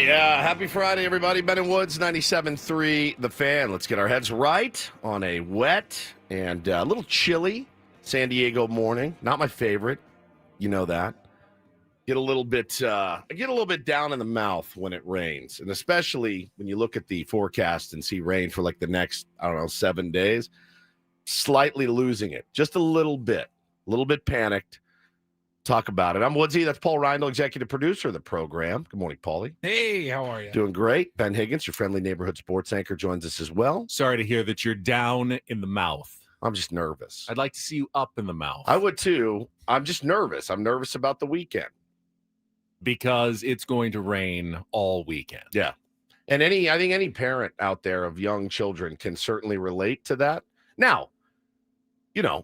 yeah. Happy Friday, everybody. Ben and Woods, 97.3 The Fan. Let's get our heads right on a wet and a little chilly San Diego morning. Not my favorite. You know that. I get a little bit down in the mouth when it rains. And especially when you look at the forecast and see rain for like the next, 7 days. Slightly losing it. Just a little bit panicked. Talk about it. I'm Woodsy. That's Paul Reindl, executive producer of the program. Good morning, Paulie. Hey, how are you? Doing great. Ben Higgins, your friendly neighborhood sports anchor, joins us as well. Sorry to hear that you're down in the mouth. I'm just nervous. I'd like to see you up in the mouth. I would too. I'm just nervous. I'm nervous about the weekend. Because it's going to rain all weekend. Yeah. And I think any parent out there of young children can certainly relate to that. Now,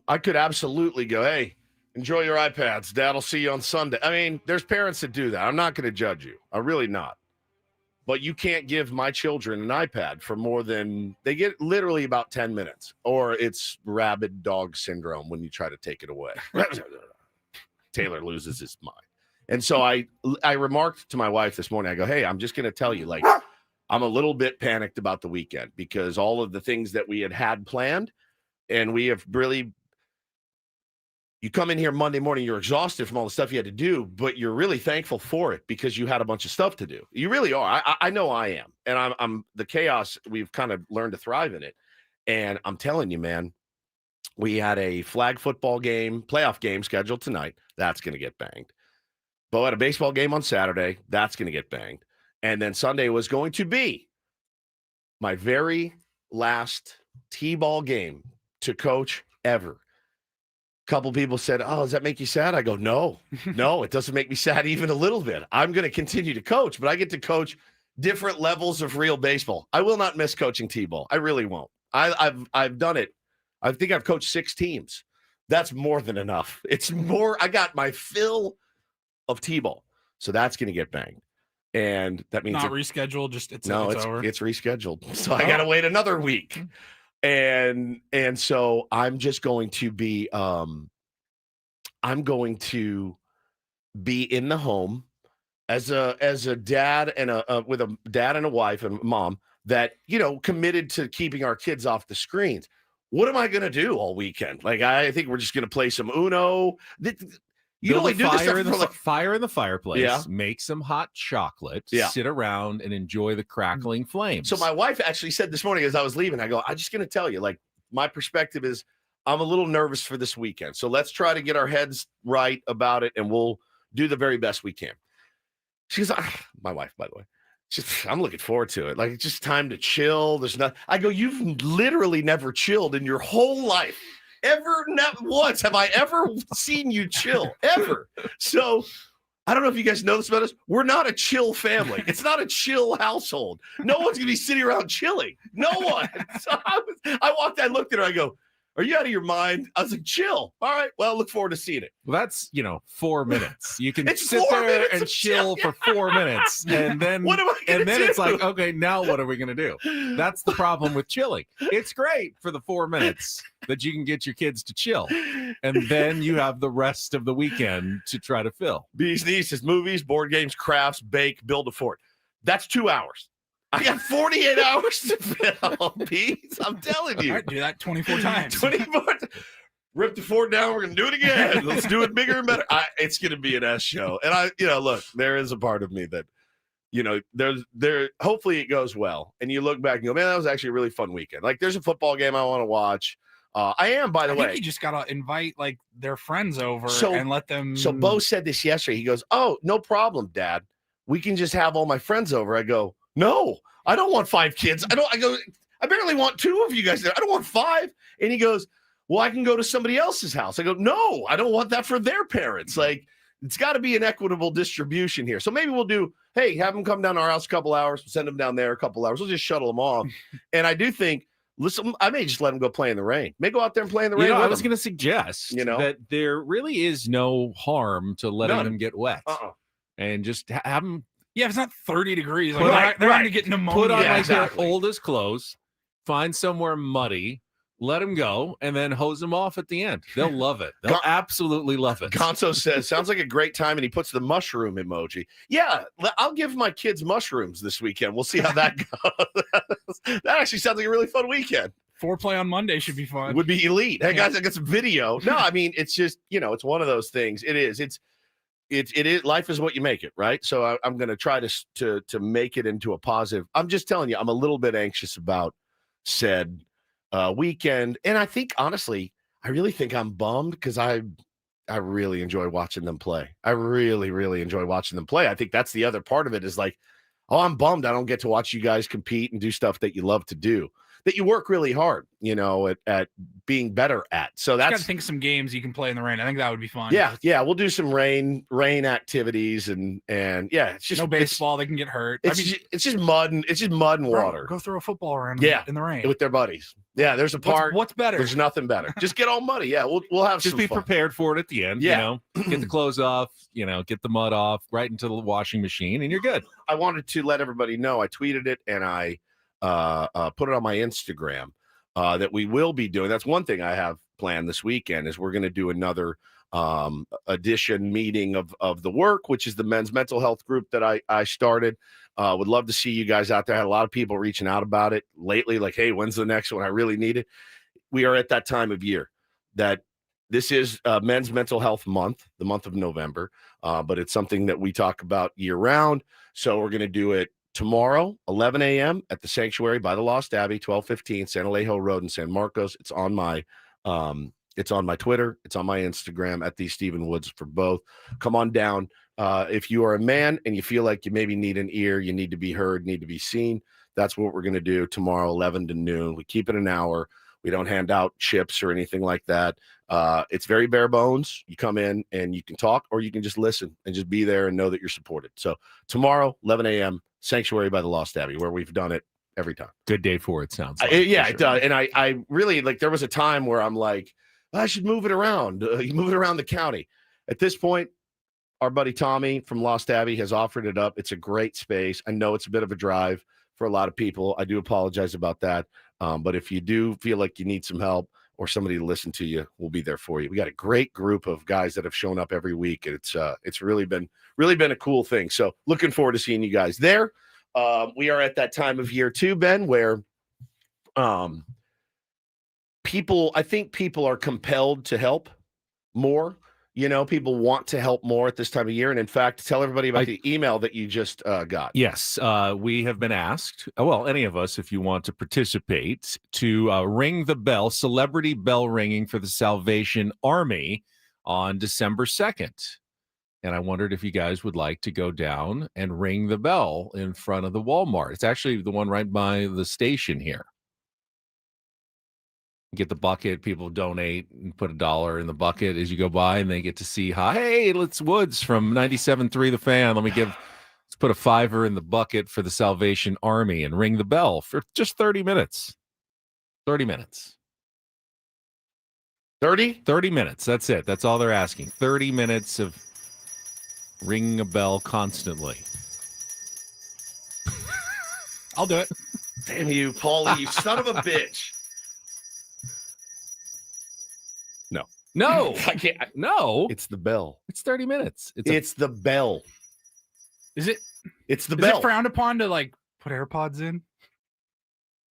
I could absolutely go, hey, enjoy your iPads. Dad will see you on Sunday. I mean, there's parents that do that. I'm not going to judge you. I'm really not. But you can't give my children an iPad for more than they get literally about 10 minutes, or it's rabid dog syndrome when you try to take it away. Taylor loses his mind. And so I remarked to my wife this morning, I go, hey, I'm just going to tell you, I'm a little bit panicked about the weekend because all of the things that we had planned, and we have really, you come in here Monday morning, you're exhausted from all the stuff you had to do, but you're really thankful for it because you had a bunch of stuff to do. You really are. I know I am. And I'm the chaos, we've kind of learned to thrive in it. And I'm telling you, man, we had a flag football game, playoff game scheduled tonight. That's going to get banged. Bo had a baseball game on Saturday. That's going to get banged. And then Sunday was going to be my very last T-ball game to coach ever. A couple people said, oh, does that make you sad? I go, no, it doesn't make me sad even a little bit. I'm going to continue to coach, but I get to coach different levels of real baseball. I will not miss coaching T-ball. I really won't. I've done it. I think I've coached 6 teams. That's more than enough. It's more. I got my fill of T-ball. So that's going to get banged. And that means not rescheduled, it's over. It's rescheduled. So I got to wait another week. And so I'm just going to be I'm going to be in the home as a dad and with a dad and a wife and mom that, committed to keeping our kids off the screens. What am I going to do all weekend? I think we're just going to play some Uno. You only do this stuff fire in the fireplace. Yeah. Make some hot chocolate. Yeah. Sit around and enjoy the crackling flames. So my wife actually said this morning as I was leaving, I go, I'm just going to tell you, my perspective is I'm a little nervous for this weekend. So let's try to get our heads right about it, and we'll do the very best we can. She goes, my wife, by the way. I'm looking forward to it. It's just time to chill. There's not. I go, you've literally never chilled in your whole life. Not once have I ever seen you chill, ever. So I don't know if you guys know this about us. We're not a chill family. It's not a chill household. No one's going to be sitting around chilling. No one. So I walked, I looked at her, I go, are you out of your mind? I was like, chill. All right. Well, look forward to seeing it. Well, that's, 4 minutes. You can sit 4 there minutes and chill for 4 minutes. And then, what am I gonna do? It's like, okay, now what are we going to do? That's the problem with chilling. It's great for the 4 minutes that you can get your kids to chill. And then you have the rest of the weekend to try to fill. Bees Knees, movies, board games, crafts, bake, build a fort. That's 2 hours. I got 48 hours to fill, Bees. I'm telling you. All right, do that 24 times. 24. Rip the fort down. We're going to do it again. Let's do it bigger and better. It's going to be an S show. And look, there is a part of me that, there. Hopefully it goes well. And you look back and go, man, that was actually a really fun weekend. There's a football game I want to watch. I am, by the way. I think you just got to invite their friends over and let them. So Bo said this yesterday. He goes, oh, no problem, Dad. We can just have all my friends over. I go, no, I don't want 5 kids. I barely want 2 of you guys there. I don't want 5. And he goes, well, I can go to somebody else's house. I go, no, I don't want that for their parents. It's got to be an equitable distribution here. So maybe we'll do, hey, have them come down to our house a couple hours, send them down there a couple hours. We'll just shuttle them off. And I do think, listen, I may just let them go play in the rain. May go out there and play in the rain. I was going to suggest that there really is no harm to letting them get wet. And just have them. Yeah, if it's not 30 degrees, they're going to get pneumonia. Put on their oldest clothes, find somewhere muddy, let them go, and then hose them off at the end. They'll love it. They'll absolutely love it. Gonzo says, sounds like a great time, and he puts the mushroom emoji. Yeah, I'll give my kids mushrooms this weekend. We'll see how that goes. That actually sounds like a really fun weekend. Foreplay on Monday should be fun. Would be elite. Hey, guys, I got some video. No, I mean, it's just, it's one of those things. It is. It is. Life is what you make it, right? So I'm going to try to make it into a positive. I'm just telling you, I'm a little bit anxious about said weekend. And I think, honestly, I really think I'm bummed because I really enjoy watching them play. I really, really enjoy watching them play. I think that's the other part of it is like, oh, I'm bummed I don't get to watch you guys compete and do stuff that you love to do, that you work really hard, at being better at. So that's got to think of some games you can play in the rain. I think that would be fun. Yeah. We'll do some rain activities and yeah, it's just no baseball. They can get hurt. It's just mud and water. Go throw a football around in the rain with their buddies. Yeah, there's a park. What's better? There's nothing better. Just get all muddy. Yeah, we'll have just some be fun. Prepared for it at the end. Yeah. Get the clothes off. Get the mud off right into the washing machine, and you're good. I wanted to let everybody know. I tweeted it and I put it on my Instagram. That we will be doing. That's one thing I have planned this weekend is we're going to do another edition meeting of the work, which is the men's mental health group that I started. Would love to see you guys out there. I had a lot of people reaching out about it lately, like, hey, when's the next one? I really need it. We are at that time of year that this is Men's Mental Health Month, the month of November, but it's something that we talk about year round. So we're going to do it tomorrow, 11 a.m. at the Sanctuary by the Lost Abbey, 1215 San Alejo Road in San Marcos. It's on my Twitter. It's on my Instagram at Stephen Woods for both. Come on down. If you are a man and you feel like you maybe need an ear, you need to be heard, need to be seen, that's what we're going to do tomorrow, 11 to noon. We keep it an hour. We don't hand out chips or anything like that. It's very bare bones. You come in and you can talk or you can just listen and just be there and know that you're supported. So tomorrow, 11 a.m., Sanctuary by the Lost Abbey, where we've done it every time. Good day for it, sounds like. It does. And I really, there was a time where I'm like, I should move it around. You move it around the county. At this point, our buddy Tommy from Lost Abbey has offered it up. It's a great space. I know it's a bit of a drive for a lot of people. I do apologize about that. But if you do feel like you need some help or somebody to listen to you, we'll be there for you. We got a great group of guys that have shown up every week. And it's really been a cool thing. So looking forward to seeing you guys there. We are at that time of year too, Ben, where I think people are compelled to help more. People want to help more at this time of year. And in fact, tell everybody about the email that you just got. Yes, we have been asked, any of us, if you want to participate, to ring the bell, celebrity bell ringing for the Salvation Army on December 2nd. And I wondered if you guys would like to go down and ring the bell in front of the Walmart. It's actually the one right by the station here. Get the bucket, people donate and put $1 in the bucket as you go by, and they get to see, hey, it's Woods from 97.3 The Fan. Let's put a $5 in the bucket for the Salvation Army and ring the bell for just 30 minutes. 30 minutes. 30? 30 minutes. That's it. That's all they're asking. 30 minutes of ringing a bell constantly. I'll do it. Damn you, Paulie, you son of a bitch. No, I can't. No, it's the bell. It's 30 minutes. It's the bell. Is it? It's the bell. Is it frowned upon to put AirPods in?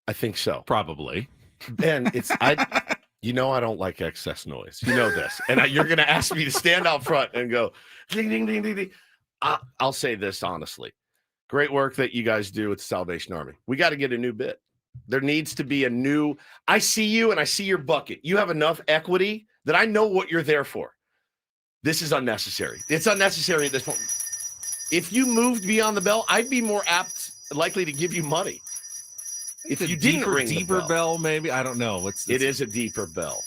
I think so. Probably. Ben, I don't like excess noise. You know this, and you're going to ask me to stand out front and go ding ding ding ding ding. I'll say this honestly: great work that you guys do with the Salvation Army. We got to get a new bit. There needs to be a new. I see you and I see your bucket. You have enough equity that I know what you're there for. This is unnecessary. It's unnecessary at this point. If you moved beyond the bell, I'd be more likely to give you money. If you didn't ring the deeper bell, maybe. I don't know. It is a deeper bell.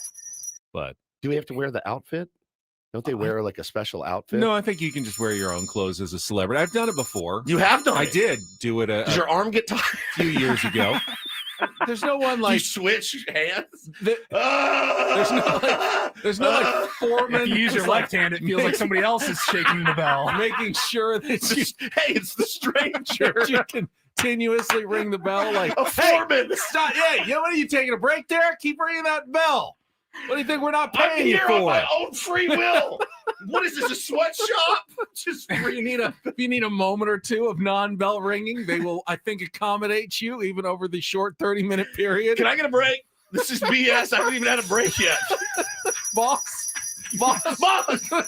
But do we have to wear the outfit? Don't they wear a special outfit? No, I think you can just wear your own clothes as a celebrity. I've done it before. You have done it? I did do it Does your arm get tired? A few years ago. There's no one like you switch hands. There's no foreman. If you use your left hand, it feels like somebody else is shaking the bell, making sure that hey, it's the stranger. You can continuously ring the bell like a foreman. Hey, stop! Yeah, you know what? Are you taking a break there? Keep ringing that bell. What do you think we're not I'm paying you here for? on my own free will. What is this, a sweatshop? Just If you need a moment or two of non-bell ringing, they will, I think, accommodate you even over the short 30-minute period. Can I get a break? This is BS. I haven't even had a break yet. Boss,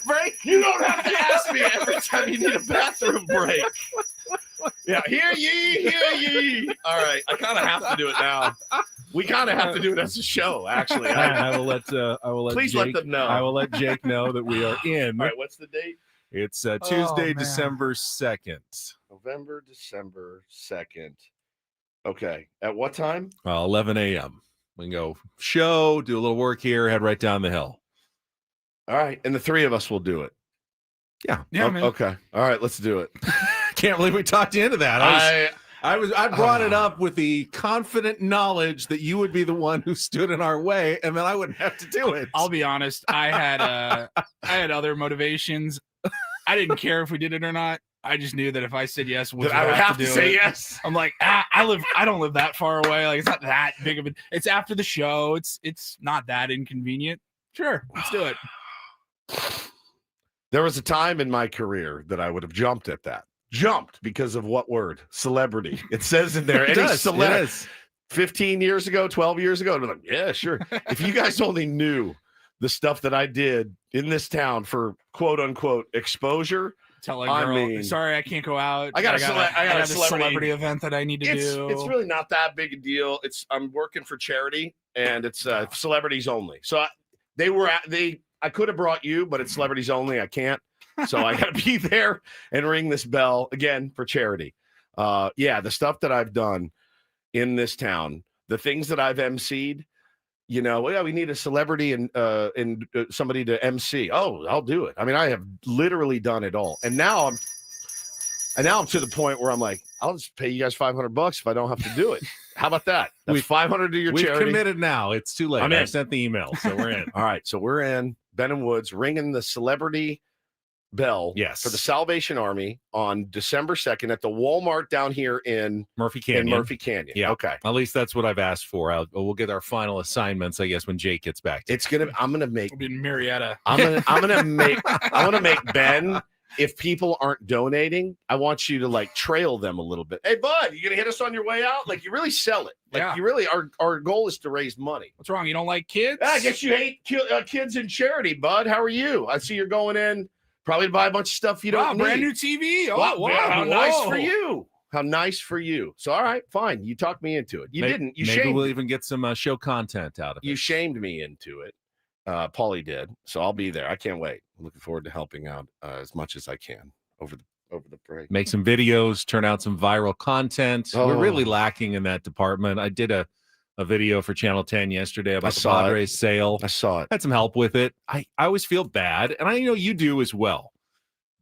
break. You don't have to ask me every time you need a bathroom break. Yeah, hear ye. All right, I kind of have to do it now. We kind of have to do it as a show, actually. I will let Please Jake, let them know. I will let Jake know that we are in. All right, what's the date? It's Tuesday, December 2nd. November, December 2nd. Okay. At what time? 11 a.m. We can go show, do a little work here, head right down the hill. All right. And the three of us will do it. Yeah. Man. Okay. All right. Let's do it. Can't believe we talked you into that. I brought it up with the confident knowledge that you would be the one who stood in our way, and then I wouldn't have to do it. I'll be honest. I had other motivations. I didn't care if we did it or not. I just knew that if I said yes, I would have to say yes. I'm like, I don't live that far away. Like, it's not that big of a. It's after the show. It's not that inconvenient. Sure, let's do it. There was a time in my career that I would have jumped at that. Jumped because of what word? Celebrity. It says in there. It does. 15 years ago, 12 years ago. And I'm like, yeah, sure. If you guys only knew the stuff that I did in this town for quote unquote exposure. Tell a girl, sorry, I can't go out. I got a celebrity event that I need to do. It's really not that big a deal. I'm working for charity, and it's celebrities only. So I could have brought you, but it's celebrities only. I can't. So I got to be there and ring this bell again for charity. The stuff that I've done in this town, the things that I've emceed. We need a celebrity and somebody to MC. Oh, I'll do it. I mean, I have literally done it all. And now I'm to the point where I'm like, I'll just pay you guys $500 if I don't have to do it. How about that? That's $500 to your charity. We've committed now. It's too late. I sent the email, so we're in. All right, so we're in. Ben and Woods ringing the celebrity bell for the Salvation Army on December 2nd at the Walmart down here in Murphy Canyon. Yeah. Okay. At least that's what I've asked for. We'll get our final assignments, I guess, when Jake gets back. I'm gonna make. It'll be in Marietta. I want to make Ben. If people aren't donating, I want you to like trail them a little bit. Hey, bud, you gonna hit us on your way out? Like, you really sell it. Like, you really. Our goal is to raise money. What's wrong? You don't like kids? I guess you hate kids in charity, bud. How are you? I see you're going in. Probably to buy a bunch of stuff you don't need. Brand new TV. Oh, wow. How nice for you. How nice for you. So, all right, fine. You talked me into it. Didn't. Maybe we'll even get some show content out of it. You shamed me into it. Paulie did. So I'll be there. I can't wait. I'm looking forward to helping out as much as I can over the break. Make some videos, turn out some viral content. We're really lacking in that department. I did a video for Channel 10 yesterday about the Padres sale. I saw it. Had some help with it. I always feel bad, and I know you do as well,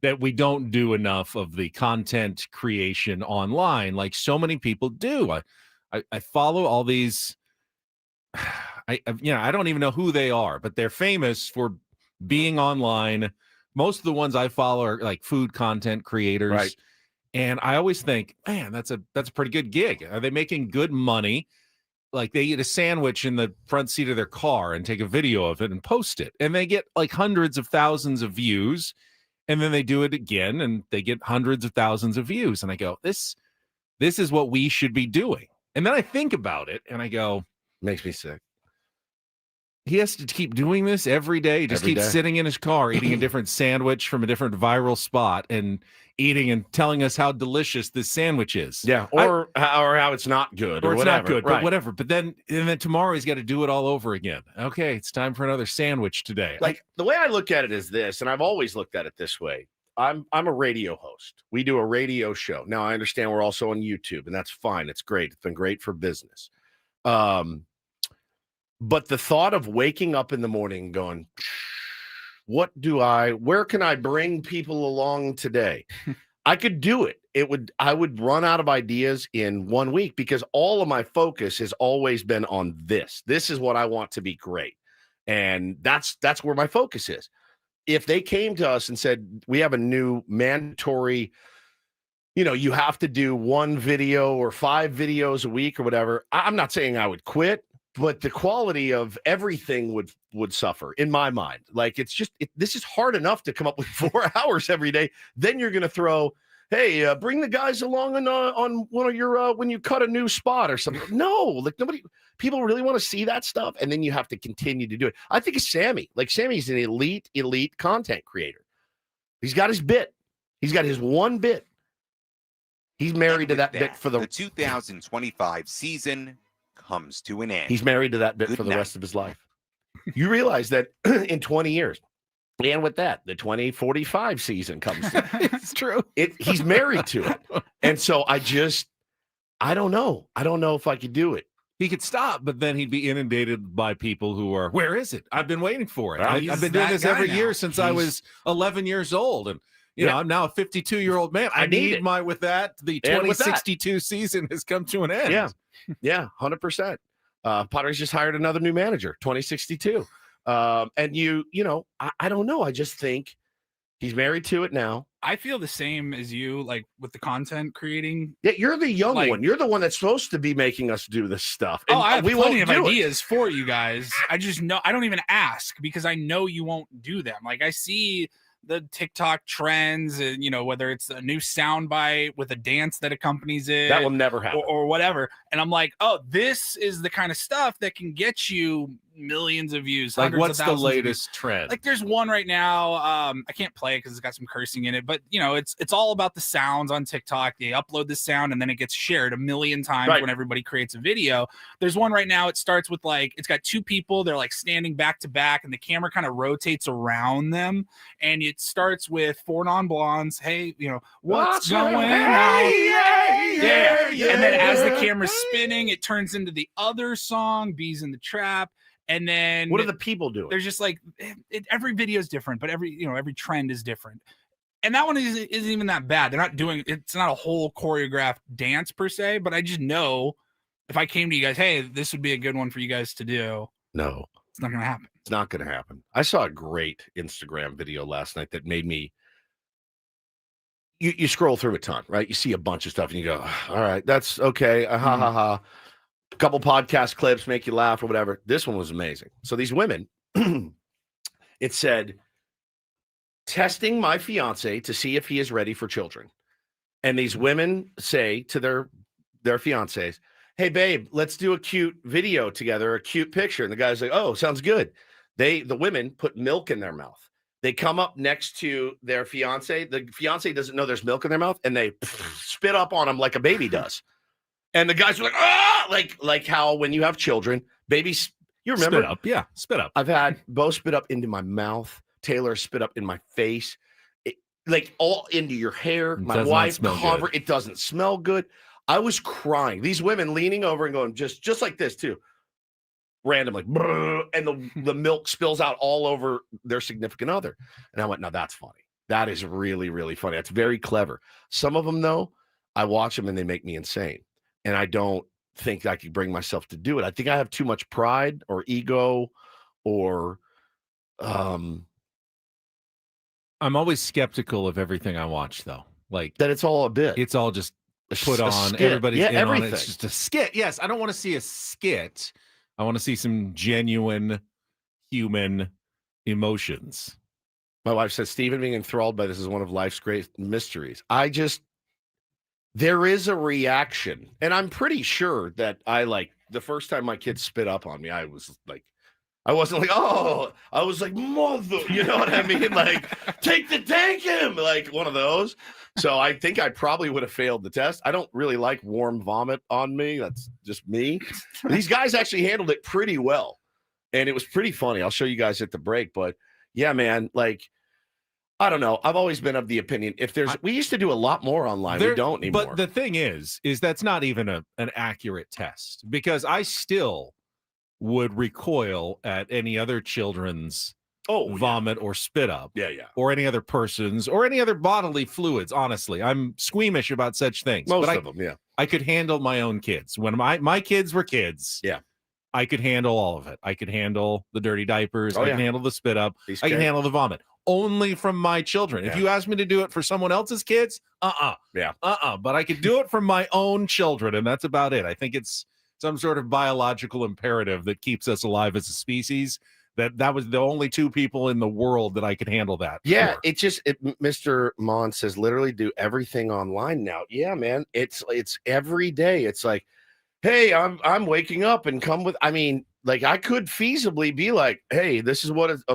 that we don't do enough of the content creation online like so many people do. I follow all these. I don't even know who they are, but they're famous for being online. Most of the ones I follow are like food content creators. Right. And I always think, man, that's a pretty good gig. Are they making good money? Like, they eat a sandwich in the front seat of their car and take a video of it and post it. And they get like hundreds of thousands of views. And then they do it again and they get hundreds of thousands of views. And I go, this is what we should be doing. And then I think about it and I go, makes me sick. He has to keep doing this every day. He just keeps sitting in his car, eating a different sandwich from a different viral spot and eating and telling us how delicious this sandwich is. Yeah. Or how it's not good or it's whatever. Not good, but whatever. But then tomorrow he's got to do it all over again. Okay. It's time for another sandwich today. Like, the way I look at it is this, and I've always looked at it this way. I'm a radio host. We do a radio show. Now, I understand we're also on YouTube, and that's fine. It's great. It's been great for business. But the thought of waking up in the morning going, where can I bring people along today? I could do it. I would run out of ideas in 1 week because all of my focus has always been on this. This is what I want to be great. And that's where my focus is. If they came to us and said, we have a new mandatory you have to do one video or 5 videos a week or whatever. I'm not saying I would quit, but the quality of everything would suffer in my mind. Like, it's just, this is hard enough to come up with 4 hours every day. Then you're going to throw, hey, bring the guys along on one of your, when you cut a new spot or something. No, like people really want to see that stuff. And then you have to continue to do it. I think of Sammy. Like, Sammy's an elite content creator. He's got his bit. He's got his one bit. He's married to that bit for the 2025 season comes to an end. He's married to that bit for the rest of his life. You realize that in 20 years, and with that, the 2045 season comes. It's true. He's married to it. And so I don't know. I don't know if I could do it. He could stop, but then he'd be inundated by people who are, where is it? I've been waiting for it. I've been doing this every year since I was 11 years old. And you know, I'm now a 52-year-old man. I need my, with that, the 2062 season has come to an end. Yeah, 100%. Padres just hired another new manager, 2062. And you know, I don't know. I just think he's married to it now. I feel the same as you, like with the content creating. Yeah, you're the young one. You're the one that's supposed to be making us do this stuff. And I have plenty of ideas for you guys. I just know I don't even ask because I know you won't do them. Like, I see the TikTok trends, and you know, whether it's a new soundbite with a dance that accompanies it, that will never happen, or whatever. And I'm like, oh, this is the kind of stuff that can get you millions of views. Like, what's the latest trend? Like, there's one right now. I can't play it because it's got some cursing in it, but you know, it's all about the sounds on TikTok. They upload the sound and then it gets shared a million times when everybody creates a video. There's one right now. It starts with like, it's got 2 people. They're like standing back to back, and the camera kind of rotates around them, and it starts with 4 non-blondes. Hey, you know, what's going on? Yeah. And then as the camera's spinning, it turns into the other song, Bees in the Trap. And then what are the people doing? There's just like every video is different, but every trend is different. And that one isn't even that bad. They're not doing, it's not a whole choreographed dance per se, but I just know if I came to you guys, hey, this would be a good one for you guys to do. No, it's not going to happen. It's not going to happen. I saw a great Instagram video last night that made me, you scroll through a ton, right? You see a bunch of stuff and you go, all right, that's okay. Ha ha ha. A couple podcast clips make you laugh or whatever. This one was amazing. So these women, it said, testing my fiance to see if he is ready for children. And these women say to their fiancés, hey, babe, let's do a cute video together, a cute picture. And the guy's like, oh, sounds good. The women put milk in their mouth. They come up next to their fiance. The fiance doesn't know there's milk in their mouth, and they spit up on him like a baby does. And the guys were like, ah, like how when you have children, babies, you remember? Spit up, yeah, spit up. I've had Bo spit up into my mouth. Taylor spit up in my face, like all into your hair. My wife covered. It doesn't smell good. I was crying. These women leaning over and going just like this too, randomly, and the milk spills out all over their significant other. And I went, no, that's funny. That is really, really funny. That's very clever. Some of them, though, I watch them and they make me insane. And I don't think I could bring myself to do it. I think I have too much pride or ego or I'm always skeptical of everything I watch, though. Like that it's all a bit. It's all just put on. Skit. Everybody's in everything. On it. It's just a skit. Yes, I don't want to see a skit. I want to see some genuine human emotions. My wife says, Stephen, being enthralled by this is one of life's great mysteries. There is a reaction, and I'm pretty sure that the first time my kids spit up on me, I was like, I wasn't like, oh, I was like, mother, you know what I mean? Like, take him, like one of those. So I think I probably would have failed the test. I don't really like warm vomit on me. That's just me. These guys actually handled it pretty well, and it was pretty funny. I'll show you guys at the break, but yeah, man, like, I don't know. I've always been of the opinion we used to do a lot more online. We don't anymore. But the thing is that's not even an accurate test, because I still would recoil at any other children's vomit or spit up. Yeah. Or any other person's or any other bodily fluids. Honestly, I'm squeamish about such things. Most of them, yeah. I could handle my own kids. When my kids were kids, yeah, I could handle all of it. I could handle the dirty diapers. I can handle the spit up. I can handle the vomit. only from my children. If Yeah. you ask me to do it for someone else's kids, Yeah. but I could do it for my own children, and that's about it. I think it's some sort of biological imperative that keeps us alive as a species. That was the only two people in the world that I could handle that. Yeah, for. Mr. Mon says literally do everything online now. Yeah, man. It's every day. It's like, hey, I'm waking up and come with. I mean, like I could feasibly be like, hey, this is what a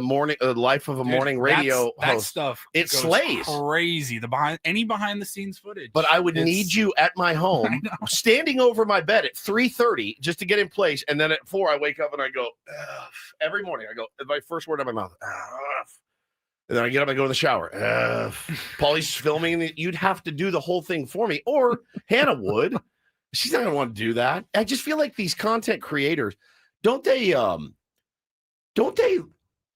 life of a morning radio that host. stuff It goes slays. crazy. The behind the scenes footage. But I would need you at my home, standing over my bed at 3:30 just to get in place, and then at 4 I wake up and I go every morning. I go my first word out of my mouth, and then I get up and go in the shower. Paulie's filming, and you'd have to do the whole thing for me, or Hannah would. She's not gonna want to do that. I just feel like these content creators, don't they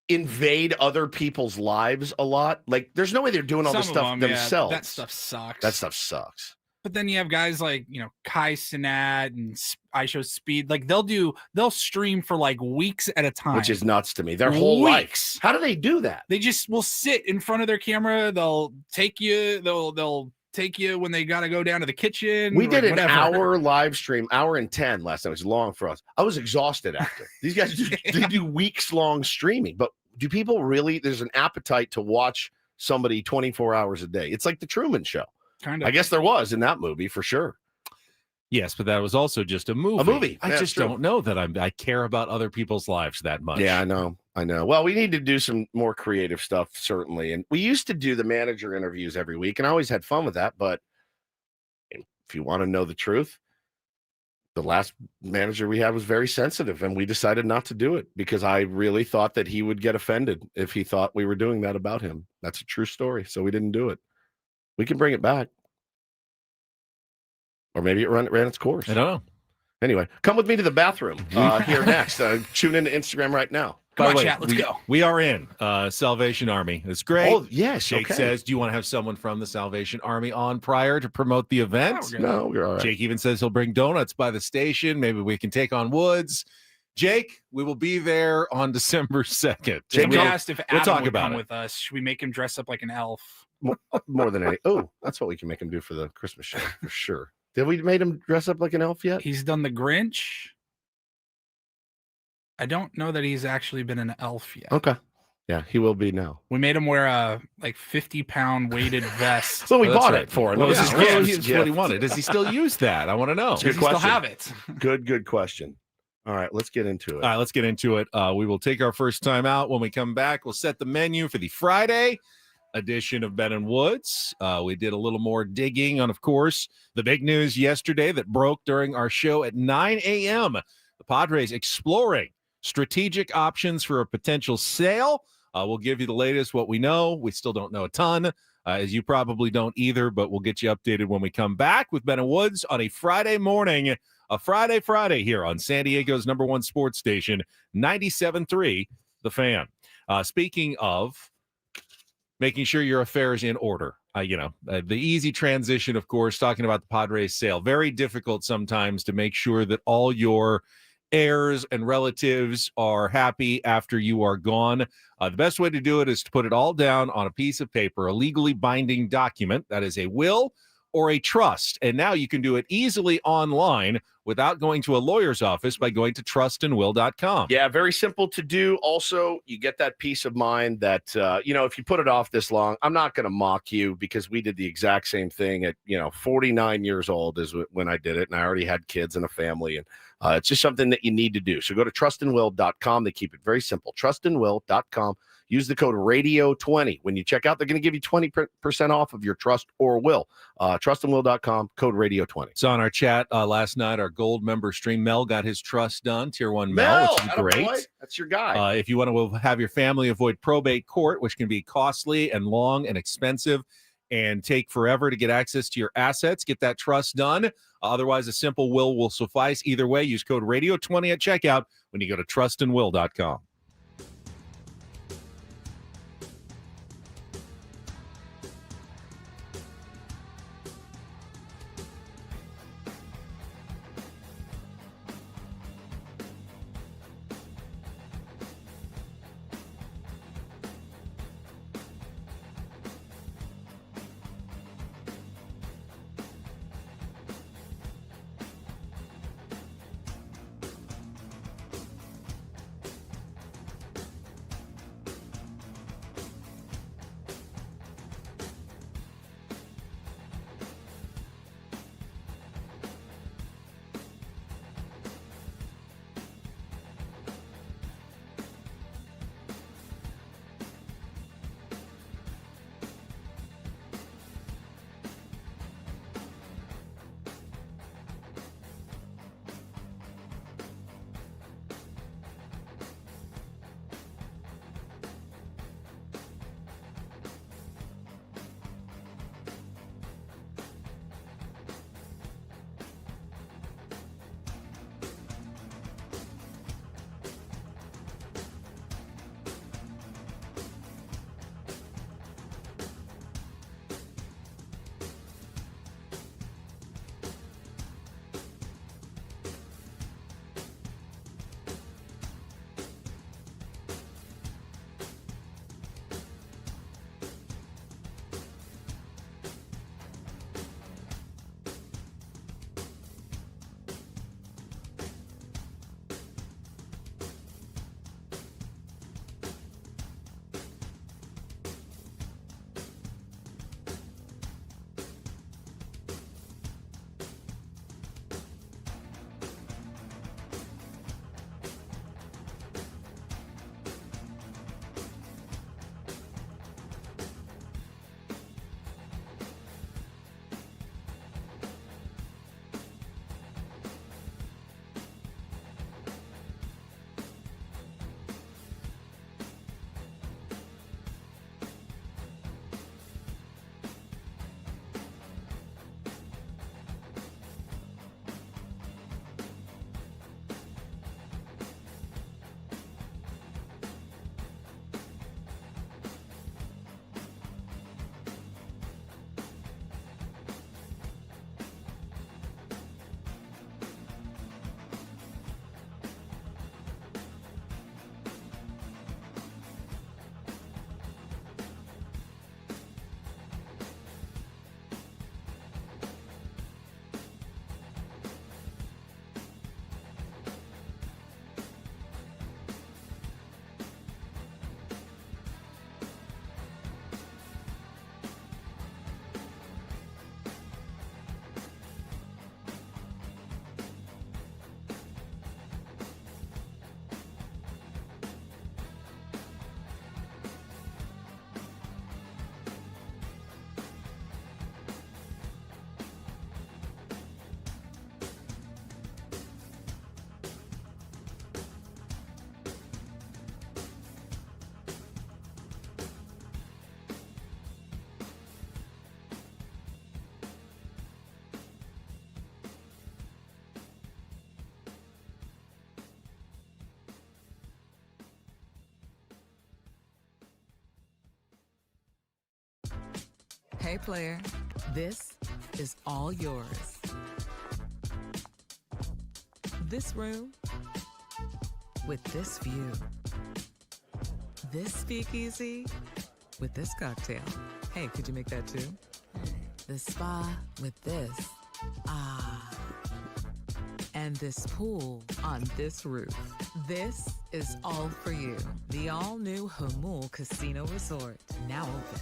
invade other people's lives a lot? Like there's no way they're doing all this stuff themselves. Yeah, that stuff sucks. That stuff sucks. But then you have guys like, Kai Cenat and I Show Speed. Like they'll stream for like weeks at a time. Which is nuts to me. Their whole life. How do they do that? They just will sit in front of their camera. They'll take you. They'll take you when they got to go down to the kitchen. We did an hour live stream, hour and 10 last night. It was long for us. I was exhausted after. These guys they do weeks long streaming. But do people really? There's an appetite to watch somebody 24 hours a day. It's like the Truman Show. Kind of. I guess there was in that movie for sure. Yes, but that was also just a movie. A movie. I just don't know that I care about other people's lives that much. Yeah, I know. Well, we need to do some more creative stuff, certainly. And we used to do the manager interviews every week, and I always had fun with that. But if you want to know the truth, the last manager we had was very sensitive, and we decided not to do it because I really thought that he would get offended if he thought we were doing that about him. That's a true story. So we didn't do it. We can bring it back. Or maybe it ran its course. I don't know. Anyway, come with me to the bathroom here next. Tune into Instagram right now. Come on, chat. Let's go. We are in Salvation Army. It's great. Oh, yes. Jake says, do you want to have someone from the Salvation Army on prior to promote the event? No, we're all right. Jake even says he'll bring donuts by the station. Maybe we can take on Woods. Jake, we will be there on December 2nd. Jake asked if Adam would come it. with us. Should we make him dress up like an elf? More than any. Oh, that's what we can make him do for the Christmas show for sure. Did we made him dress up like an elf yet? He's done the Grinch. I don't know that he's actually been an elf yet. Okay. Yeah, he will be now. We made him wear a 50-pound weighted vest. So we bought it for him. What was his gift? What he wanted. Does he still use that? I want to know. Does he still have it? Good question. All right, let's get into it. All right, let's get into it. We will take our first time out. When we come back, we'll set the menu for the Friday edition of Ben and Woods. We did a little more digging on, of course, the big news yesterday that broke during our show at 9 a.m. The Padres exploring strategic options for a potential sale. We'll give you the latest, what we know. We still don't know a ton, as you probably don't either, but we'll get you updated when we come back with Ben and Woods on a Friday morning, a Friday here on San Diego's #1 sports station, 97.3 The Fan. Speaking of making sure your affairs in order, the easy transition, of course, talking about the Padres sale. Very difficult sometimes to make sure that all your heirs and relatives are happy after you are gone. The best way to do it is to put it all down on a piece of paper, a legally binding document that is a will or a trust. And now you can do it easily online without going to a lawyer's office by going to trustandwill.com. Yeah, very simple to do. Also, you get that peace of mind that, if you put it off this long, I'm not going to mock you because we did the exact same thing at, 49 years old is when I did it. And I already had kids and a family. And it's just something that you need to do. So go to trustandwill.com. They keep it very simple. Trustandwill.com. Use the code radio20. When you check out, they're going to give you 20% off of your trust or will. Trustandwill.com, code radio20. So on our chat last night, our gold member stream, Mel got his trust done, Tier 1 Mel, which is great. Boy. That's your guy. If you want to have your family avoid probate court, which can be costly and long and expensive and take forever to get access to your assets, get that trust done. Otherwise, a simple will suffice. Either way, use code radio20 at checkout when you go to trustandwill.com. Okay, player, this is all yours. This room with this view. This speakeasy with this cocktail. Hey, could you make that too? The spa with this. Ah. And this pool on this roof. This is all for you. The all-new Hamul Casino Resort, now open.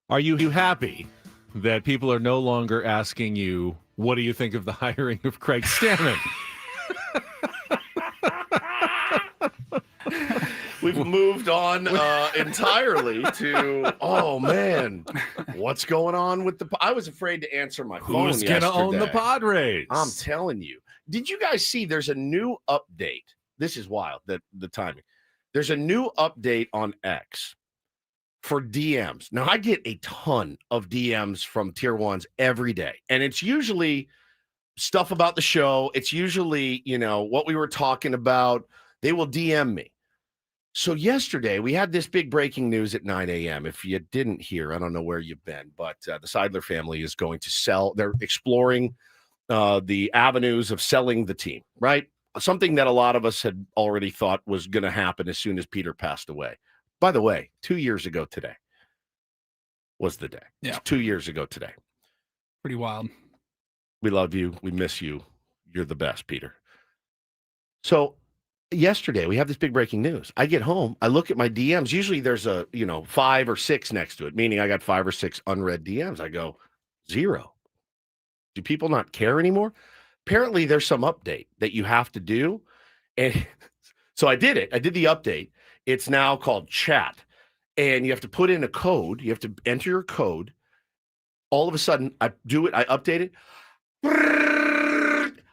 Are you happy that people are no longer asking you, what do you think of the hiring of Craig Stammen? We've moved on entirely to, oh man, what's going on with the? I was afraid to answer my phone. Who's going to own the Padres? I'm telling you. Did you guys see? There's a new update. This is wild. The timing. There's a new update on X for DMs. Now I get a ton of DMs from tier ones every day, and it's usually stuff about the show. It's usually, what we were talking about. They will DM me. So yesterday, we had this big breaking news at 9 a.m. If you didn't hear, I don't know where you've been, but the Seidler family is going to sell. They're exploring the avenues of selling the team, right? Something that a lot of us had already thought was going to happen as soon as Peter passed away. By the way, 2 years ago today. was the day. Yeah. It's 2 years ago today. Pretty wild. We love you. We miss you. You're the best, Peter. So yesterday we have this big breaking news. I get home. I look at my DMs. Usually there's a, 5 or 6 next to it, meaning I got 5 or 6 unread DMs. I go, 0. Do people not care anymore? Apparently there's some update that you have to do. And so I did it. I did the update. It's now called chat. And you have to put in a code. You have to enter your code. All of a sudden, I do it. I update it.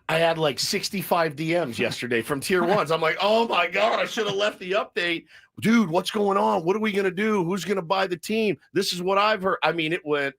I had like 65 DMs yesterday from tier 1s. I'm like, oh my God, I should have left the update. Dude, what's going on? What are we going to do? Who's going to buy the team? This is what I've heard. I mean, it went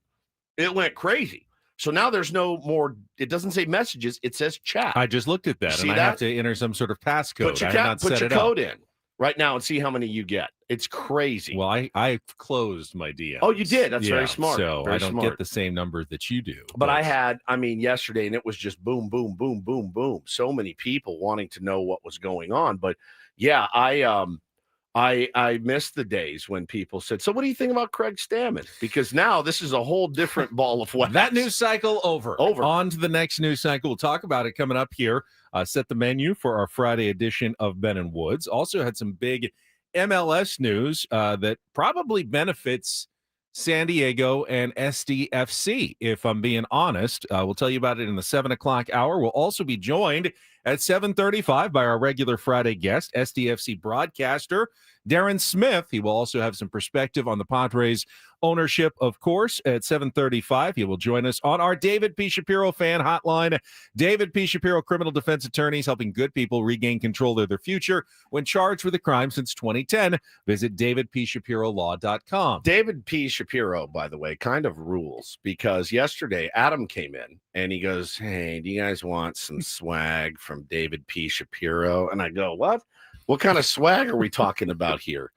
crazy. So now there's no more, it doesn't say messages, it says chat. I just looked at that, and I have to enter some sort of passcode. Put your code in right now and see how many you get. It's crazy. Well, I closed my DM. Oh, you did? That's very smart. So very I don't smart. get the same number that you do. But I had, yesterday, and it was just boom, boom, boom, boom, boom. So many people wanting to know what was going on. But yeah, I missed the days when people said, so what do you think about Craig Stammen? Because now this is a whole different ball of wax. That news cycle over. On to the next news cycle. We'll talk about it coming up here. Set the menu for our Friday edition of Ben and Woods. Also had some big MLS news that probably benefits San Diego and SDFC, if I'm being honest. We'll tell you about it in the 7 o'clock hour. We'll also be joined at 7:35 by our regular Friday guest, SDFC broadcaster Darren Smith. He will also have some perspective on the Padres ownership, of course, at 7:35. He will join us on our David P. Shapiro fan hotline. David P. Shapiro, criminal defense attorneys helping good people regain control of their future when charged with a crime since 2010. Visit davidpshapirolaw.com. David P. Shapiro, by the way, kind of rules, because yesterday Adam came in and he goes, hey, do you guys want some swag from David P. Shapiro? And I go, what? What kind of swag are we talking about here?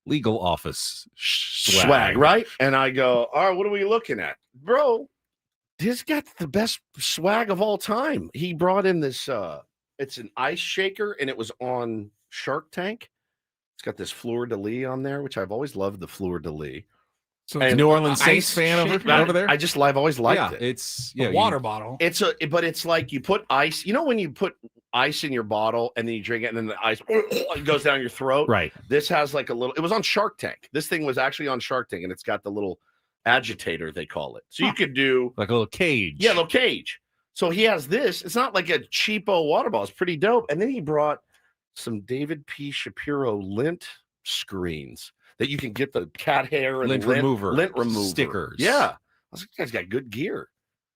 Legal office swag, right? And I go, all right, what are we looking at? Bro, he's got the best swag of all time. He brought in this, it's an ice shaker, and it was on Shark Tank. It's got this fleur-de-lis on there, which I've always loved the fleur-de-lis. So New Orleans Saints fan over there? I've always liked it. It's a water bottle. But it's like you put ice. You know when you put ice in your bottle and then you drink it and then the ice goes down your throat? Right. This has like a little. It was on Shark Tank. This thing was actually on Shark Tank, and it's got the little agitator, they call it. So you could do like a little cage. Yeah, little cage. So he has this. It's not like a cheapo water bottle. It's pretty dope. And then he brought some David P. Shapiro lint screens that you can get the cat hair and lint remover stickers. Yeah. I was like, you guys got good gear.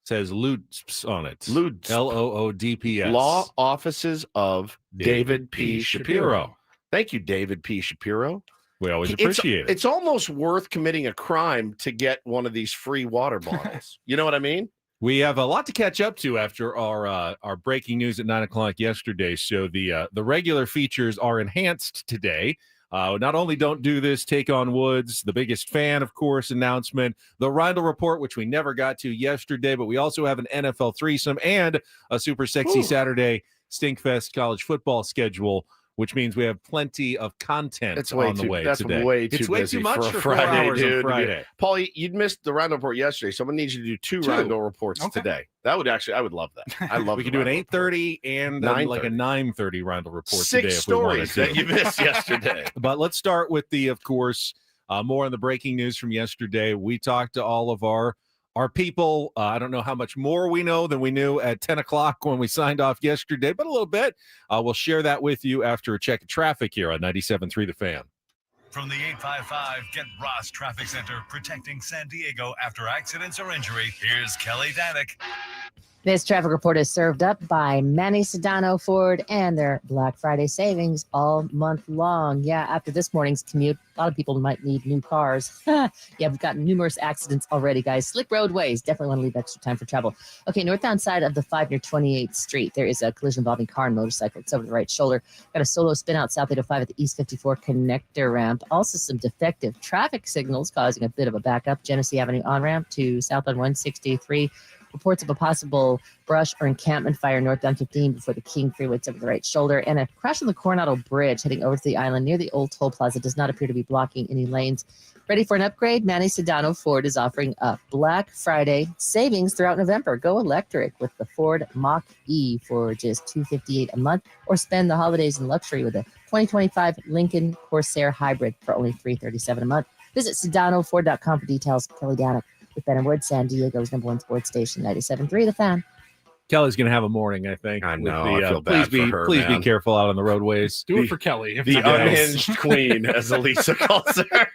Says LOODS on it. LOODS. LOODPS. Law Offices of David P. Shapiro. Thank you, David P. Shapiro. We always appreciate it. It's almost worth committing a crime to get one of these free water bottles. You know what I mean? We have a lot to catch up to after our breaking news at 9 o'clock yesterday. So the regular features are enhanced today. Not only Don't Do This, Take on Woods, the biggest fan, of course, announcement, the Reindl Report, which we never got to yesterday, but we also have an NFL threesome and a super sexy Saturday Stinkfest college football schedule, which means we have plenty of content on the way today. That's way too It's way busy too much for a Friday, 4 hours dude. on Friday. Paul, you'd missed the Reindl Report yesterday. Someone needs you to do two Reindl Reports today. That would actually, I would love that. I love. We could do an 8:30 and like a 9:30 Reindl Report today. 6 stories that you missed yesterday. But let's start with of course, more on the breaking news from yesterday. We talked to all of our people. I don't know how much more we know than we knew at 10 o'clock when we signed off yesterday, but a little bit. We'll share that with you after a check of traffic here on 97.3 The Fan. From the 855 Get Ross Traffic Center, protecting San Diego after accidents or injury, here's Kelly Danick. This traffic report is served up by Manny Sedano Ford and their Black Friday savings all month long. Yeah, after this morning's commute, a lot of people might need new cars. Yeah, we've got numerous accidents already, guys. Slick roadways. Definitely want to leave extra time for travel. Okay, northbound side of the 5 near 28th Street, there is a collision involving car and motorcycle. It's over the right shoulder. Got a solo spin out South 805 at the East 54 connector ramp. Also some defective traffic signals causing a bit of a backup. Genesee Avenue on-ramp to south on 163. Reports of a possible brush or encampment fire northbound 15 before the King Freeway over the right shoulder. And a crash on the Coronado Bridge heading over to the island near the old toll plaza does not appear to be blocking any lanes. Ready for an upgrade? Manny Sedano Ford is offering a Black Friday savings throughout November. Go electric with the Ford Mach-E for just $258 a month, or spend the holidays in luxury with a 2025 Lincoln Corsair Hybrid for only $337 a month. Visit SedanoFord.com for details. Kelly Danek with Ben and Wood, San Diego's #1 sports station, 97.3 The Fan. Kelly's going to have a morning, I think. I know. With I feel bad for her, Please man. be careful out on the roadways. Do it for Kelly. If The you guys- unhinged queen, as Elisa calls her.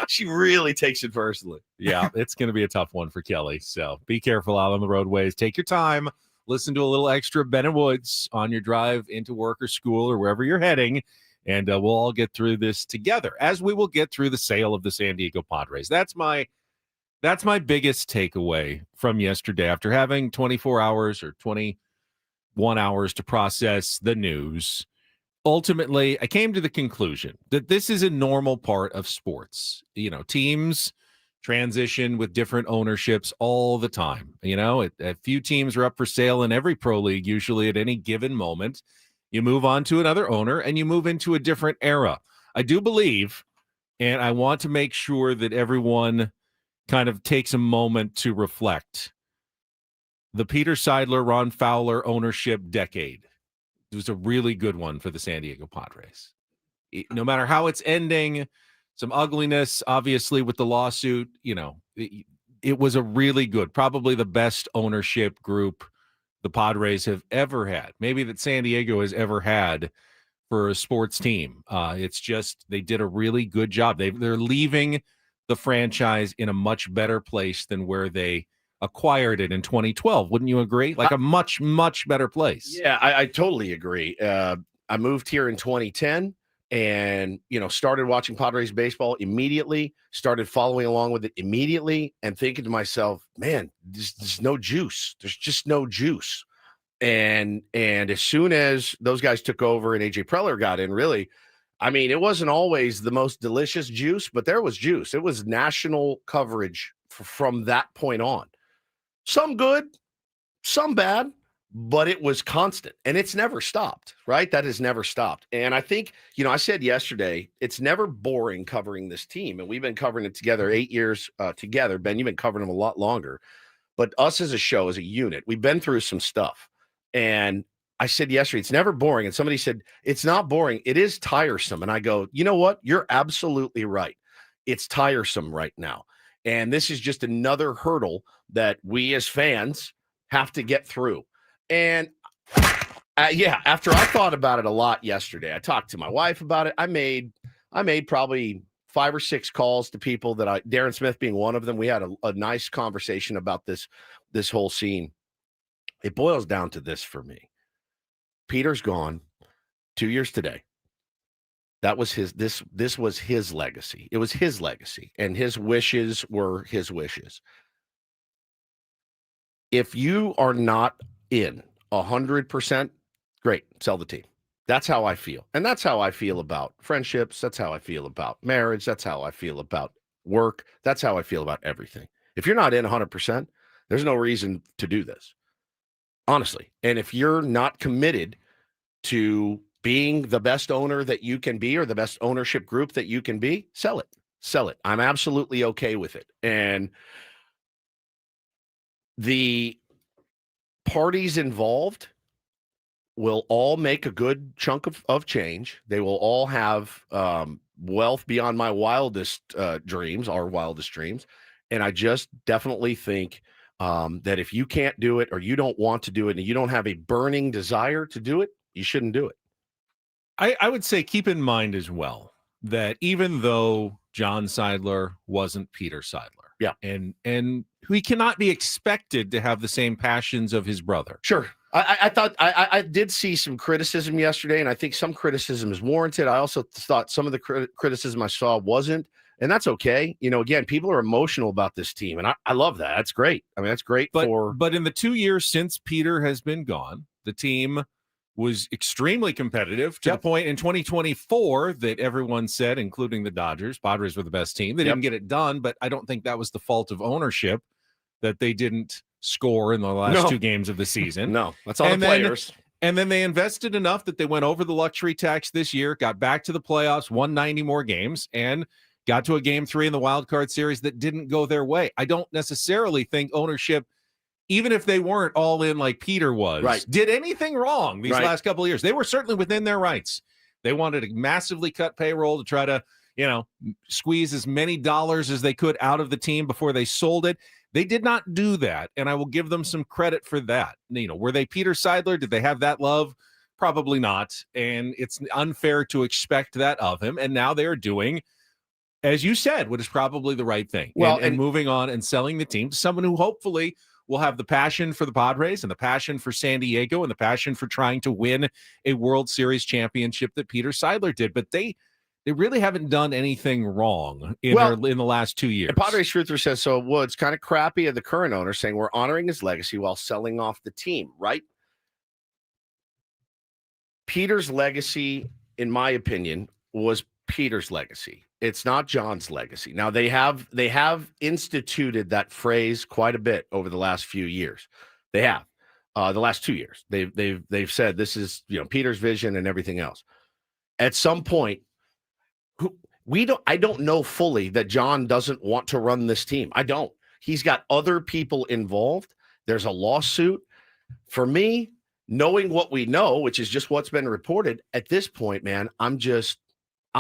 She really takes it personally. Yeah, it's going to be a tough one for Kelly. So be careful out on the roadways. Take your time. Listen to a little extra Ben and Woods on your drive into work or school or wherever you're heading. And we'll all get through this together, as we will get through the sale of the San Diego Padres. That's my biggest takeaway from yesterday. After having 24 hours or 21 hours to process the news, ultimately, I came to the conclusion that this is a normal part of sports. You know, teams transition with different ownerships all the time. You know, a few teams are up for sale in every pro league, usually at any given moment. You move on to another owner and you move into a different era. I do believe, and I want to make sure that everyone kind of takes a moment to reflect. The Peter Seidler, Ron Fowler ownership decade. It was a really good one for the San Diego Padres. No matter how it's ending, some ugliness, obviously, with the lawsuit, you know, it was a really good, probably the best ownership group the Padres have ever had. Maybe that San Diego has ever had for a sports team. It's just, they did a really good job. They're leaving the franchise in a much better place than where they acquired it in 2012. Wouldn't you agree? Like a much, much better place. Yeah, I totally agree. I moved here in 2010 and, you know, started watching Padres baseball immediately, started following along with it immediately and thinking to myself, man, there's no juice. There's just no juice. And as soon as those guys took over and AJ Preller got in, really, I mean, it wasn't always the most delicious juice, but there was juice. It was national coverage from that point on. Some good, some bad, but it was constant and it's never stopped, right? That has never stopped. And I think, you know, I said yesterday, it's never boring covering this team. And we've been covering it together 8 years together. Ben, you've been covering them a lot longer. But us as a show, as a unit, we've been through some stuff. And I said yesterday, it's never boring. And somebody said, it's not boring. It is tiresome. And I go, you know what? You're absolutely right. It's tiresome right now. And this is just another hurdle that we as fans have to get through. And yeah, after I thought about it a lot yesterday, I talked to my wife about it. I made probably 5 or 6 calls to people that Darren Smith being one of them. We had a nice conversation about this whole scene. It boils down to this for me. Peter's gone 2 years today. That was this was his legacy. It was his legacy, and his wishes were his wishes. If you are not in 100%, great, sell the team. That's how I feel. And that's how I feel about friendships. That's how I feel about marriage. That's how I feel about work. That's how I feel about everything. If you're not in 100%, there's no reason to do this. Honestly. And if you're not committed to being the best owner that you can be or the best ownership group that you can be, sell it. Sell it. I'm absolutely okay with it. And the parties involved will all make a good chunk of change. They will all have wealth beyond my wildest dreams, our wildest dreams. And I just definitely think that if you can't do it or you don't want to do it and you don't have a burning desire to do it, you shouldn't do it. I would say keep in mind as well that even though John Seidler wasn't Peter Seidler, yeah, and he cannot be expected to have the same passions of his brother. Sure. I thought I did see some criticism yesterday, and I think some criticism is warranted. I also thought some of the criticism I saw wasn't, and that's okay. You know, again, people are emotional about this team, and I love that. That's great. I mean, that's great. But in the 2 years since Peter has been gone, the team was extremely competitive to the point in 2024 that everyone said, including the Dodgers, Padres were the best team. They didn't get it done, but I don't think that was the fault of ownership that they didn't score in the last 2 games of the season. No, that's all And the then- players. And then they invested enough that they went over the luxury tax this year, got back to the playoffs, won 90 more games, and got to a game 3 in the wild card series that didn't go their way. I don't necessarily think ownership, even if they weren't all in like Peter was, did anything wrong these last couple of years. They were certainly within their rights. They wanted to massively cut payroll to try to, squeeze as many dollars as they could out of the team before they sold it. They did not do that, and I will give them some credit for that. Were they Peter Seidler? Did they have that love? Probably not, and it's unfair to expect that of him. And now they are doing, as you said, what is probably the right thing. Well, and moving on and selling the team to someone who hopefully will have the passion for the Padres and the passion for San Diego and the passion for trying to win a World Series championship that Peter Seidler did. But they really haven't done anything wrong in the last 2 years. The Padres truther says, so Woods kind of crappy of the current owner saying we're honoring his legacy while selling off the team, right? Peter's legacy, in my opinion, was Peter's legacy. It's not John's legacy. Now they have instituted that phrase quite a bit over the last few years. They have the last 2 years. They've said this is Peter's vision and everything else. At some point, I don't know fully that John doesn't want to run this team. I don't. He's got other people involved. There's a lawsuit. For me, knowing what we know, which is just what's been reported at this point, man, I'm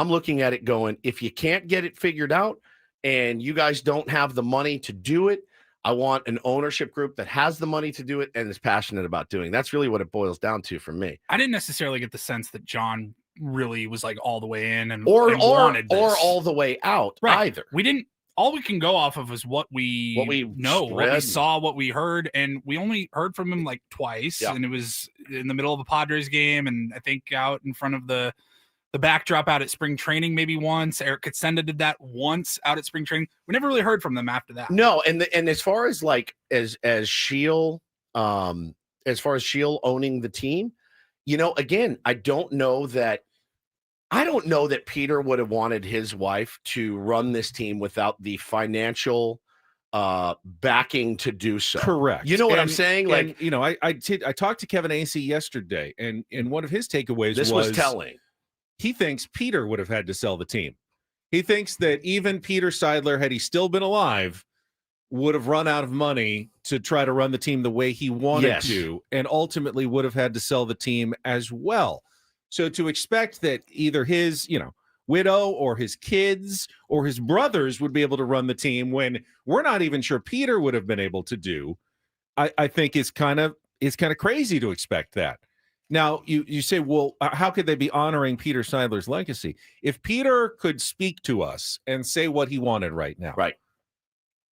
looking at it going, if you can't get it figured out and you guys don't have the money to do it, I want an ownership group that has the money to do it and is passionate about doing. That's really what it boils down to for me. I didn't necessarily get the sense that John really was like all the way in and or wanted this. Or all the way out either. We didn't. All we can go off of is what we know, what we saw, what we heard, and we only heard from him like twice, and it was in the middle of a Padres game, and I think out in front of the backdrop out at spring training maybe once. Eric Katsenda did that once out at spring training. We never really heard from them after that. No, and as far as like as Shield, as far as Shield owning the team, again, I don't know that Peter would have wanted his wife to run this team without the financial backing to do so. Correct. You know what I'm saying? Like, I talked to Kevin Acee yesterday, and one of his takeaways was telling. He thinks Peter would have had to sell the team. He thinks that even Peter Seidler, had he still been alive, would have run out of money to try to run the team the way he wanted to, and ultimately would have had to sell the team as well. So to expect that either his, widow or his kids or his brothers would be able to run the team when we're not even sure Peter would have been able to do, I think is kind of crazy to expect that. Now, you say, well, how could they be honoring Peter Seidler's legacy? If Peter could speak to us and say what he wanted right now,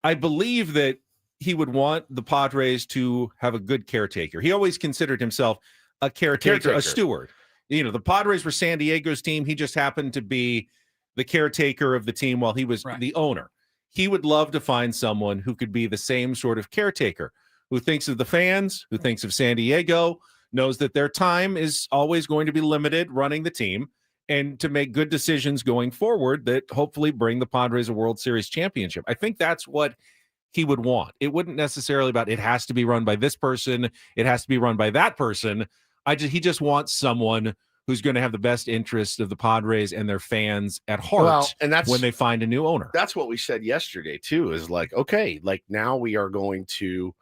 I believe that he would want the Padres to have a good caretaker. He always considered himself a caretaker, a steward. The Padres were San Diego's team. He just happened to be the caretaker of the team while he was the owner. He would love to find someone who could be the same sort of caretaker, who thinks of the fans, who thinks of San Diego, knows that their time is always going to be limited running the team, and to make good decisions going forward that hopefully bring the Padres a World Series championship. I think that's what he would want. It wouldn't necessarily about it has to be run by this person, it has to be run by that person. He just wants someone who's going to have the best interest of the Padres and their fans at heart, and that's when they find a new owner. That's what we said yesterday too, is like, okay, like now we are going to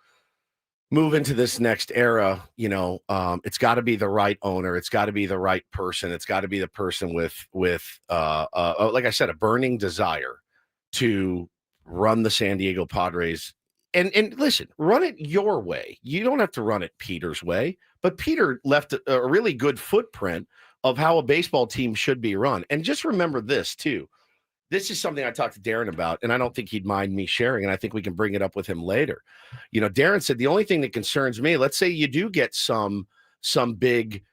move into this next era. It's got to be the right owner. It's got to be the right person. It's got to be the person with like I said, a burning desire to run the San Diego Padres. And listen, run it your way. You don't have to run it Peter's way, but Peter left a really good footprint of how a baseball team should be run. And just remember this too. This is something I talked to Darren about, and I don't think he'd mind me sharing, and I think we can bring it up with him later. Darren said, the only thing that concerns me, let's say you do get some big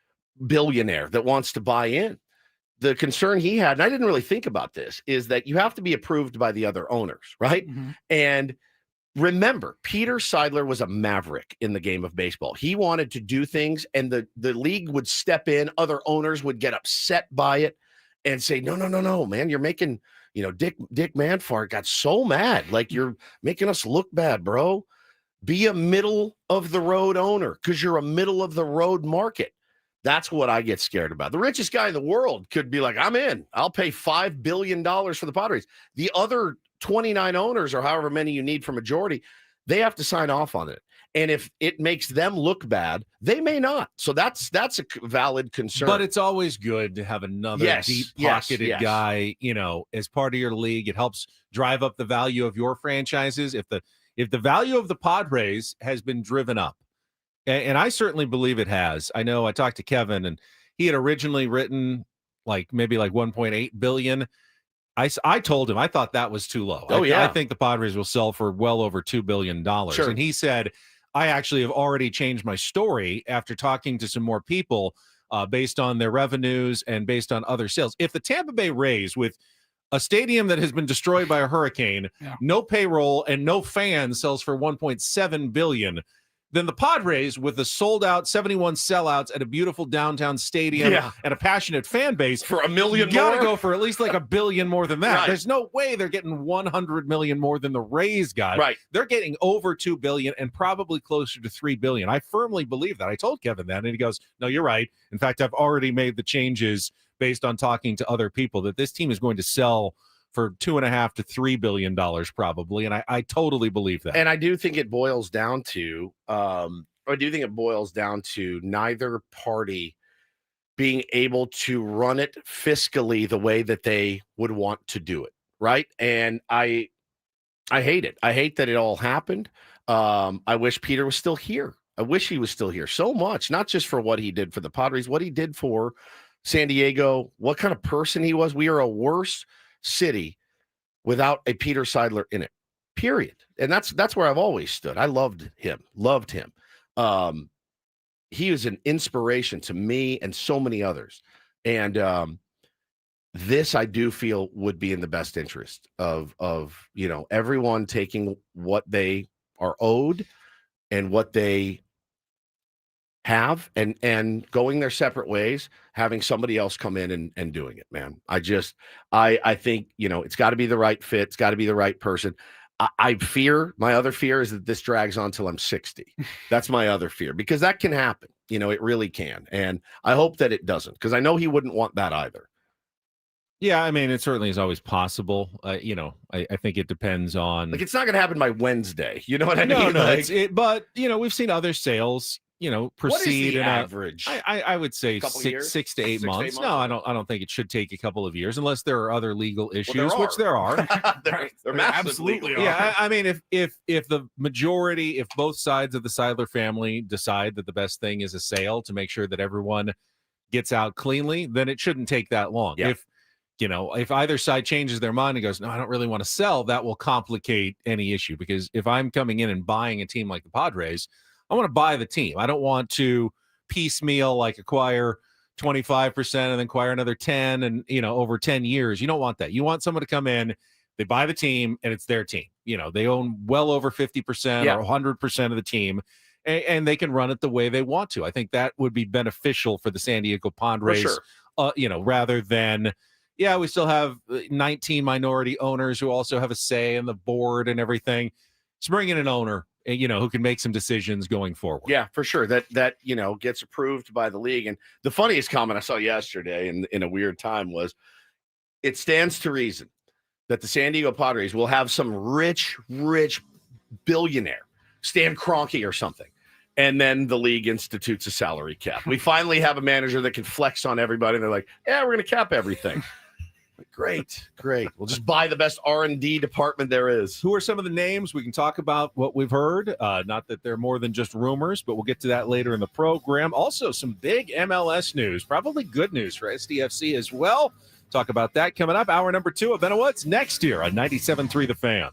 billionaire that wants to buy in. The concern he had, and I didn't really think about this, is that you have to be approved by the other owners, right? Mm-hmm. And remember, Peter Seidler was a maverick in the game of baseball. He wanted to do things, and the league would step in. Other owners would get upset by it and say, no, man, you're making, Dick Manfart got so mad. Like, you're making us look bad, bro. Be a middle of the road owner because you're a middle of the road market. That's what I get scared about. The richest guy in the world could be like, I'm in. I'll pay $5 billion for the Padres. The other 29 owners or however many you need for majority, they have to sign off on it. And if it makes them look bad, they may not. So that's a valid concern. But it's always good to have another deep-pocketed guy, as part of your league. It helps drive up the value of your franchises. If the value of the Padres has been driven up, and I certainly believe it has. I know I talked to Kevin, and he had originally written maybe 1.8 billion. I told him I thought that was too low. I think the Padres will sell for well over $2 billion. Sure. And he said, I actually have already changed my story after talking to some more people based on their revenues and based on other sales. If the Tampa Bay Rays, with a stadium that has been destroyed by a hurricane, no payroll, and no fans, sells for $1.7 billion, then the Padres, with the sold-out 71 sellouts at a beautiful downtown stadium and a passionate fan base, for $1 million more, gotta go for at least $1 billion more than that. Right. There's no way they're getting $100 million more than the Rays got. Right. They're getting over $2 billion and probably closer to $3 billion. I firmly believe that. I told Kevin that, and he goes, "No, you're right. In fact, I've already made the changes based on talking to other people that this team is going to sell for $2.5 to $3 billion probably," and I totally believe that. And I do think it boils down to neither party being able to run it fiscally the way that they would want to do it, right? And I hate it. I hate that it all happened. I wish Peter was still here. I wish he was still here so much, not just for what he did for the Padres, what he did for San Diego, what kind of person he was. We are a worse city without a Peter Seidler in it, period. And that's where I've always stood. I loved him. He was an inspiration to me and so many others. And this I do feel would be in the best interest of everyone taking what they are owed and what they have and going their separate ways, having somebody else come in and doing it, man. I think, it's got to be the right fit. It's got to be the right person. My other fear is that this drags on till I'm 60. That's my other fear, because that can happen. It really can. And I hope that it doesn't, because I know he wouldn't want that either. Yeah, I mean, it certainly is always possible. I think it depends on. It's not going to happen by Wednesday. You know what I mean? No, but we've seen other sales, proceed. What is the in average? I would say 6 to 8 months. No, I don't think it should take a couple of years, unless there are other legal issues, which there are. They're absolutely. Yeah, I mean, if the majority, if both sides of the Seidler family decide that the best thing is a sale to make sure that everyone gets out cleanly, then it shouldn't take that long. Yeah. If either side changes their mind and goes, no, I don't really want to sell, that will complicate any issue. Because if I'm coming in and buying a team like the Padres, I want to buy the team. I don't want to piecemeal, acquire 25% and then acquire another 10 and, over 10 years. You don't want that. You want someone to come in, they buy the team, and it's their team. They own well over 50% or 100% of the team, and they can run it the way they want to. I think that would be beneficial for the San Diego Padres, rather than, we still have 19 minority owners who also have a say in the board and everything. Let's bring in an owner, who can make some decisions going forward. Yeah, for sure. That gets approved by the league. And the funniest comment I saw yesterday in a weird time was, it stands to reason that the San Diego Padres will have some rich billionaire, Stan Kroenke or something, and then the league institutes a salary cap. We finally have a manager that can flex on everybody. And they're like, we're going to cap everything. Great. We'll just buy the best R&D department there is. Who are some of the names? We can talk about what we've heard. Not that they're more than just rumors, but we'll get to that later in the program. Also, some big MLS news, probably good news for SDFC as well. Talk about that coming up. Hour number 2 of What's next year on 97.3 The Fan.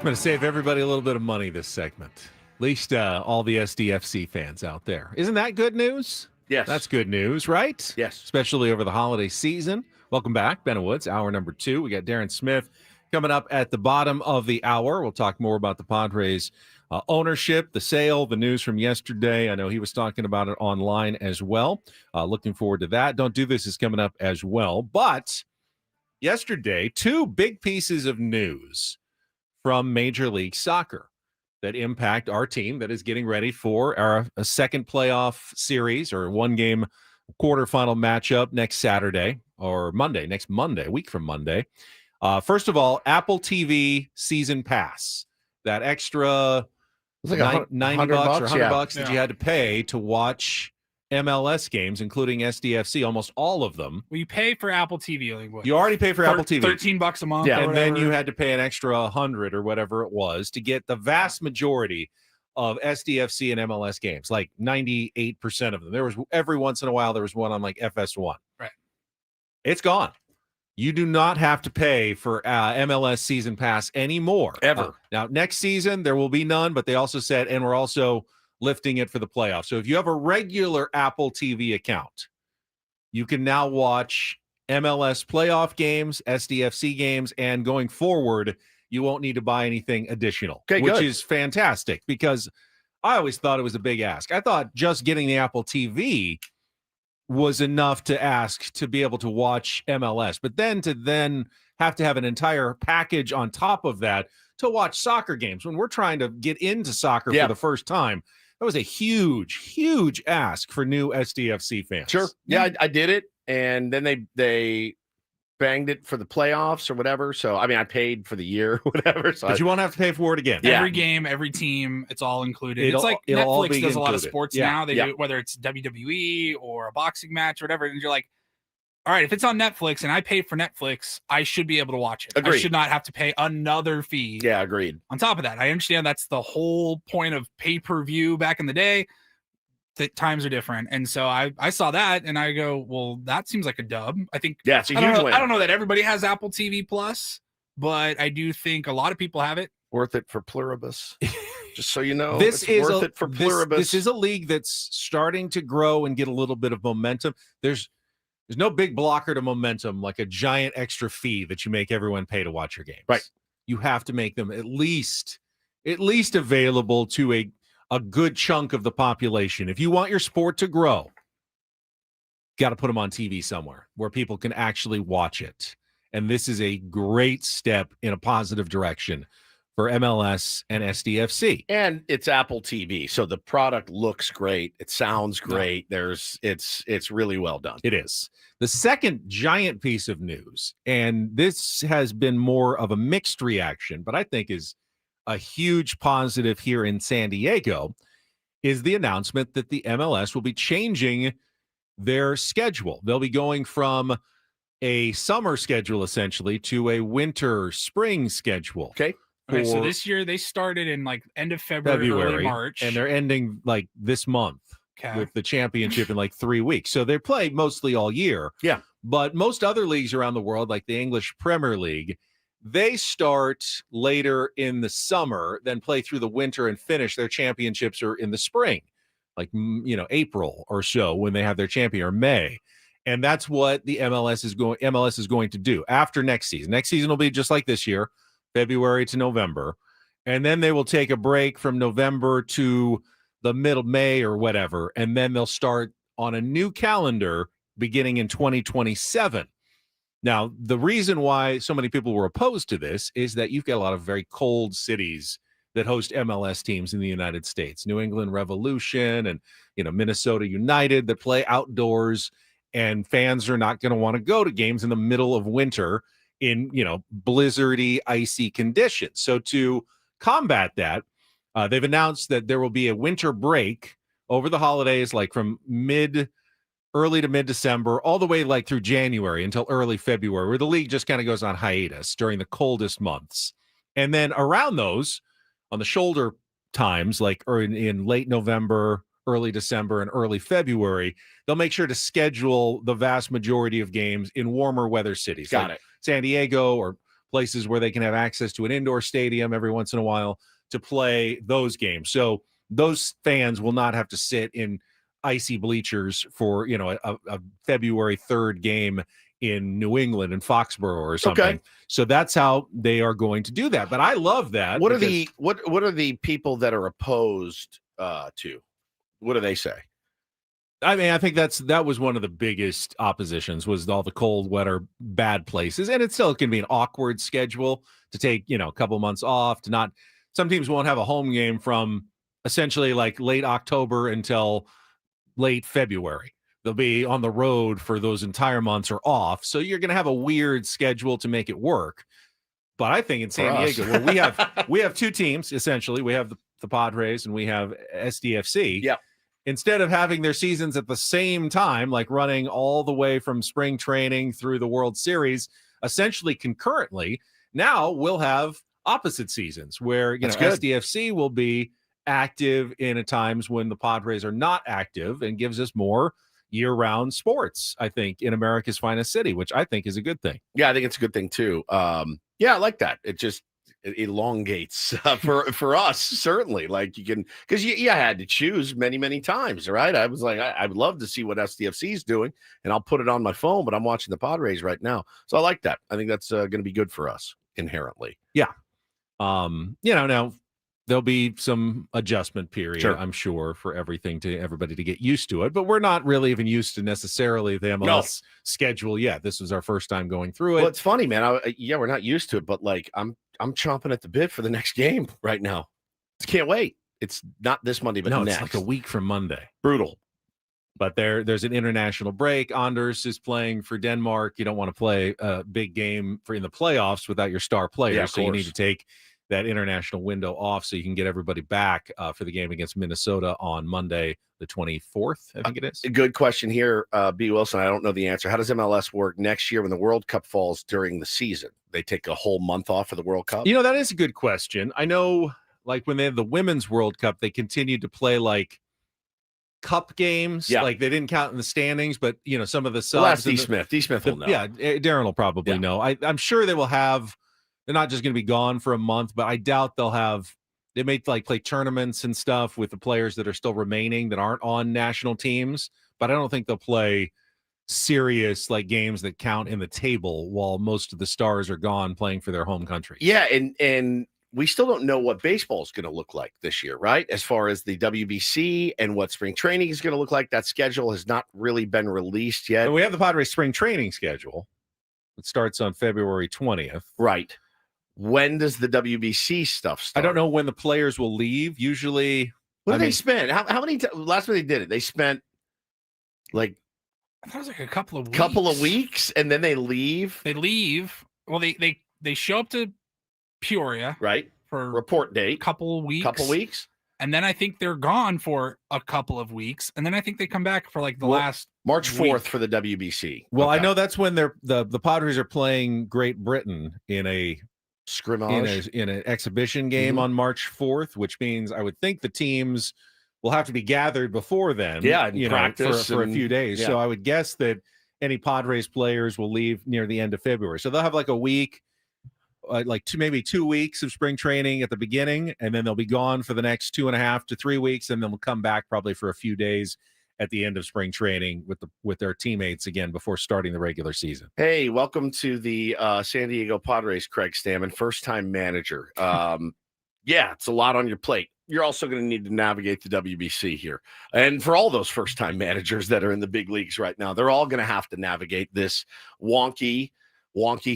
going to save everybody a little bit of money this segment. At least all the SDFC fans out there. Isn't that good news? Yes. That's good news, right? Yes. Especially over the holiday season. Welcome back, Ben Woods, hour number 2. We got Darren Smith coming up at the bottom of the hour. We'll talk more about the Padres ownership, the sale, the news from yesterday. I know he was talking about it online as well. Looking forward to that. Don't Do This is coming up as well. But yesterday, 2 big pieces of news from Major League Soccer that impact our team that is getting ready for a second playoff series or 1-game quarterfinal matchup next Saturday or Monday, next Monday, a week from Monday. First of all, Apple TV season pass, that extra It's like $90 or $100 that Yeah. you had to pay to watch MLS games, including SDFC, almost all of them. Well, you pay for Apple TV. Like, what, You already pay for Apple TV. $13 a month. Yeah, or And then you whatever. had to pay an extra $100 or whatever it was to get the vast majority of SDFC and MLS games, like 98% of them. There was every once in a while there was one on like FS1. Right. It's gone. You do not have to pay for MLS season pass anymore. Ever. Now, next season, there will be none, but they also said, and we're also lifting it for the playoffs. So if you have a regular Apple TV account, you can now watch MLS playoff games, SDFC games, and going forward, you won't need to buy anything additional, Okay, which good. is fantastic because I always thought it was a big ask. I thought just getting the Apple TV was enough to ask to be able to watch MLS, but then to have to have an entire package on top of that to watch soccer games when we're trying to get into soccer Yeah. for the first time. That was a huge, huge ask for new SDFC fans. Sure. Yeah, I did it, and then they banged it for the playoffs or whatever. So I mean, I paid for the year, whatever. So But you won't have to pay for it again. Yeah. Every game, every team, it's all included. It'll- It's like it'll all Netflix be does a lot of included. sports Yeah, now. They yeah. do, whether it's WWE or a boxing match or whatever. And you're like, all right, if it's on Netflix and I pay for Netflix, I should be able to watch it. I Agreed. should not have to pay another fee. yeah, agreed. On top of that, I understand that's the whole point of pay-per-view back in the day. The times are different. And so I saw that and I go, well, that seems like a dub. I think Yeah, it's a I don't huge know, win. I don't know that everybody has Apple TV Plus, but I do think a lot of people have it. Worth it for pluribus. Just so you know, This it's is worth a, it for this, pluribus. this is a league that's starting to grow and get a little bit of momentum. There's no big blocker to momentum like a giant extra fee that you make everyone pay to watch your games. Right. You have to make them at least available to a good chunk of the population. If you want your sport to grow, got to put them on TV somewhere where people can actually watch it. And this is a great step in a positive direction for MLS and SDFC. And it's Apple TV, so the product looks great. It sounds great. It's really well done. It is. The second giant piece of news, and this has been more of a mixed reaction, but I think is a huge positive here in San Diego, is the announcement that the MLS will be changing their schedule. They'll be going from a summer schedule essentially to a winter spring schedule. Okay. Okay, so for this year they started in like end of February, early March. and they're ending like this month okay. with the championship in like 3 weeks. So they play mostly all year. Yeah. But most other leagues around the world, like the English Premier League, they start later in the summer, then play through the winter and finish their championships or in the spring, like, April or so when they have their champion, or May. And that's what the MLS is going to do after next season. Next season will be just like this year, February to November. And then they will take a break from November to the middle of May or whatever. And then they'll start on a new calendar beginning in 2027. Now, the reason why so many people were opposed to this is that you've got a lot of very cold cities that host MLS teams in the United States. New England Revolution and, Minnesota United that play outdoors, and fans are not going to want to go to games in the middle of winter in, blizzardy, icy conditions. So to combat that, they've announced that there will be a winter break over the holidays, like from early to mid-December, all the way like through January until early February, where the league just kind of goes on hiatus during the coldest months. And then around those, on the shoulder times, like in late November, early December, and early February, they'll make sure to schedule the vast majority of games in warmer weather cities. Got like it. San Diego or places where they can have access to an indoor stadium every once in a while to play those games. So those fans will not have to sit in icy bleachers for, a February 3rd game in New England and Foxborough or something. Okay. So that's how they are going to do that. But I love that. What are the people that are opposed to? What do they say? I mean, I think that was one of the biggest oppositions was all the cold, wetter, bad places. And it still can be an awkward schedule to take, a couple months off to not. Some teams won't have a home game from essentially like late October until late February. They'll be on the road for those entire months or off. So you're going to have a weird schedule to make it work. But I think in San Diego, where we have two teams, essentially. We have the Padres and we have SDFC. Yeah. Instead of having their seasons at the same time, like running all the way from spring training through the World Series, essentially concurrently, now we'll have opposite seasons where, SDFC will be active in at times when the Padres are not active and gives us more year-round sports, I think, in America's finest city, which I think is a good thing. Yeah, I think it's a good thing too. I like that. It just elongates for us, certainly. Like you can, because you had to choose many times, right? I was like, I would love to see what SDFC is doing, and I'll put it on my phone, but I'm watching the Padres right now. So I like that. I think that's going to be good for us inherently. Yeah. Now there'll be some adjustment period, sure, I'm sure, for everybody to get used to it. But we're not really even used to necessarily the MLS schedule yet. This was our first time going through it. Well, it's funny, man. We're not used to it, but like I'm chomping at the bit for the next game right now. Can't wait. It's not this Monday, but next. It's like a week from Monday. Brutal. But there's an international break. Anders is playing for Denmark. You don't want to play a big game in the playoffs without your star player. Yeah, so you need to take that international window off so you can get everybody back for the game against Minnesota on Monday, the 24th, I think it is. A good question here, B. Wilson. I don't know the answer. How does MLS work next year when the World Cup falls during the season? They take a whole month off for the World Cup? That is a good question. I know, like, when they had the Women's World Cup, they continued to play, like, cup games. Yeah. Like, they didn't count in the standings, but, some of the subs. Well, that's D. Smith. D. Smith will know. Yeah, Darren will probably know. I'm sure they will have. They're not just going to be gone for a month, but I doubt they may like play tournaments and stuff with the players that are still remaining that aren't on national teams, but I don't think they'll play serious like games that count in the table while most of the stars are gone playing for their home country. Yeah. And we still don't know what baseball is going to look like this year, right? As far as the WBC and what spring training is going to look like, that schedule has not really been released yet. And we have the Padres spring training schedule. It starts on February 20th. Right. When does the WBC stuff start? I don't know when the players will leave. Usually, what do they spend? How many last time they did it? They spent like I thought it was like a couple of weeks, and then they leave. They leave. Well, they show up to Peoria, right, for report date. Couple weeks, and then I think they're gone for a couple of weeks, and then I think they come back for like the last March 4th week. For the WBC. Well, okay. I know that's when the Padres are playing Great Britain in a scrimmage in an exhibition game on March 4th, which means I would think the teams will have to be gathered before then. Yeah, practice for a few days. Yeah. So I would guess that any Padres players will leave near the end of February. So they'll have like a week, maybe 2 weeks of spring training at the beginning, and then they'll be gone for the next 2.5 to 3 weeks, and then we'll come back probably for a few days at the end of spring training with their teammates again before starting the regular season. Hey, welcome to the San Diego Padres, Craig Stammen, first-time manager. It's a lot on your plate. You're also going to need to navigate the WBC here. And for all those first-time managers that are in the big leagues right now, they're all going to have to navigate this wonky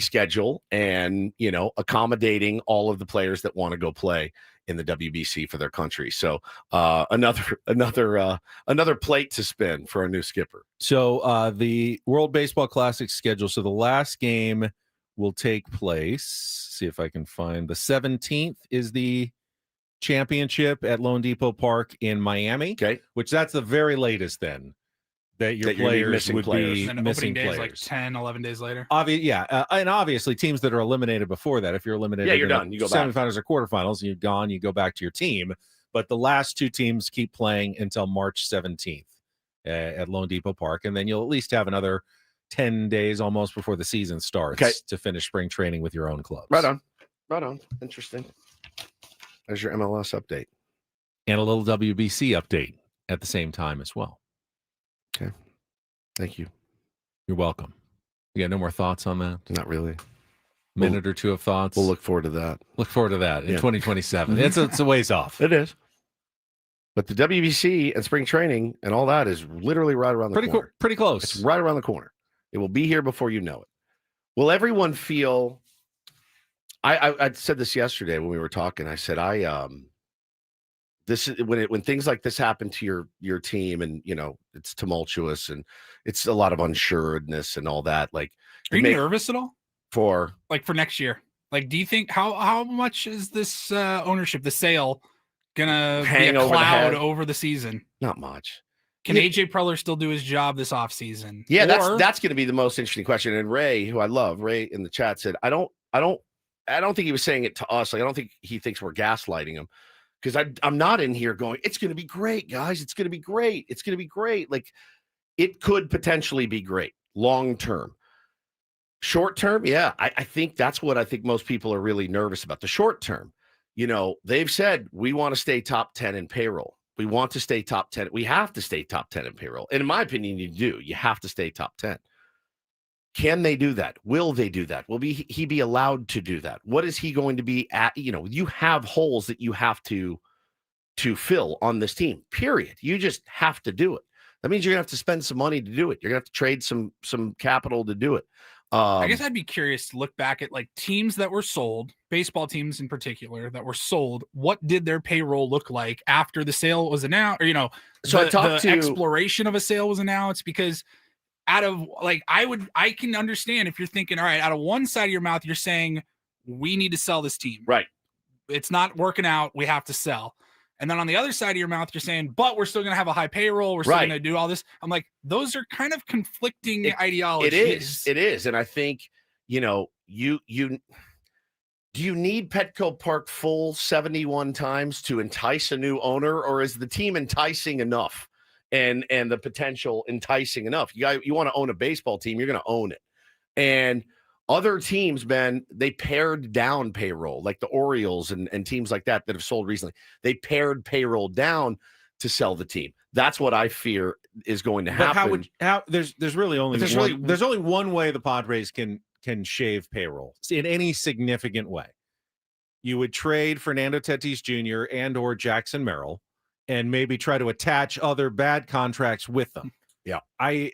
schedule and, accommodating all of the players that want to go play in the WBC for their country. So another plate to spin for a new skipper. So the World Baseball Classic schedule. So the last game will take place. See if I can find the 17th is the championship at Lone Depot Park in Miami. Okay. Which that's the very latest then that your players would be and then missing days, players. like 10, 11 days later. And obviously teams that are eliminated before that, if you're eliminated, you're done. You go back. Semifinals or quarterfinals, you're gone. You go back to your team. But the last two teams keep playing until March 17th at Lone Depot Park, and then you'll at least have another 10 days almost before the season starts to finish spring training with your own clubs. Right on. Interesting. There's your MLS update. And a little WBC update at the same time as well. Okay. Thank you. You're welcome. You got no more thoughts on that? Not really. Minute or two of thoughts? We'll look forward to that. Look forward to that in 2027. It's a ways off. It is. But the WBC and spring training and all that is literally right around the corner. Pretty close. It's right around the corner. It will be here before you know it. Will everyone feel... I said this yesterday when we were talking. I said, this is when things like this happen to your team, and it's tumultuous and it's a lot of unsuredness and all that. Like, are you nervous at all for next year? Like, do you think how much is this ownership, the sale, gonna hang be a cloud over over the season? Not much. Can AJ Preller still do his job this offseason? Yeah, that's going to be the most interesting question. And Ray, who I love, Ray in the chat said, I don't think he was saying it to us. Like, I don't think he thinks we're gaslighting him, because I'm not in here going, it's going to be great, guys. It's going to be great. It's going to be great. Like, it could potentially be great long term. Short term, yeah, I think that's what I think most people are really nervous about. The short term, they've said we want to stay top 10 in payroll. We want to stay top 10. We have to stay top 10 in payroll. And in my opinion, you do. You have to stay top 10. Can they do that? Will they do that? Will he be allowed to do that? What is he going to be at? You have holes that you have to fill on this team, period. You just have to do it. That means you're going to have to spend some money to do it. You're going to have to trade some capital to do it. I guess I'd be curious to look back at like teams that were sold, baseball teams in particular that were sold. What did their payroll look like after the sale was announced? Or, so the exploration of a sale was announced, because out of like, I can understand if you're thinking, all right, out of one side of your mouth, you're saying we need to sell this team. Right. It's not working out. We have to sell. And then on the other side of your mouth, you're saying, but we're still going to have a high payroll. We're still going to do all this. I'm like, those are kind of conflicting ideologies. It is. And I think, do you need Petco Park full 71 times to entice a new owner, or is the team enticing enough and the potential enticing enough? You want to own a baseball team, you're going to own it. And other teams, Ben, they pared down payroll, like the Orioles and teams like that have sold recently. They pared payroll down to sell the team. That's what I fear is going to happen. There's only one way the Padres can shave payroll in any significant way. You would trade Fernando Tatis Jr. and or Jackson Merrill and maybe try to attach other bad contracts with them. Yeah. I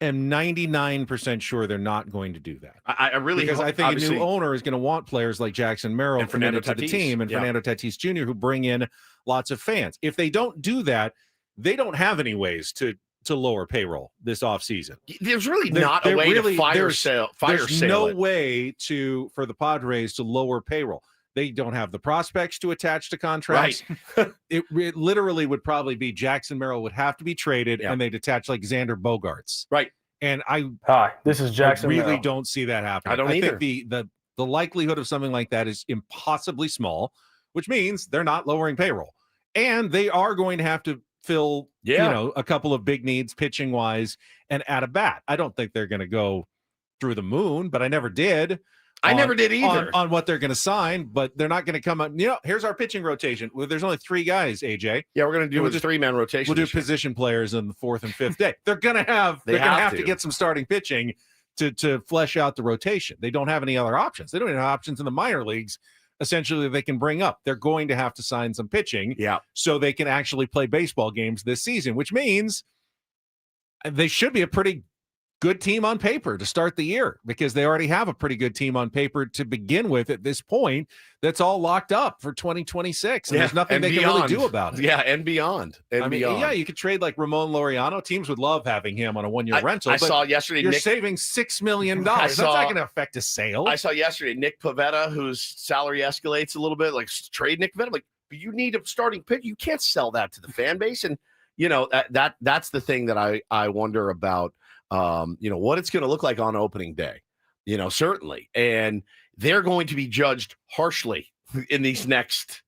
am 99% sure they're not going to do that. I really because hope, I think a new owner is going to want players like Jackson Merrill and Fernando to the Tatis. team and Fernando Tatis Jr. who bring in lots of fans. If they don't do that, they don't have any ways to lower payroll this offseason. There's really not a way to fire sale. There's no way for the Padres to lower payroll. They don't have the prospects to attach to contracts. Right. it literally would probably be Jackson Merrill would have to be traded, and they'd attach like Xander Bogaerts. Right. And Hi, this is Jackson really Merrill. don't see that happening. I don't either. Think the likelihood of something like that is impossibly small, which means they're not lowering payroll. And they are going to have to fill, a couple of big needs pitching wise and at a bat. I don't think they're going to go through the moon, but I never did. I never did either on what they're going to sign, but they're not going to come up. Here's our pitching rotation. Well, there's only 3 guys, AJ. Yeah, we're going to do a 3-man rotation. We'll do position players in the 4th and 5th day. They're going to have to get some starting pitching to flesh out the rotation. They don't have any other options. They don't even have options in the minor leagues. Essentially, they can bring up. They're going to have to sign some pitching, so they can actually play baseball games this season, which means they should be a pretty good team on paper to start the year, because they already have a pretty good team on paper to begin with at this point. That's all locked up for 2026. And there's nothing they can really do about it. Yeah, and beyond. Yeah, you could trade like Ramon Laureano. Teams would love having him on a 1-year rental. I saw yesterday you're saving $6 million. That's not going to affect a sale. I saw yesterday Nick Pivetta, whose salary escalates a little bit, like trade Nick Pivetta. Like, you need a starting pitch. You can't sell that to the fan base. And that's the thing that I wonder about. What it's going to look like on opening day, certainly. And they're going to be judged harshly in these next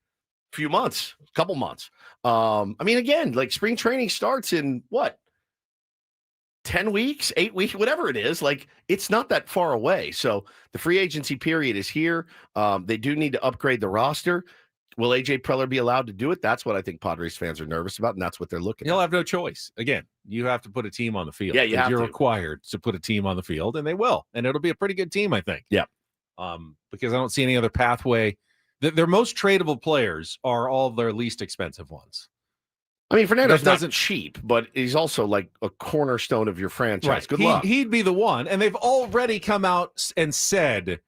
couple months. Again, like spring training starts in 10 10 weeks, 8 weeks, whatever it is. Like, it's not that far away. So the free agency period is here. They do need to upgrade the roster. Will AJ Preller be allowed to do it? That's what I think Padres fans are nervous about, and that's what they're looking He'll at. have no choice. Again, you have to put a team on the field. Yeah, you're required to put a team on the field, and they will. And it'll be a pretty good team, I think. Yeah. Because I don't see any other pathway. Their most tradable players are all their least expensive ones. I mean, Fernando's not cheap, but he's also like a cornerstone of your franchise. Right. Good luck. He'd be the one. And they've already come out and said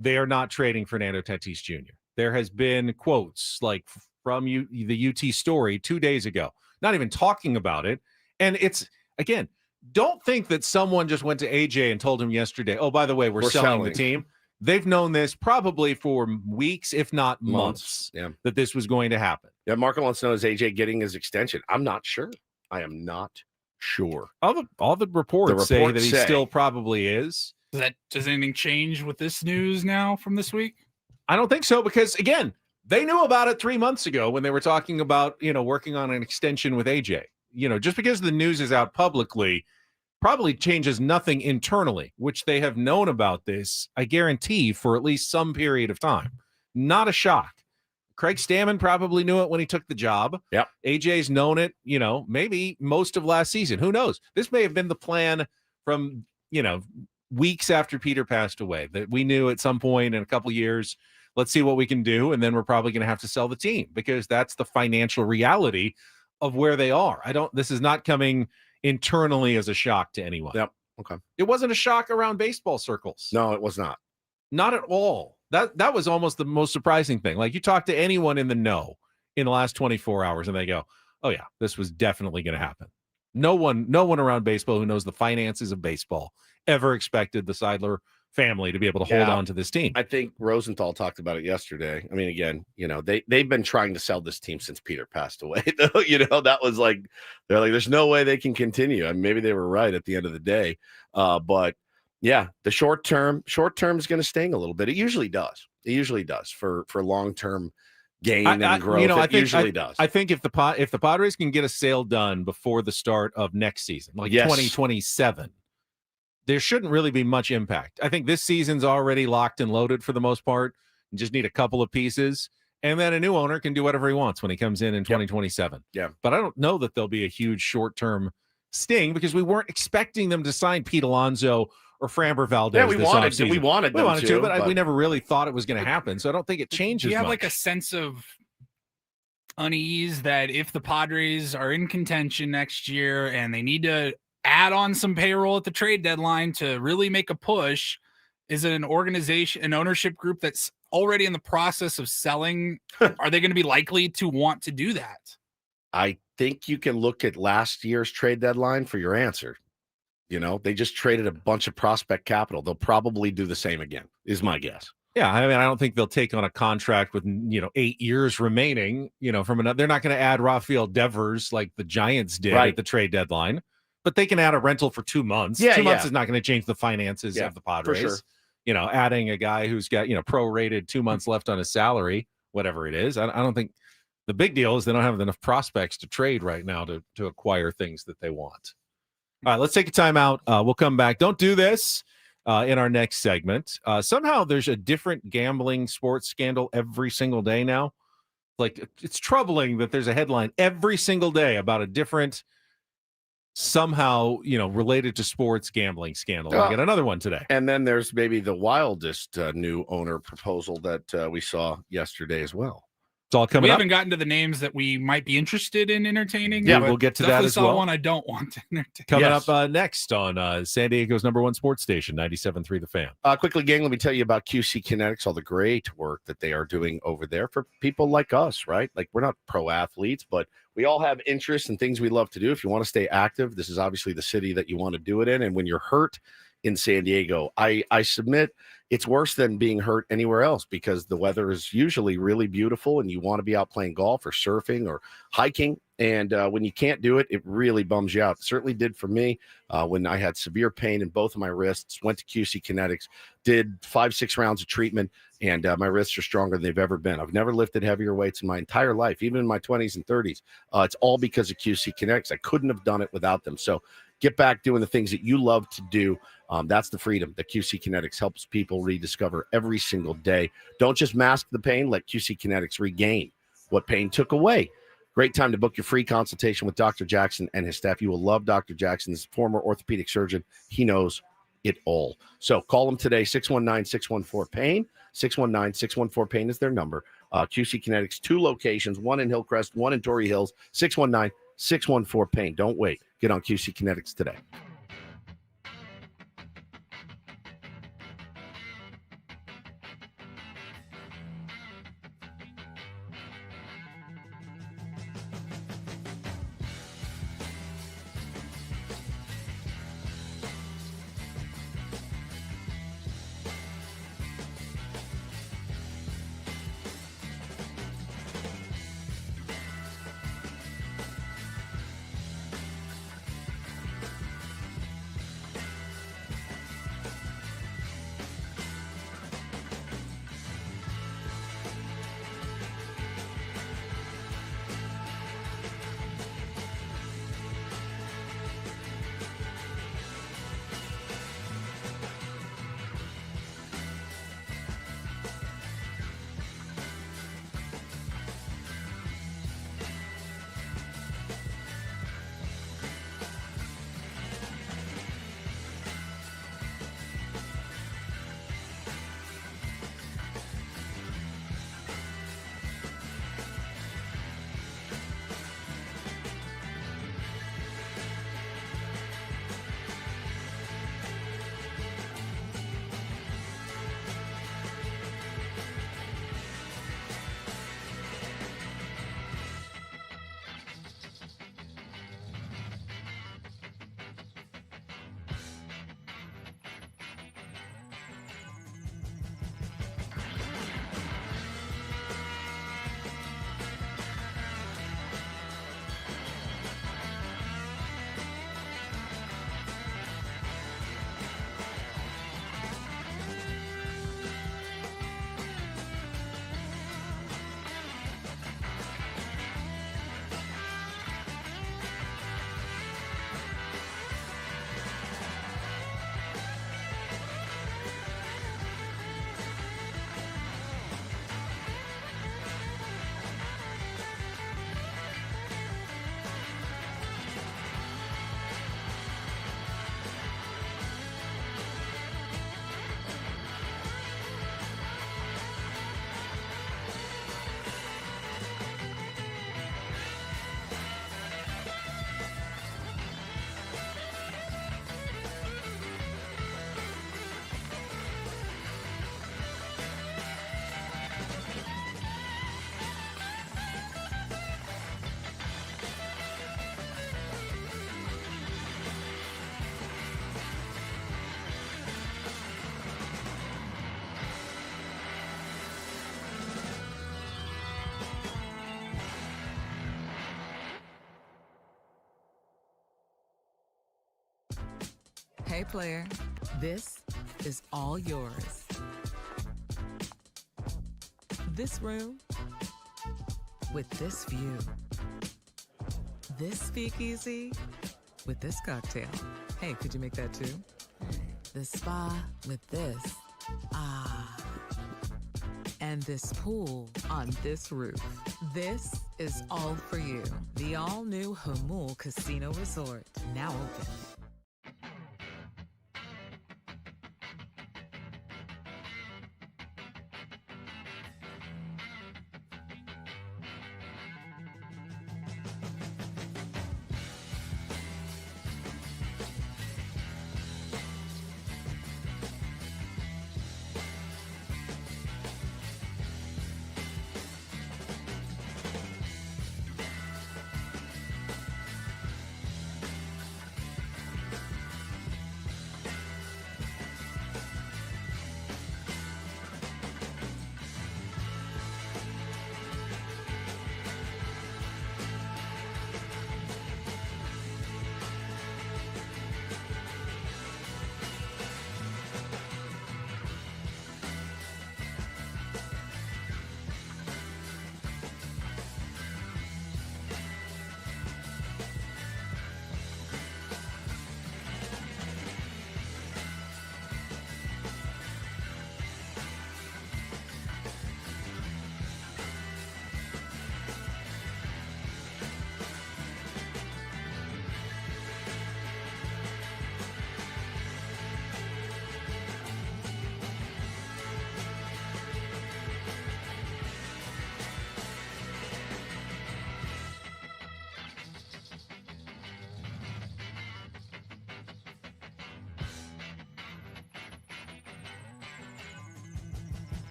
they are not trading Fernando Tatis Jr. There has been quotes like from the UT story 2 days ago, not even talking about it. And it's, again, don't think that someone just went to AJ and told him yesterday, oh, by the way, we're selling the team. They've known this probably for weeks, if not months, that this was going to happen. Yeah, Marco wants to know, is AJ getting his extension? I'm not sure. I am not sure. All the reports say that he still probably is. Does anything change with this news now from this week? I don't think so, because, again, they knew about it 3 months ago when they were talking about, working on an extension with AJ. Just because the news is out publicly probably changes nothing internally, which they have known about this, I guarantee, for at least some period of time. Not a shock. Craig Stammen probably knew it when he took the job. Yep. AJ's known it, maybe most of last season. Who knows? This may have been the plan from, weeks after Peter passed away, that we knew at some point in a couple of years, let's see what we can do, and then we're probably going to have to sell the team, because that's the financial reality of where they are. This is not coming internally as a shock to anyone. Yep. Okay. It wasn't a shock around baseball circles. No, it was not. Not at all. That was almost the most surprising thing. Like, you talk to anyone in the know in the last 24 hours and they go, oh yeah, this was definitely going to happen. No one around baseball who knows the finances of baseball ever expected the Seidler family to be able to hold on to this team. I think Rosenthal talked about it yesterday. I mean, again, they've been trying to sell this team since Peter passed away. That was like, they're like, there's no way they can continue. I mean, maybe they were right at the end of the day. But yeah, the short term is going to sting a little bit. It usually does. It usually does for long-term gain and growth. I think it usually does. I think if the Padres can get a sale done before the start of next season, like 2027, there shouldn't really be much impact. I think this season's already locked and loaded for the most part. You just need a couple of pieces, and then a new owner can do whatever he wants when he comes in 2027. Yeah. But I don't know that there'll be a huge short-term sting, because we weren't expecting them to sign Pete Alonso or Framber Valdez. Yeah, we wanted to, but we never really thought it was going to happen. So I don't think it changes. Do you have much. like a sense of unease that if the Padres are in contention next year and they need to add on some payroll at the trade deadline to really make a push, is it an organization, an ownership group that's already in the process of selling? Are they going to be likely to want to do that? I think you can look at last year's trade deadline for your answer. They just traded a bunch of prospect capital. They'll probably do the same again, is my guess. Yeah, I mean, I don't think they'll take on a contract with 8 years remaining. From another, they're not going to add Rafael Devers like the Giants did at the trade deadline, but they can add a rental for 2 months. 2 months is not going to change the finances of the Padres. For sure. Adding a guy who's got prorated 2 months left on his salary, whatever it is. I don't think the big deal is they don't have enough prospects to trade right now to acquire things that they want. All right, let's take a timeout. We'll come back. Don't do this in our next segment. Somehow there's a different gambling sports scandal every single day now. Like, it's troubling that there's a headline every single day about a different, somehow, related to sports gambling scandal. I got another one today. And then there's maybe the wildest new owner proposal that we saw yesterday as well. It's all coming We up. haven't gotten to the names that we might be interested in entertaining. Yeah, we'll get to that as well. One I don't want to entertain. Coming up next on San Diego's #1 sports station, 97.3 The Fan. Quickly, gang, let me tell you about QC Kinetics, all the great work that they are doing over there for people like us, right? Like, we're not pro athletes, but we all have interests and things we love to do. If you want to stay active, this is obviously the city that you want to do it in. And when you're hurt in San Diego, I submit it's worse than being hurt anywhere else, because the weather is usually really beautiful and you want to be out playing golf or surfing or hiking. And when you can't do it, it really bums you out. It certainly did for me when I had severe pain in both of my wrists, went to QC Kinetics, did 5-6 rounds of treatment, and my wrists are stronger than they've ever been. I've never lifted heavier weights in my entire life, even in my 20s and 30s. It's all because of QC Kinetics. I couldn't have done it without them. So Get back doing the things that you love to do. That's the freedom that QC Kinetics helps people rediscover every single day. Don't just mask the pain. Let QC Kinetics regain what pain took away. Great time to book your free consultation with Dr. Jackson and his staff. You will love Dr. Jackson. He's a former orthopedic surgeon. He knows it all. So call them today, 619-614-PAIN. 619-614-PAIN is their number. QC Kinetics, 2 locations, one in Hillcrest, one in Torrey Hills, 619-614-PAIN. Don't wait. Get on QC Kinetics today. Hey player, this is all yours. This room with this view. This speakeasy with this cocktail. Hey, could you make that too? This spa with this. Ah. And this pool on this roof. This is all for you. The all-new Hamul Casino Resort, now open.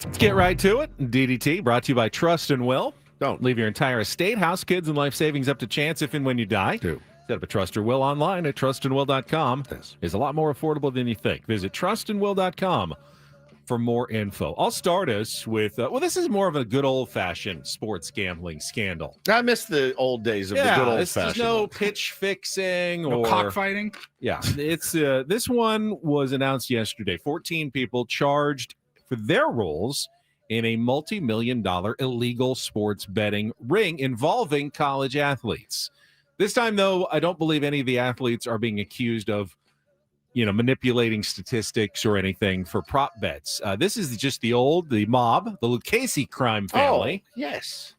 Let's get right to it. DDT brought to you by Trust and Will. Don't leave your entire estate, house, kids, and life savings up to chance if and when you die. Set up a Trust or Will online at trustandwill.com. Yes. It's a lot more affordable than you think. Visit trustandwill.com for more info. I'll start us with, this is more of a good old-fashioned sports gambling scandal. I miss the old days of the good old-fashioned. There's no pitch fixing No or cockfighting. Yeah, it's this one was announced yesterday. 14 people charged for their roles in a multi-million-dollar illegal sports betting ring involving college athletes. This time, though, I don't believe any of the athletes are being accused of, manipulating statistics or anything for prop bets. This is just the mob, the Lucchese crime family. Oh, yes.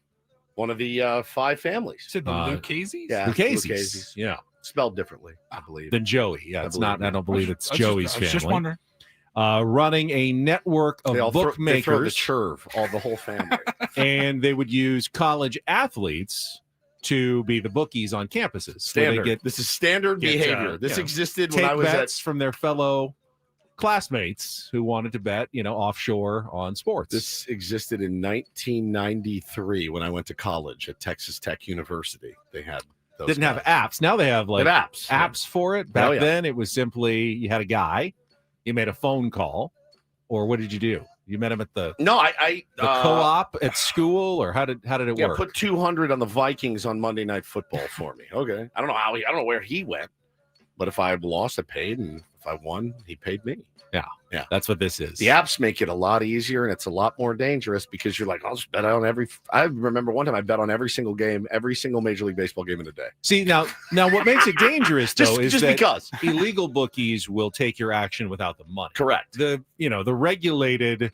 One of the 5 families. Said the Lucchese's? Yeah, Lucchese's. Yeah. Spelled differently, I believe. Than Joey. Yeah, it's not. I don't believe it's Joey's family. I was just wondering. Running a network of bookmakers. They throw the churve, the whole family. And they would use college athletes to be the bookies on campuses. Standard. This is standard behavior. This existed when I was bets from their fellow classmates who wanted to bet, offshore on sports. This existed in 1993 when I went to college at Texas Tech University. They had those Didn't have apps. Now they have apps for it. Back then it was simply you had a guy, you made a phone call, or what did you do? You met him at the co-op at school, or how did it work? Put 200 on the Vikings on Monday Night Football for me. Okay, I don't know where he went, but if I lost, I paid, and if I won, he paid me. Yeah, that's what this is. The apps make it a lot easier, and it's a lot more dangerous because you're like, I'll just bet on every. I remember one time I bet on every single game, every single Major League Baseball game in a day. See now what makes it dangerous though is just that because illegal bookies will take your action without the money. Correct. The regulated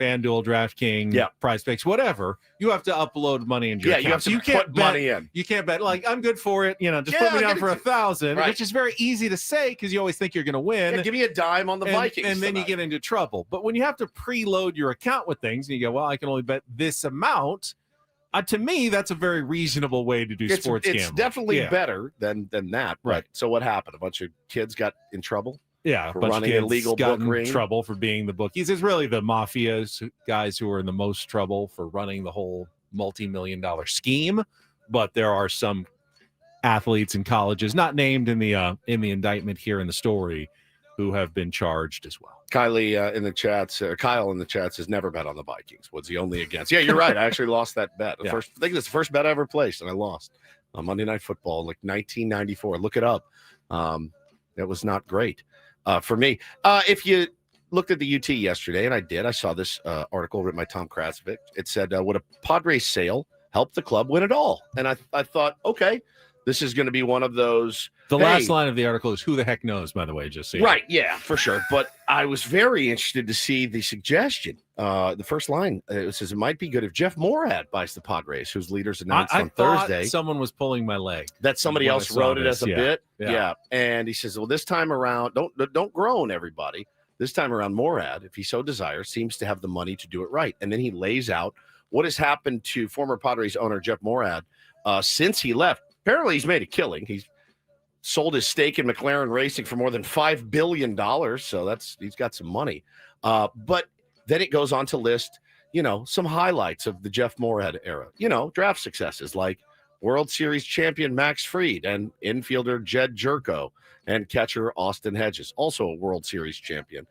FanDuel, DraftKings, Prize Picks, whatever, you have to upload money into your account. You have to put money in. You can't bet like I'm good for it. Just put me down for 1,000, which is very easy to say because you always think you're going to win. Yeah, give me a dime on the Vikings, and then you get into trouble. But when you have to preload your account with things, and you go, well, I can only bet this amount. To me, that's a very reasonable way to do sports gambling. It's definitely better than that. Right. So what happened? A bunch of kids got in trouble. Yeah, for running an illegal book ring. Trouble for being the bookies. It's really the mafia guys who are in the most trouble for running the whole multi-million-dollar scheme. But there are some athletes and colleges not named in the indictment here in the story who have been charged as well. Kyle in the chat says never bet on the Vikings. Was he only against? Yeah, you're right. I actually lost that bet. I think it's the first bet I ever placed, and I lost on Monday Night Football, like 1994. Look it up. That was not great. For me, if you looked at the UT yesterday, and I did, I saw this article written by Tom Krasovic. It said, would a Padres sale help the club win it all? And I thought, okay, this is going to be one of those. The last line of the article is who the heck knows, by the way, just so right. Yeah, for sure. But I was very interested to see the suggestion. The first line, it says, it might be good if Jeff Morad buys the Padres, whose leaders announced on Thursday. Someone was pulling my leg. That somebody else wrote it as a bit. Yeah. And he says, well, this time around, don't groan, everybody. This time around, Morad, if he so desires, seems to have the money to do it right. And then he lays out what has happened to former Padres owner Jeff Morad since he left. Apparently, he's made a killing. He's sold his stake in McLaren Racing for more than $5 billion. So he's got some money. But then it goes on to list, some highlights of the Jeff Morad era. Draft successes like World Series champion Max Fried and infielder Jed Jerko and catcher Austin Hedges, also a World Series champion,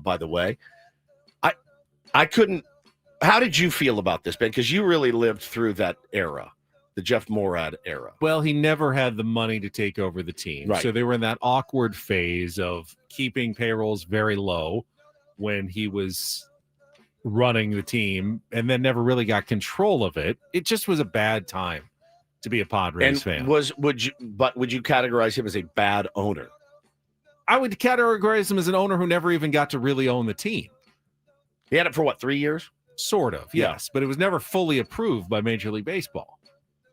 by the way. I couldn't. How did you feel about this, Ben? Because you really lived through that era. The Jeff Morad era. Well, he never had the money to take over the team. Right. So they were in that awkward phase of keeping payrolls very low when he was running the team and then never really got control of it. It just was a bad time to be a Padres fan. Would you categorize him as a bad owner? I would categorize him as an owner who never even got to really own the team. He had it for 3 years? Sort of, yes. But it was never fully approved by Major League Baseball.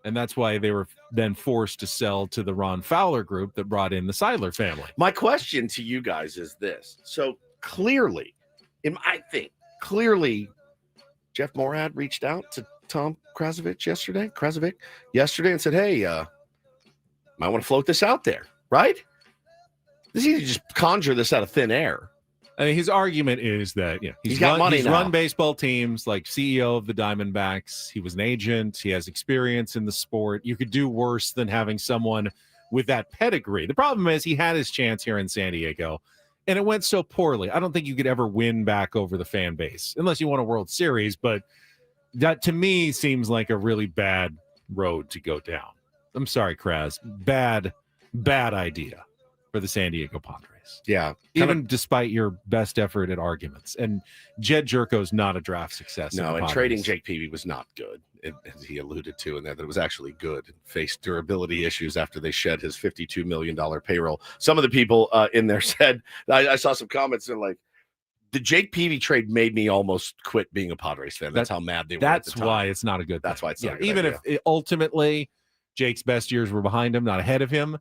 And that's why they were then forced to sell to the Ron Fowler group that brought in the Seidler family. My question to you guys is this. So clearly, Jeff Morad reached out to Tom Krasovic yesterday and said, hey, might want to float this out there, right? This is easy to just conjure this out of thin air. I mean, his argument is that he's got money he's now. run baseball teams, like CEO of the Diamondbacks. He was an agent. He has experience in the sport. You could do worse than having someone with that pedigree. The problem is he had his chance here in San Diego, and it went so poorly. I don't think you could ever win back over the fan base unless you won a World Series, but that to me seems like a really bad road to go down. I'm sorry, Kraz. Bad idea for the San Diego Padres. Yeah. Even despite your best effort at arguments. And Jed Jerko's not a draft success. No, and trading Jake Peavy was not good, as he alluded to in there, that it was actually good. It faced durability issues after they shed his $52 million payroll. Some of the people in there said, I saw some comments, they're like, the Jake Peavy trade made me almost quit being a Padres fan. That's how mad they were. That's why it's not a good thing. That's why it's not a good even idea. if ultimately Jake's best years were behind him, not ahead of him,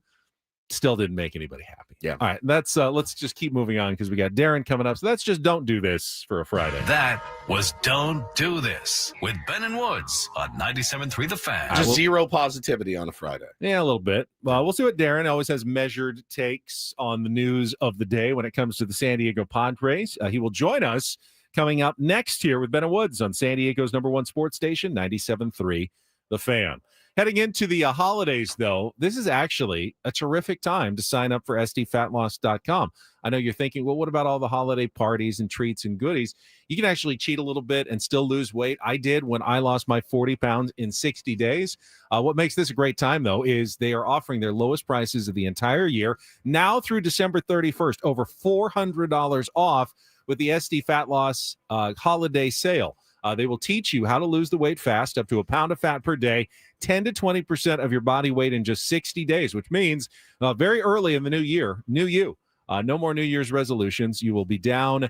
still didn't make anybody happy. Yeah. All right, let's just keep moving on because we got Darren coming up. So that's just don't do this for a Friday. That was Don't Do This with Ben and Woods on 97.3 The Fan. Just zero positivity on a Friday. Yeah, a little bit. We'll see what Darren always has measured takes on the news of the day when it comes to the San Diego Padres. He will join us coming up next here with Ben and Woods on San Diego's #1 sports station, 97.3 The Fan. Heading into the holidays, though, this is actually a terrific time to sign up for SDFatLoss.com. I know you're thinking, well, what about all the holiday parties and treats and goodies? You can actually cheat a little bit and still lose weight. I did when I lost my 40 pounds in 60 days. What makes this a great time, though, is they are offering their lowest prices of the entire year. Now through December 31st, over $400 off with the SD Fat Loss holiday sale. They will teach you how to lose the weight fast, up to a pound of fat per day, 10 to 20% of your body weight in just 60 days, which means very early in the new year, new you. No more New Year's resolutions. You will be down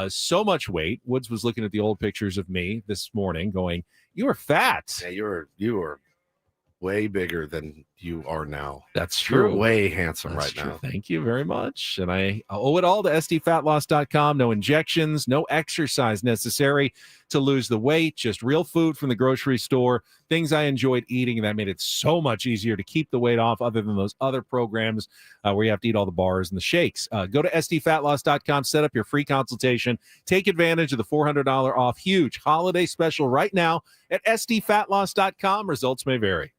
so much weight. Woods was looking at the old pictures of me this morning going, you are fat. Yeah, you are way bigger than you are now. That's true. You're way handsome That's right true. now. Thank you very much. And I owe it all to SDFatLoss.com. No injections, no exercise necessary to lose the weight, just real food from the grocery store, things I enjoyed eating, and that made it so much easier to keep the weight off other than those other programs where you have to eat all the bars and the shakes. Go to SDFatLoss.com, set up your free consultation, take advantage of the $400 off huge holiday special right now at SDFatLoss.com. Results may vary.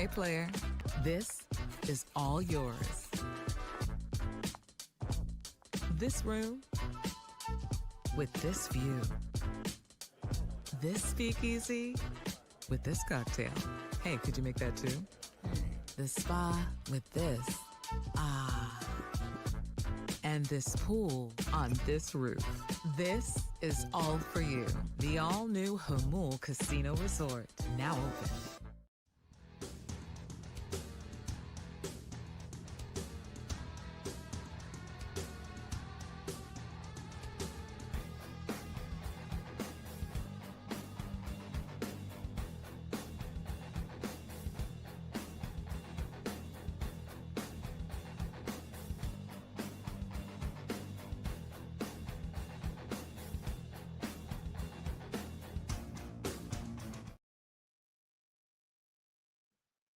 Hey, player, this is all yours. This room with this view. This speakeasy with this cocktail. Hey, could you make that too? The spa with this. Ah. And this pool on this roof. This is all for you. The all-new Hamul Casino Resort, now open.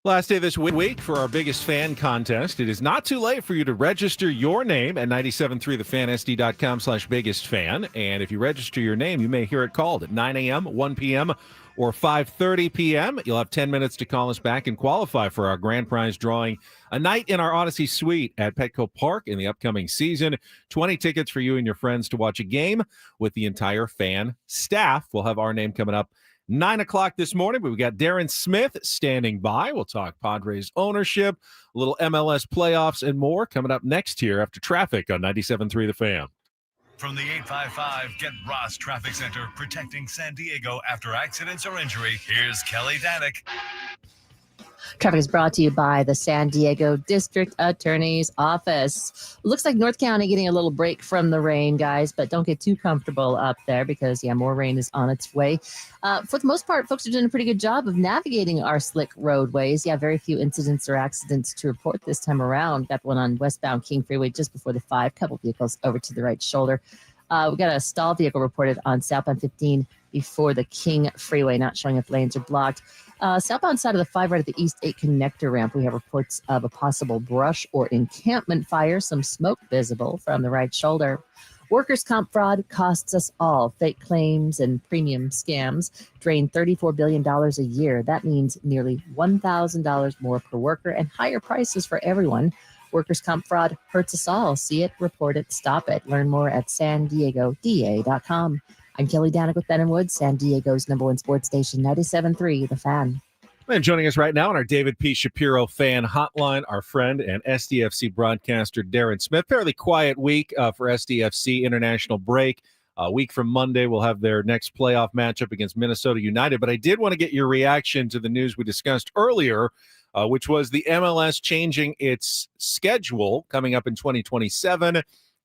Last day this week for our biggest fan contest. It is not too late for you to register your name at 973thefansd.com/biggest fan. And if you register your name, you may hear it called at 9 a.m., 1 p.m., or 5:30 p.m. You'll have 10 minutes to call us back and qualify for our grand prize drawing, a night in our Odyssey Suite at Petco Park in the upcoming season. 20 tickets for you and your friends to watch a game with the entire fan staff. We'll have our name coming up 9 o'clock this morning, but we got Darren Smith standing by. We'll talk Padres ownership, a little MLS playoffs, and more coming up next here after traffic on 97.3 The Fan. From the 855 Get Ross Traffic Center, protecting San Diego after accidents or injury, here's Kelly Danick. Traffic is brought to you by the San Diego District Attorney's Office. Looks like North County getting a little break from the rain, guys, but don't get too comfortable up there because, more rain is on its way. For the most part, folks are doing a pretty good job of navigating our slick roadways. Very few incidents or accidents to report this time around. Got one on westbound King Freeway just before the 5, couple vehicles over to the right shoulder. We got a stall vehicle reported on southbound 15 before the King Freeway, not showing if lanes are blocked. Southbound side of the 5 right at the East 8 connector ramp, we have reports of a possible brush or encampment fire, some smoke visible from the right shoulder. Workers' comp fraud costs us all. Fake claims and premium scams drain $34 billion a year. That means nearly $1,000 more per worker and higher prices for everyone. Workers' comp fraud hurts us all. See it, report it, stop it. Learn more at SanDiegoDA.com. I'm Kelly Danick with Ben & Woods, San Diego's #1 sports station, 97.3 The Fan. And joining us right now on our David P. Shapiro fan hotline, our friend and SDFC broadcaster Darren Smith. Fairly quiet week for SDFC, international break. A week from Monday, we'll have their next playoff matchup against Minnesota United. But I did want to get your reaction to the news we discussed earlier, which was the MLS changing its schedule coming up in 2027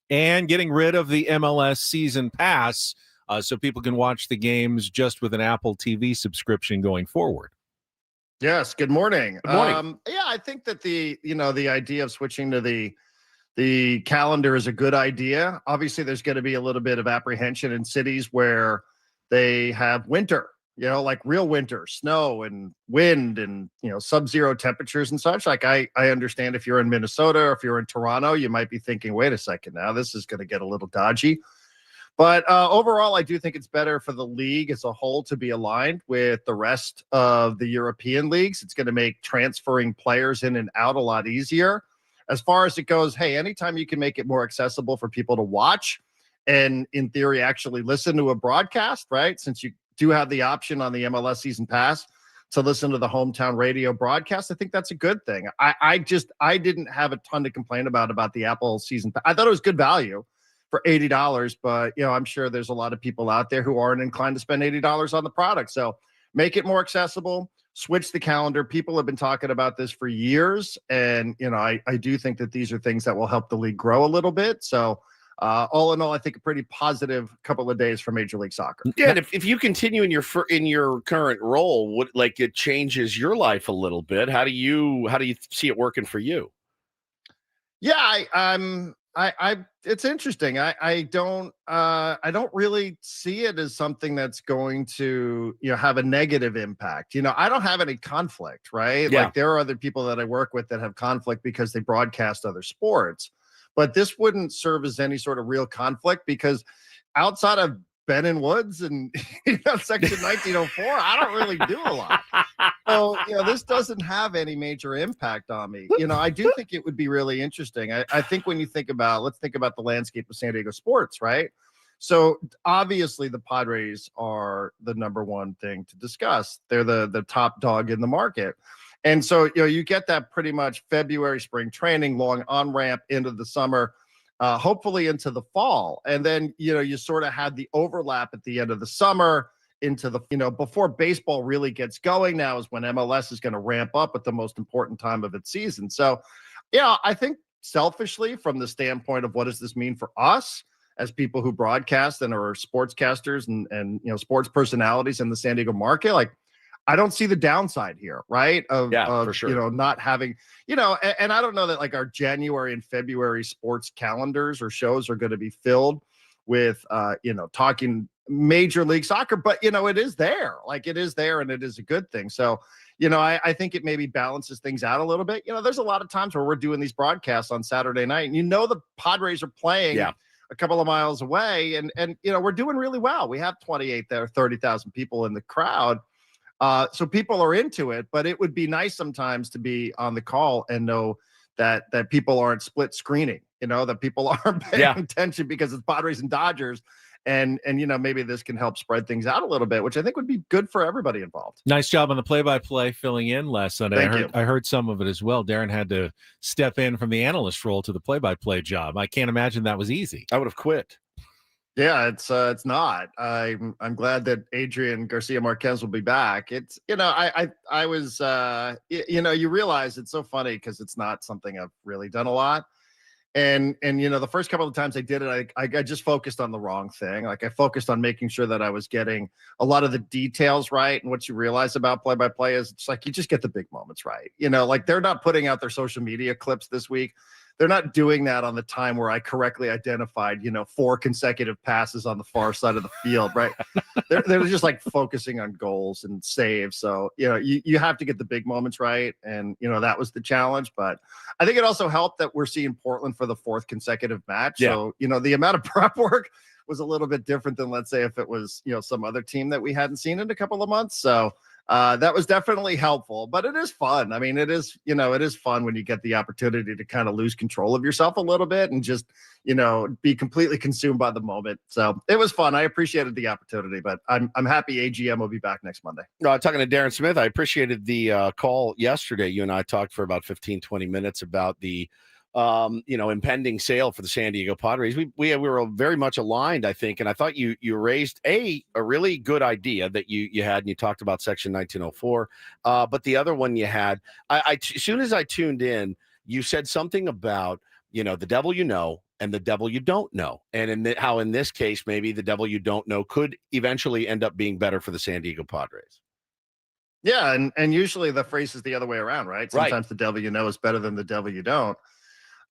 and getting rid of the MLS season pass so people can watch the games just with an Apple TV subscription going forward. Yes. Good morning. Good morning. I think that the idea of switching to the calendar is a good idea. Obviously, there's going to be a little bit of apprehension in cities where they have winter, like real winter, snow and wind and, sub-zero temperatures and such. Like I understand if you're in Minnesota or if you're in Toronto, you might be thinking, wait a second now, this is going to get a little dodgy. But overall, I do think it's better for the league as a whole to be aligned with the rest of the European leagues. It's going to make transferring players in and out a lot easier. As far as it goes, hey, anytime you can make it more accessible for people to watch and, in theory, actually listen to a broadcast, right? Since you do have the option on the MLS season pass to listen to the hometown radio broadcast, I think that's a good thing. I didn't have a ton to complain about the Apple season pass. I thought it was good value for $80, but I'm sure there's a lot of people out there who aren't inclined to spend $80 on the product. So make it more accessible, switch the calendar. People have been talking about this for years. And, I do think that these are things that will help the league grow a little bit. So all in all, I think a pretty positive couple of days for Major League Soccer. Yeah, and if you continue in your current role, it changes your life a little bit. How do you see it working for you? Yeah, it's interesting. I don't really see it as something that's going to, have a negative impact. I don't have any conflict, right? Yeah. Like there are other people that I work with that have conflict because they broadcast other sports, but this wouldn't serve as any sort of real conflict because outside of Ben and Woods and Section 1904, I don't really do a lot. So, this doesn't have any major impact on me. I do think it would be really interesting. I think when you think about, let's think about the landscape of San Diego sports, right? So obviously the Padres are the number one thing to discuss. They're the top dog in the market. And so, you get that pretty much February spring training, long on-ramp into the summer, hopefully into the fall. And then, you sort of had the overlap at the end of the summer into the, before baseball really gets going now is when MLS is going to ramp up at the most important time of its season. So, I think selfishly from the standpoint of what does this mean for us as people who broadcast and are sportscasters and sports personalities in the San Diego market, like, I don't see the downside here, right? For sure. Not having, and I don't know that like our January and February sports calendars or shows are going to be filled with, talking Major League Soccer, but, it is there. Like, it is there and it is a good thing. So, I think it maybe balances things out a little bit. There's a lot of times where we're doing these broadcasts on Saturday night and, the Padres are playing a couple of miles away and, we're doing really well. We have 28 there, 30,000 people in the crowd. So people are into it, but it would be nice sometimes to be on the call and know that people aren't split screening, that people aren't paying attention because it's Padres and Dodgers. And maybe this can help spread things out a little bit, which I think would be good for everybody involved. Nice job on the play-by-play filling in last Sunday. I heard some of it as well. Darren had to step in from the analyst role to the play-by-play job. I can't imagine that was easy. I would have quit. Yeah, it's not. I'm glad that Adrian Garcia Marquez will be back. It's I was you realize it's so funny because it's not something I've really done a lot. And the first couple of times I did it, I just focused on the wrong thing. Like I focused on making sure that I was getting a lot of the details right. And what you realize about play-by-play is it's like you just get the big moments right. Like they're not putting out their social media clips this week. They're not doing that on the time where I correctly identified, 4 consecutive passes on the far side of the field, right? they're just like focusing on goals and saves. So, you have to get the big moments right. And, that was the challenge. But I think it also helped that we're seeing Portland for the 4th consecutive match. Yeah. So, the amount of prep work was a little bit different than, let's say, if it was, some other team that we hadn't seen in a couple of months. So, that was definitely helpful, but it is fun. I mean, it is fun when you get the opportunity to kind of lose control of yourself a little bit and just, be completely consumed by the moment. So it was fun. I appreciated the opportunity, but I'm happy AGM will be back next Monday. Talking to Darren Smith, I appreciated the call yesterday. You and I talked for about 15, 20 minutes about the impending sale for the San Diego Padres. We were very much aligned, I think, and I thought you raised a really good idea that you had, and you talked about Section 1904. But the other one you had, as soon as I tuned in, you said something about the devil and the devil you don't know, and how in this case maybe the devil you don't know could eventually end up being better for the San Diego Padres. Yeah, and usually the phrase is the other way around, right? Sometimes the devil you know is better than the devil you don't.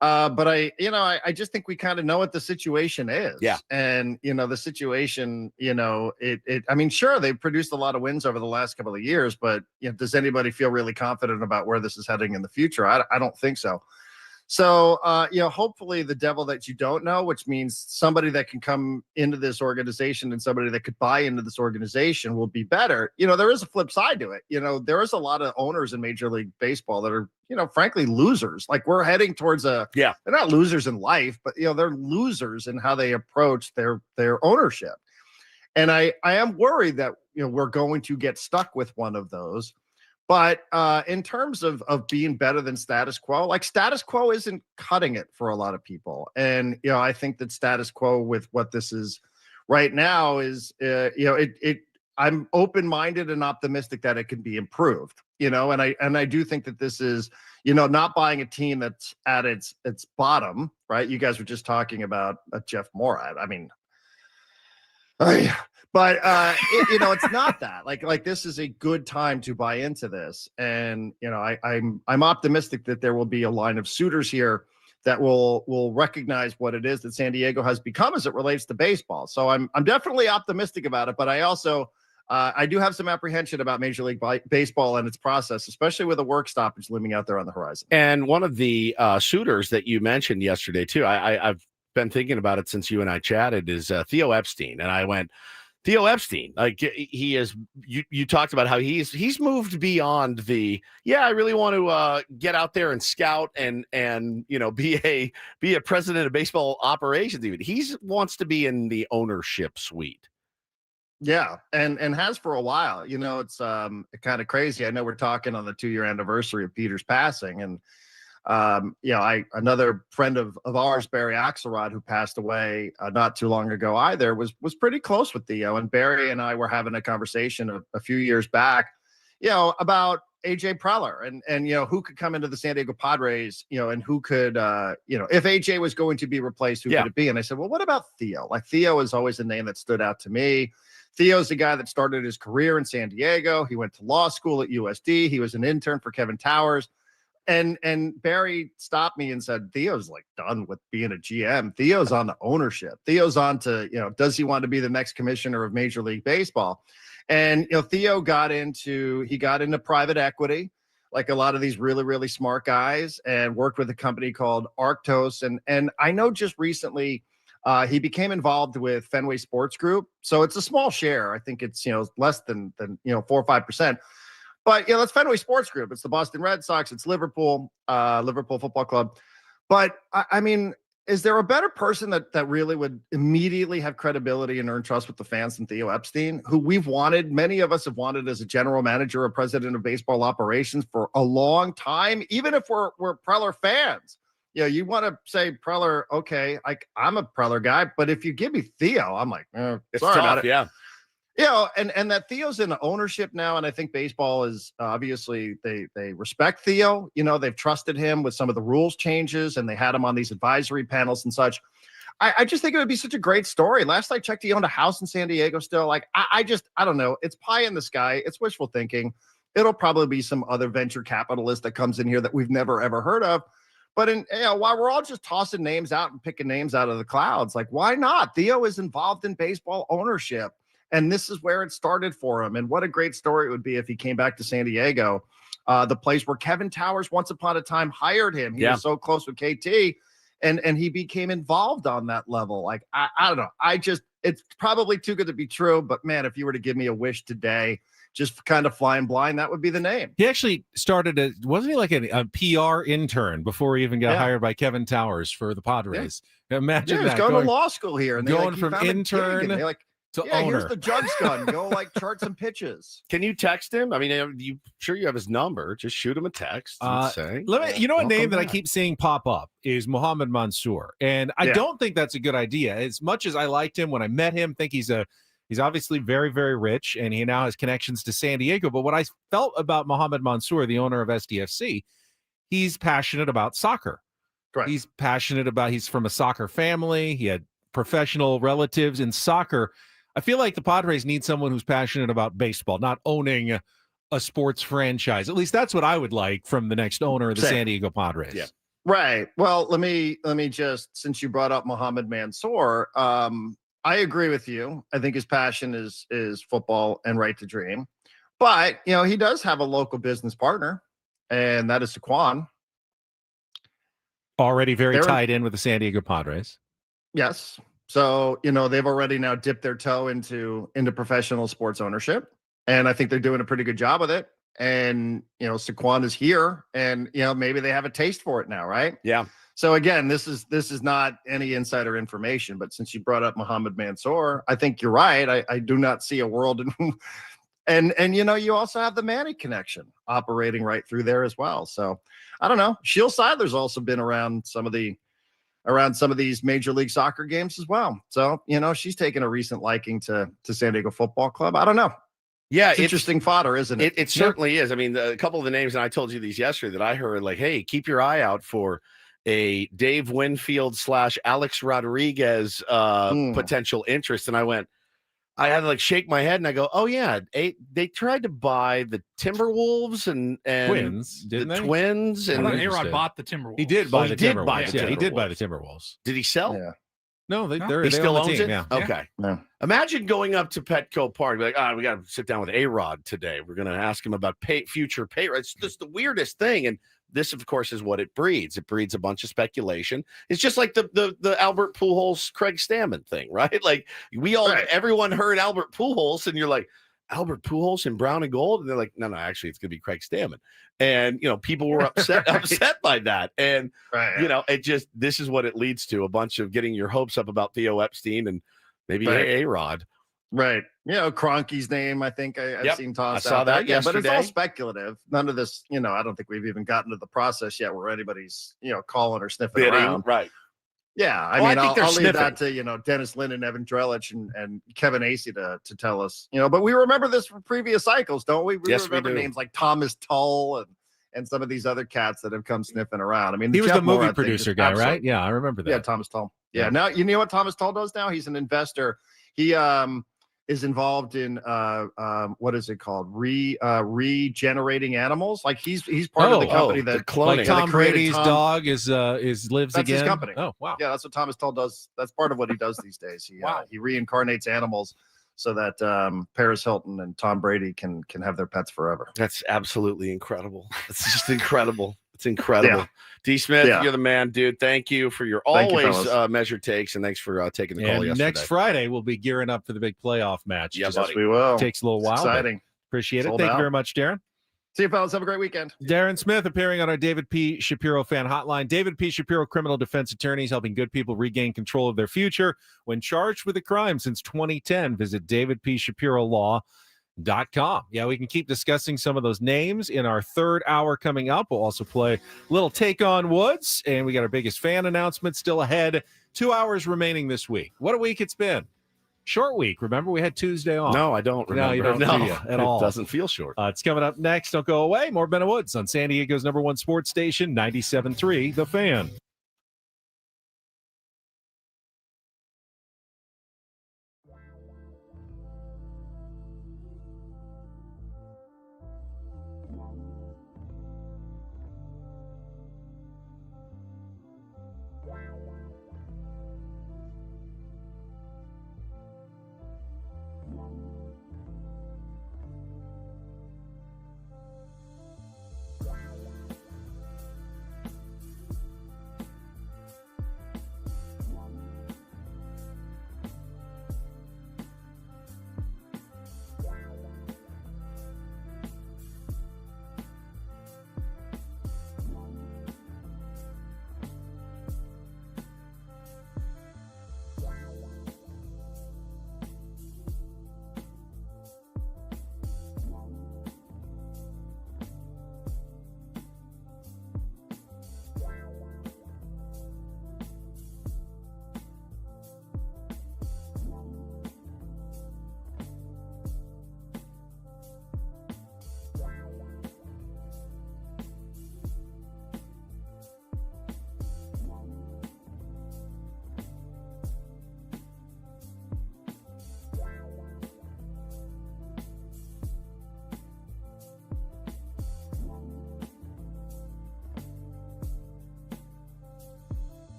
But I just think we kind of know what the situation is. Yeah. And, the situation, I mean, sure, they've produced a lot of wins over the last couple of years, but does anybody feel really confident about where this is heading in the future? I don't think so. So, hopefully the devil that you don't know, which means somebody that can come into this organization and somebody that could buy into this organization will be better. There is a flip side to it. There is a lot of owners in Major League Baseball that are, frankly, losers. Like we're heading towards they're not losers in life, but, they're losers in how they approach their ownership. And I am worried that, we're going to get stuck with one of those. But in terms of being better than status quo, like status quo isn't cutting it for a lot of people. And, I think that status quo with what this is right now is, I'm open-minded and optimistic that it can be improved, and I do think that this is, not buying a team that's at its bottom, right? You guys were just talking about Jeff Morad. I mean, but it's not that like this is a good time to buy into this. And, I'm optimistic that there will be a line of suitors here that will recognize what it is that San Diego has become as it relates to baseball. So I'm definitely optimistic about it, but I also, I do have some apprehension about Major League Baseball and its process, especially with a work stoppage looming out there on the horizon. And one of the suitors that you mentioned yesterday too, I've been thinking about it since you and I chatted, is Theo Epstein. And I went, Theo Epstein, like he is, you talked about how he's moved beyond the, I really want to get out there and scout and be a president of baseball operations. Even he wants to be in the ownership suite. Yeah, and has for a while. It's kind of crazy. I know we're talking on the 2-year anniversary of Peter's passing, and another friend of ours, Barry Axelrod, who passed away not too long ago either, was pretty close with Theo. And Barry and I were having a conversation a few years back, about AJ Preller and who could come into the San Diego Padres, and who could, if AJ was going to be replaced, who could it be? And I said, well, what about Theo? Like, Theo is always a name that stood out to me. Theo's the guy that started his career in San Diego. He went to law school at USD. He was an intern for Kevin Towers. And Barry stopped me and said, Theo's like done with being a GM. Theo's on to ownership. Theo's on to, does he want to be the next commissioner of Major League Baseball? And, Theo got into private equity, like a lot of these really, really smart guys, and worked with a company called Arctos. And I know just recently he became involved with Fenway Sports Group. So it's a small share. I think it's, less than 4 or 5%. But, that's Fenway Sports Group. It's the Boston Red Sox. It's Liverpool Football Club. But, I mean, is there a better person that really would immediately have credibility and earn trust with the fans than Theo Epstein, who many of us have wanted as a general manager or president of baseball operations for a long time, even if we're Preller fans? You want to say Preller, okay, I'm a Preller guy, but if you give me Theo, I'm like, sorry about it. Yeah. And that Theo's in ownership now, and I think baseball is obviously they respect Theo. They've trusted him with some of the rules changes, and they had him on these advisory panels and such. I just think it would be such a great story. Last I checked, he owned a house in San Diego still. Like, I don't know. It's pie in the sky. It's wishful thinking. It'll probably be some other venture capitalist that comes in here that we've never, ever heard of. But while we're all just tossing names out and picking names out of the clouds, like, why not? Theo is involved in baseball ownership, and this is where it started for him. And what a great story it would be if he came back to San Diego, the place where Kevin Towers once upon a time hired him. He was so close with KT, and he became involved on that level. Like, I don't know. It's probably too good to be true, but man, if you were to give me a wish today, just kind of flying blind, that would be the name. He actually started wasn't he like a PR intern before he even got hired by Kevin Towers for the Padres? Imagine that. He was going to law school here, and going from intern to owner. Here's the jug's gun. Go chart some pitches. Can you text him? I mean, you have his number. Just shoot him a text and say. A name that I keep seeing pop up is Mohamed Mansour, and I don't think that's a good idea. As much as I liked him when I met him, think he's obviously very, very rich, and he now has connections to San Diego. But what I felt about Mohamed Mansour, the owner of SDFC, he's passionate about soccer. Correct. He's passionate about. He's from a soccer family. He had professional relatives in soccer. I feel like the Padres need someone who's passionate about baseball, not owning a sports franchise. At least that's what I would like from the next owner of the San Diego Padres. Yeah. Right. Well, let me just, since you brought up Mohamed Mansour, I agree with you. I think his passion is football and right to dream. But, he does have a local business partner, and that is Saquon. Already very tied in with the San Diego Padres. Yes. So, they've already now dipped their toe into professional sports ownership, and I think they're doing a pretty good job with it. And, Saquon is here, and, maybe they have a taste for it now, right? Yeah. So again, this is not any insider information, but since you brought up Mohamed Mansour, I think you're right. I do not see a world and you also have the Manny connection operating right through there as well. So I don't know. Sheil Seidler's also been around some of these Major League Soccer games as well. So, she's taken a recent liking to San Diego Football Club. I don't know. Yeah, it's interesting fodder, isn't it? It certainly is. I mean, a couple of the names, and I told you these yesterday that I heard, like, hey, keep your eye out for a Dave Winfield / Alex Rodriguez potential interest. And I had to shake my head and I go, oh yeah, they tried to buy the Timberwolves and Twins, didn't they? Twins. And A-Rod bought the Timberwolves. He did buy the Timberwolves. He did buy the Timberwolves. Did he sell? Yeah. No, he still owns team, it. Yeah. Okay. Yeah. Imagine going up to Petco Park, like, we got to sit down with A-Rod today. We're going to ask him about future pay. It's just the weirdest thing. And this, of course, is what it breeds. It breeds a bunch of speculation. It's just like the Albert Pujols, Craig Stammen thing, right? Like everyone heard Albert Pujols, and you're like, Albert Pujols in brown and gold, and they're like, no, actually, it's going to be Craig Stammen. And people were upset by that. And this is what it leads to: a bunch of getting your hopes up about Theo Epstein and maybe A-Rod. Right. Kroenke's name, I think I've seen tossed out. I saw that yesterday. But it's all speculative. None of this, I don't think we've even gotten to the process yet where anybody's, calling or sniffing around. Right. Yeah. I mean, I'll leave that to, Dennis Lin and Evan Drellich and Kevin Acey to tell us, but we remember this from previous cycles, don't we? We remember names like Thomas Tull and some of these other cats that have come sniffing around. I mean, he was the movie producer guy, right? Yeah, I remember that. Yeah, Thomas Tull. Yeah. Now, you know what Thomas Tull does now? He's an investor. He is involved in what is it called? Regenerating animals. Like he's part of the company that cloning. Like Tom Brady's dog lives that's again. His company. Oh wow. Yeah, that's what Thomas Tull does. That's part of what he does these days. He reincarnates animals so that Paris Hilton and Tom Brady can have their pets forever. That's absolutely incredible. It's just incredible. It's incredible. D. Smith, you're the man, dude. Thank you for your always measured takes, and thanks for taking the call yesterday. Next Friday, we'll be gearing up for the big playoff match. Yes, we will. Takes a little while. Exciting. Appreciate it. Thank you very much, Darren. See you, fellas. Have a great weekend. Darren Smith appearing on our David P. Shapiro fan hotline. David P. Shapiro, criminal defense attorneys helping good people regain control of their future when charged with a crime since 2010. Visit davidpshapirolaw.com. Yeah, we can keep discussing some of those names in our third hour coming up. We'll also play a little Take on Woods, and we got our biggest fan announcement still ahead. 2 hours remaining this week. What a week it's been. Short week. Remember, we had Tuesday off. No, I don't remember. No, you don't do you at all. It doesn't feel short. It's coming up next. Don't go away. More Ben Woods on San Diego's #1 sports station, 97.3 The Fan.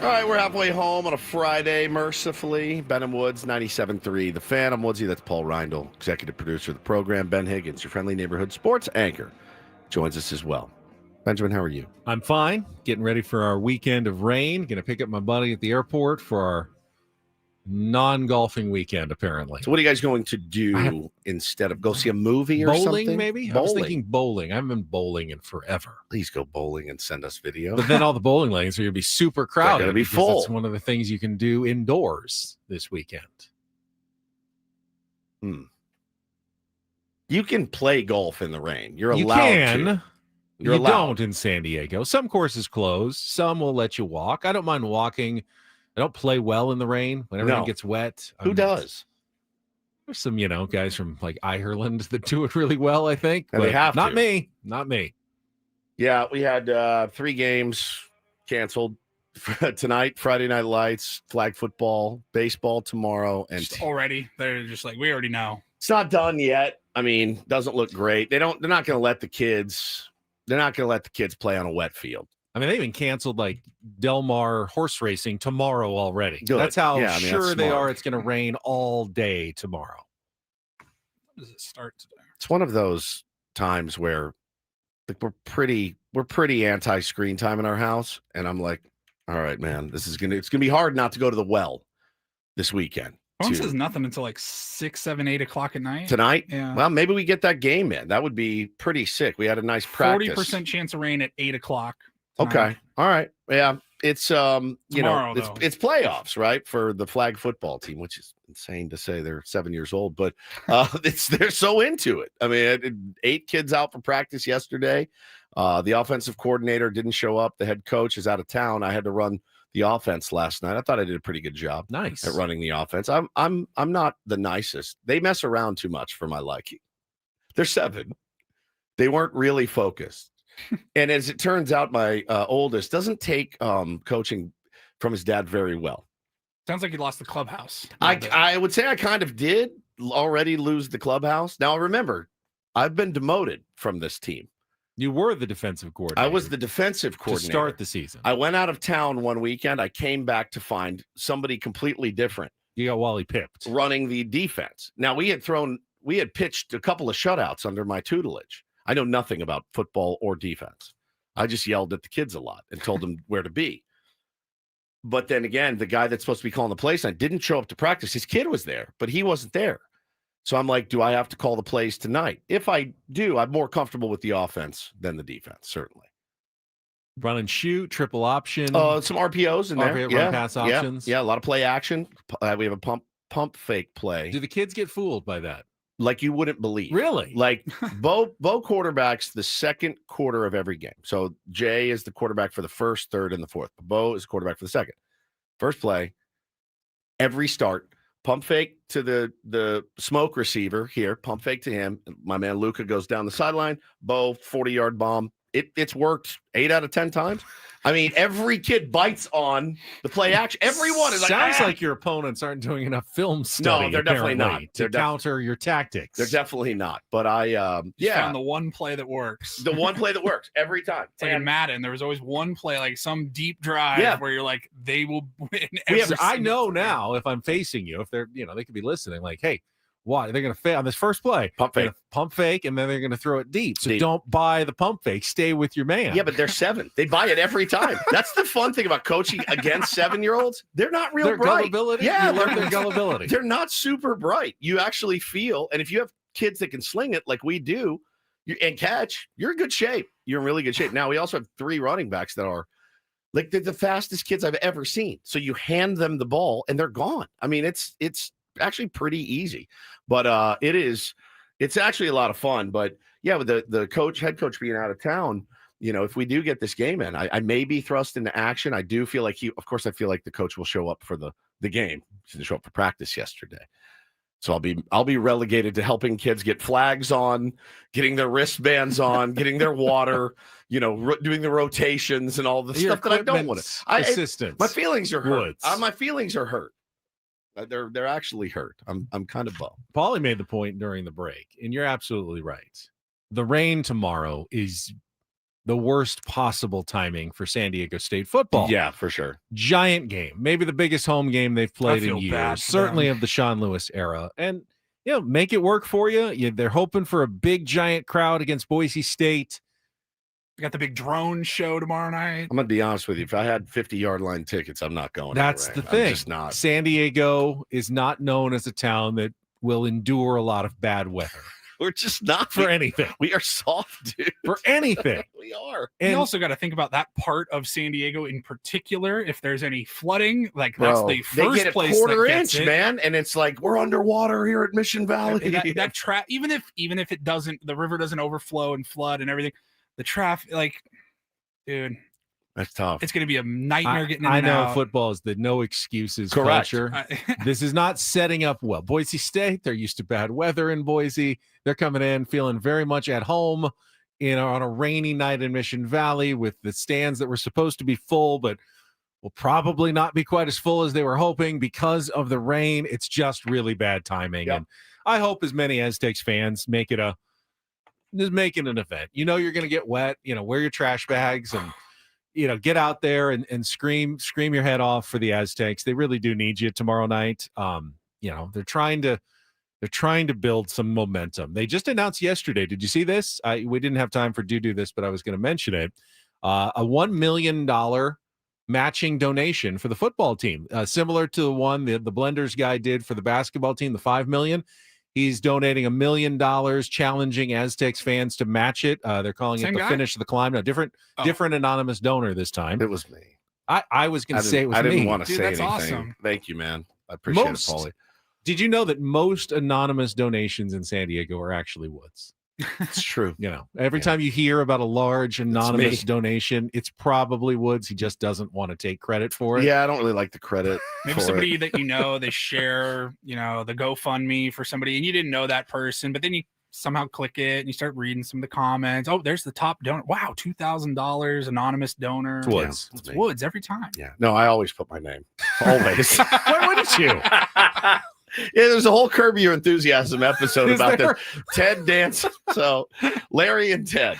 All right, we're halfway home on a Friday, mercifully. Benham Woods, 97.3. The Fan. I'm Woodsy. That's Paul Reindl, executive producer of the program. Ben Higgins, your friendly neighborhood sports anchor, joins us as well. Benjamin, how are you? I'm fine. Getting ready for our weekend of rain. Going to pick up my buddy at the airport for our non-golfing weekend, apparently. So what are you guys going to do instead of go see a movie or something? Bowling, maybe? Bowling. I was thinking bowling. I haven't been bowling in forever. Please go bowling and send us video. But then all the bowling lanes are going to be super crowded. They're going to be because full. That's one of the things you can do indoors this weekend. You can play golf in the rain. You're You allowed can. to. You don't in San Diego. Some courses close. Some will let you walk. I don't mind walking. I don't play well in the rain when everything gets wet. Who does? There's some, guys from like Ireland that do it really well, I think. And they but have not to. me. Not me. Yeah, we had 3 games canceled tonight. Friday Night Lights, flag football, baseball tomorrow, and Just already, they're just like, we already know. it's not done yet. I mean, doesn't look great. They're not going to let the kids. They're not going to let the kids play on a wet field. I mean, they even canceled like Del Mar horse racing tomorrow already. Good. That's how Yeah, I mean, sure that's they smart. are it's going to rain all day tomorrow. When does it start today? It's one of those times where like we're pretty anti-screen time in our house, and I'm like, all right, man, it's gonna be hard not to go to the well this weekend. One says nothing until like 6, 7, 8 o'clock at night. Tonight? Yeah. Well, maybe we get that game in. That would be pretty sick. We had a nice practice. 40% chance of rain at 8 o'clock. Okay. All right. Yeah. It's Tomorrow, it's playoffs, right? For the flag football team, which is insane to say they're 7 years old, but they're so into it. I mean, 8 kids out for practice yesterday. The offensive coordinator didn't show up. The head coach is out of town. I had to run the offense last night. I thought I did a pretty good job. Nice at running the offense. I'm not the nicest. They mess around too much for my liking. They're 7. They weren't really focused. And as it turns out, my oldest doesn't take coaching from his dad very well. Sounds like you lost the clubhouse. I would say I kind of did already lose the clubhouse. Now remember, I've been demoted from this team. You were the defensive coordinator. I was the defensive coordinator to start the season. I went out of town one weekend. I came back to find somebody completely different. You got Wally pipped running the defense. Now we had pitched a couple of shutouts under my tutelage. I know nothing about football or defense. I just yelled at the kids a lot and told them where to be. But then again, the guy that's supposed to be calling the plays, I didn't show up to practice. His kid was there, but he wasn't there. So I'm like, do I have to call the plays tonight? If I do, I'm more comfortable with the offense than the defense, certainly. Run and shoot, triple option. Some RPOs in there. Run pass options. Yeah, a lot of play action. We have a pump fake play. Do the kids get fooled by that? Like you wouldn't believe. Really? Like Bo quarterbacks the second quarter of every game. So Jay is the quarterback for the first, third, and the fourth. Bo is the quarterback for the second. First play, every start, pump fake to the smoke receiver here, pump fake to him. My man Luca goes down the sideline. Bo, 40-yard bomb. It's worked 8 out of 10 times. I mean, every kid bites on the play action. Everyone is Sounds like your opponents aren't doing enough film study. No, they're definitely not. To counter your tactics. They're definitely not. But I found the one play that works. The one play that works every time. It's like in Madden, there was always one play, like some deep drive where you're like, they will win. I know now if I'm facing you, if they're, they could be listening, like, hey, why? They're going to fail on this first play. Pump fake, and then they're going to throw it deep. So don't buy the pump fake. Stay with your man. Yeah, but they're 7. They buy it every time. That's the fun thing about coaching against 7-year-olds. They're not real bright. Gullibility? Yeah, their gullibility. They're not super bright. You actually feel, and if you have kids that can sling it like we do and catch, you're in good shape. You're in really good shape. Now, we also have 3 running backs that are like they're the fastest kids I've ever seen. So you hand them the ball, and they're gone. I mean, it's actually pretty easy, but it's actually a lot of fun. But yeah, with the head coach being out of town, if we do get this game in, I may be thrust into action. I do feel like I feel like the coach will show up for the game. He didn't show up for practice yesterday. So I'll be relegated to helping kids get flags on, getting their wristbands on, getting their water, doing the rotations and all the stuff that I don't want to. Assistance. My feelings are hurt. My feelings are hurt. They're actually hurt. I'm kind of bummed. Paulie made the point during the break, and you're absolutely right. The rain tomorrow is the worst possible timing for San Diego State football. Yeah, for sure. Giant game, maybe the biggest home game they've played in years, certainly of the Sean Lewis era. And, make it work for you. They're hoping for a big, giant crowd against Boise State. We got the big drone show tomorrow night. I'm going to be honest with you. If I had 50-yard line tickets, I'm not going. That's the thing. I'm just not. San Diego is not known as a town that will endure a lot of bad weather. We're just not for anything. We are soft, dude. For anything. We are. And you also got to think about that part of San Diego in particular. If there's any flooding, like that's the first they get place a quarter that gets inch, it. man, and it's like we're underwater here at Mission Valley. That even if it doesn't, the river doesn't overflow and flood and everything. The traffic, like, dude. That's tough. It's going to be a nightmare getting in I and know out. football is the no excuses Correct. culture. This is not setting up well. Boise State, they're used to bad weather in Boise. They're coming in feeling very much at home on a rainy night in Mission Valley with the stands that were supposed to be full, but will probably not be quite as full as they were hoping because of the rain. It's just really bad timing. Yep. And I hope as many Aztecs fans make it an event. You're going to get wet, wear your trash bags and get out there and scream your head off for the Aztecs. They really do need you tomorrow night. They're trying to build some momentum. They just announced yesterday. Did you see this? We didn't have time for do this, but I was going to mention it. A $1 million matching donation for the football team, similar to the one the Blenders guy did for the basketball team, the $5 million. He's donating $1 million, challenging Aztecs fans to match it. They're calling it the Finish the Climb. No, different anonymous donor this time. It was me. I was going to say it was me. I didn't want to say that's anything. Awesome. Thank you, man. I appreciate it, Paulie. Did you know that most anonymous donations in San Diego are actually Woods? It's true. Every time you hear about a large anonymous donation, it's probably Woods. He just doesn't want to take credit for it. Yeah, I don't really like the credit. Maybe somebody that they share, the GoFundMe for somebody, and you didn't know that person, but then you somehow click it and you start reading some of the comments. Oh, there's the top donor. Wow, $2,000 anonymous donor. It's Woods. Yeah, it's Woods every time. Yeah. No, I always put my name. Always. Why wouldn't you? Yeah, there's a whole Curb Your Enthusiasm episode about this. Ted Danson. So Larry and Ted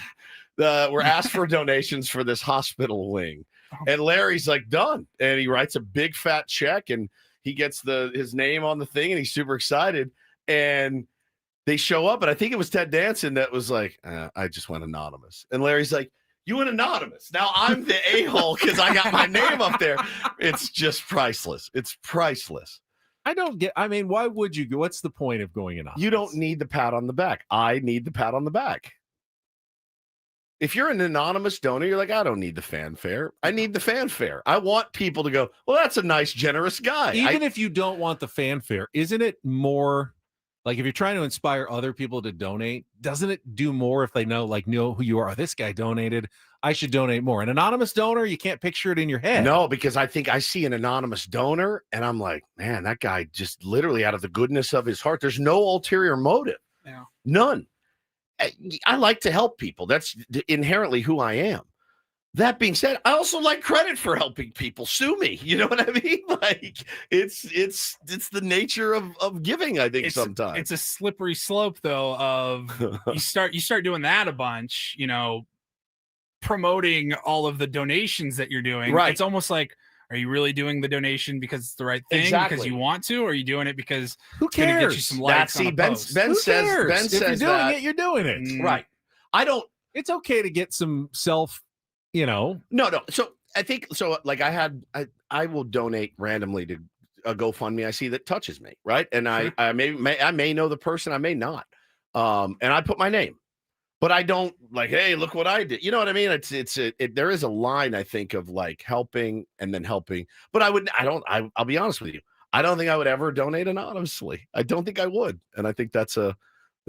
were asked for donations for this hospital wing. And Larry's like, done. And he writes a big fat check and he gets his name on the thing and he's super excited. And they show up. And I think it was Ted Danson that was like, I just went anonymous. And Larry's like, you went anonymous. Now I'm the a-hole because I got my name up there. It's just priceless. It's priceless. Why would you go? What's the point of going anonymous? You don't need the pat on the back. I need the pat on the back. If you're an anonymous donor, you're like, I don't need the fanfare. I need the fanfare. I want people to go, well, that's a nice, generous guy. Even if you don't want the fanfare, isn't it more like if you're trying to inspire other people to donate, doesn't it do more if they know who you are? Oh, this guy donated. I should donate more. An anonymous donor, you can't picture it in your head. No, because I think I see an anonymous donor and I'm like, man, that guy just literally out of the goodness of his heart. There's no ulterior motive. Yeah. None. I like to help people. That's inherently who I am. That being said, I also like credit for helping people. Sue me. You know what I mean? Like it's the nature of giving, I think sometimes. It's a slippery slope though of you start doing that a bunch, promoting all of the donations that you're doing. Right. It's almost like, are you really doing the donation because it's the right thing? Exactly. Because you want to, or are you doing it because who it's going to get you cares? some likes on a post? Ben Who says cares? Ben if says you're doing that. it, you're doing it. Right. I don't. It's okay to get some self, No. So I think so. Like I will donate randomly to a GoFundMe I see that touches me, right? And Sure. I may know the person, I may not. And I put my name, but I don't like, hey, look what I did. You know what I mean? There is a line, I think, of like helping and then helping. But I'll be honest with you. I don't think I would ever donate anonymously. I don't think I would. And I think there's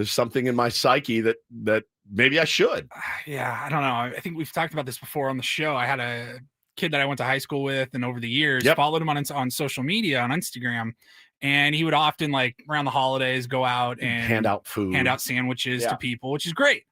something in my psyche that maybe I should. Yeah, I don't know. I think we've talked about this before on the show. I had a kid that I went to high school with, and over the years, followed him on social media, on Instagram, and he would often, like around the holidays, go out and hand out food, hand out sandwiches to people, which is great.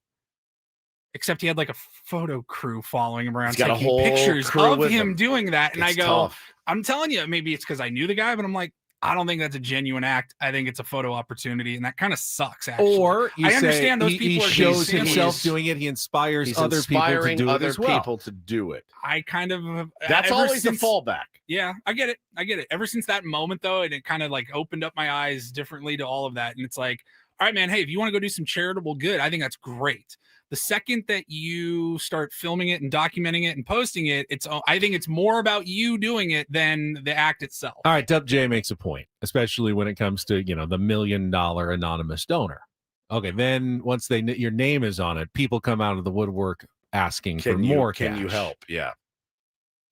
Except he had like a photo crew following him around, taking pictures of him doing that. And I go, I'm telling you, maybe it's because I knew the guy, but I'm like, I don't think that's a genuine act. I think it's a photo opportunity, and that kind of sucks. Actually, Or I understand those people he are shows himself doing it. He inspires other people to do it as well. People to do it. I kind of that's always the fallback. Yeah, I get it. Ever since that moment, though, and it kind of like opened up my eyes differently to all of that, and it's like, all right, man, hey, if you want to go do some charitable good, I think that's great. The second that you start filming it and documenting it and posting it, I think it's more about you doing it than the act itself. All right, Dub J makes a point, especially when it comes to, the $1 million anonymous donor. Okay, then once your name is on it, people come out of the woodwork asking for more cash. Can you help? Yeah.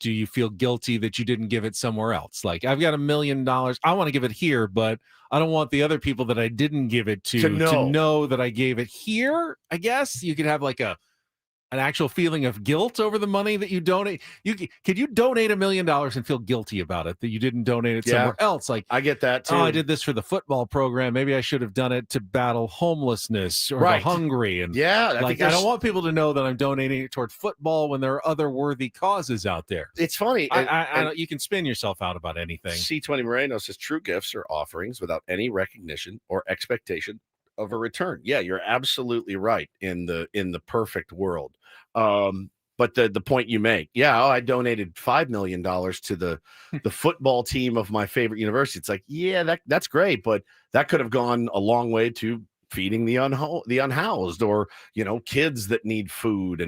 Do you feel guilty that you didn't give it somewhere else? Like, I've got $1 million. I want to give it here, but I don't want the other people that I didn't give it to know that I gave it here. I guess you could have like an actual feeling of guilt over the money that you donate. Could you donate $1 million and feel guilty about it that you didn't donate it somewhere else? Like, I get that too. Oh, I did this for the football program. Maybe I should have done it to battle homelessness or the hungry. And I don't want people to know that I'm donating it toward football when there are other worthy causes out there. It's funny. You can spin yourself out about anything. C20 Moreno says true gifts are offerings without any recognition or expectation of a return. Yeah, you're absolutely right in the perfect world. But the point you make, I donated $5 million to the football team of my favorite university. It's like, that's great, but that could have gone a long way to feeding the unhoused, or kids that need food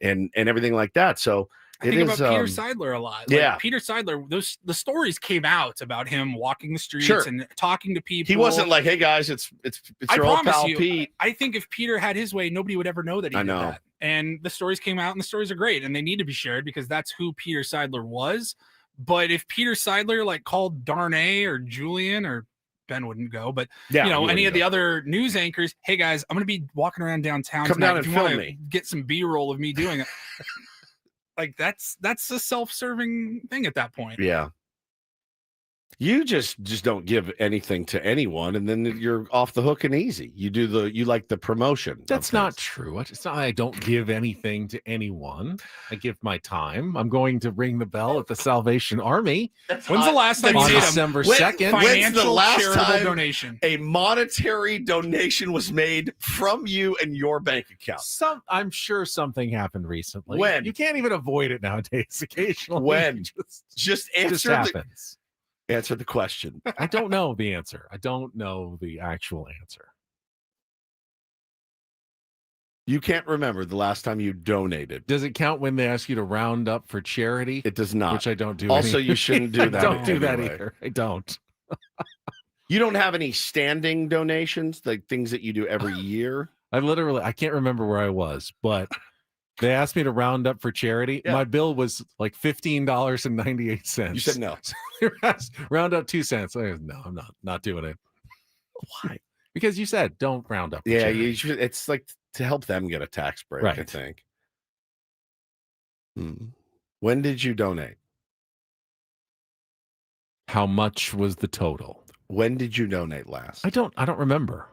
and everything like that. So I think about Peter Seidler a lot. Like, Peter Seidler, the stories came out about him walking the streets and talking to people. He wasn't like, hey guys, it's your old pal Pete. I think if Peter had his way, nobody would ever know that he did that. And the stories came out, and the stories are great, and they need to be shared because that's who Peter Seidler was. But if Peter Seidler called Darnay or Julian, or Ben wouldn't go, but any of the other news anchors, hey guys, I'm going to be walking around downtown. Come down and film me. Get some B-roll of me doing it. Like that's a self-serving thing at that point. Yeah. You just don't give anything to anyone, and then you're off the hook and easy. You like the promotion. That's not true. It's not. I don't give anything to anyone. I give my time. I'm going to ring the bell at the Salvation Army. When's the last time on you did December 2nd? When's the last charitable donation? A monetary donation was made from you and your bank account? I'm sure something happened recently. When? You can't even avoid it nowadays. Occasionally, when just answer happens. Answer the question. I don't know the answer. I don't know the actual answer. You can't remember the last time you donated. Does it count when they ask you to round up for charity? It does not. Which I don't do. Also, you shouldn't do that. Don't do that either. I don't. You don't have any standing donations, like things that you do every year? I can't remember where I was, but they asked me to round up for charity. Yeah. My bill was like $15.98. You said no. Round up 2 cents. I said, no, I'm not doing it. Why? Because you said don't round up. Yeah, you should. It's like to help them get a tax break, right. I think. When did you donate? How much was the total? When did you donate last? I don't remember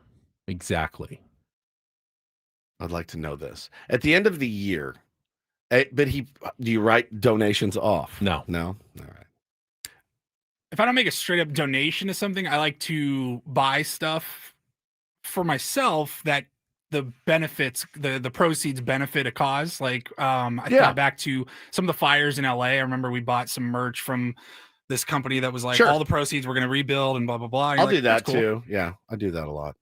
exactly. I'd like to know this. At the end of the year, but do you write donations off? No. All right. If I don't make a straight up donation to something, I like to buy stuff for myself that the benefits, the proceeds benefit a cause. Like I thought back to some of the fires in LA. I remember we bought some merch from this company that was like, all the proceeds we're going to rebuild and blah, blah, blah. I'll do that too. Yeah, I do that a lot.